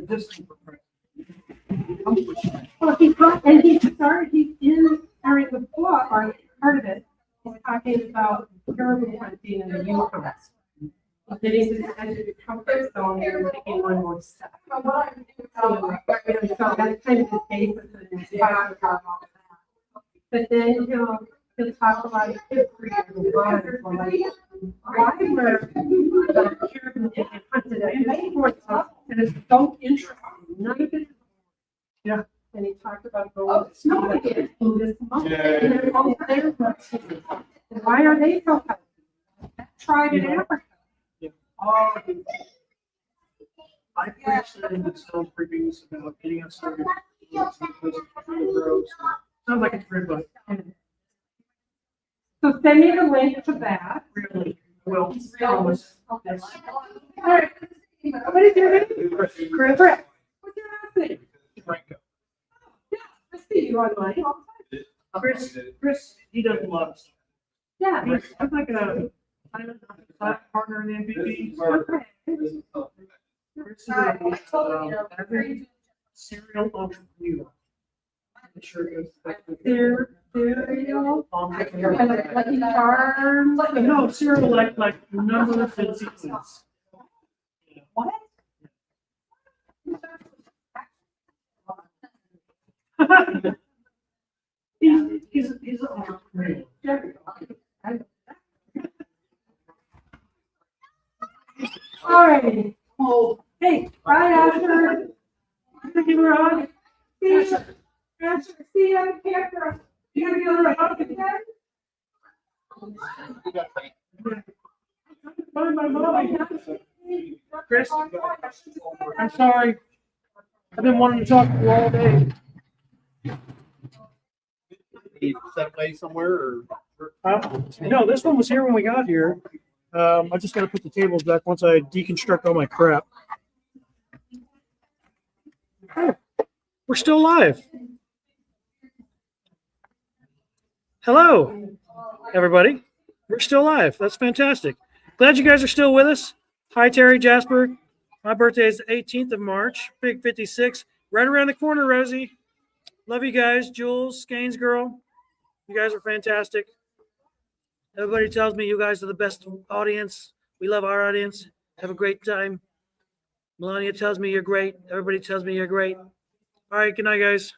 during the book, or part of it, he's talking about herbal hunting in the Yukon. Getting to the edge of your comfort zone and taking one more step. So that's kind of the basis of his talk about all that. But then he'll talk about history and why we're hunted and it's so interesting. None of it. Yeah. And he talked about going to school again in this month. And they're all there. And why are they so happy? Tried in Africa. I preached that in the Stone Creepings about getting us started. Sounds like it's very good. So send me the link to that. Really, well, promise. All right. What is your name? Chris. What's your last name? Franco. Yeah, I see you online. Chris, he does a lot of stuff. Yeah. I'm like a partner in the MPP. Okay. Chris is a serial entrepreneur. I'm sure it goes. Cereal. Lucky Charms. No, cereal like numbers and sequence. What? He's an entrepreneur. All right. Oh, hey, bye, Asher. Thank you, Ron. See you. Asher, see you on camera. You gonna give her a hug again? Find my mom. Chris, I'm sorry. I've been wanting to talk to you all day. Set away somewhere or? No, this one was here when we got here. I just got to put the tables back once I deconstruct all my crap. Oh, we're still live. Hello, everybody. We're still live. That's fantastic. Glad you guys are still with us. Hi, Terry, Jasper. My birthday is the 18th of March, big 56. Right around the corner, Rosie. Love you guys. Jules, Skanes girl. You guys are fantastic. Everybody tells me you guys are the best audience. We love our audience. Have a great time. Melania tells me you're great. Everybody tells me you're great. All right, good night, guys.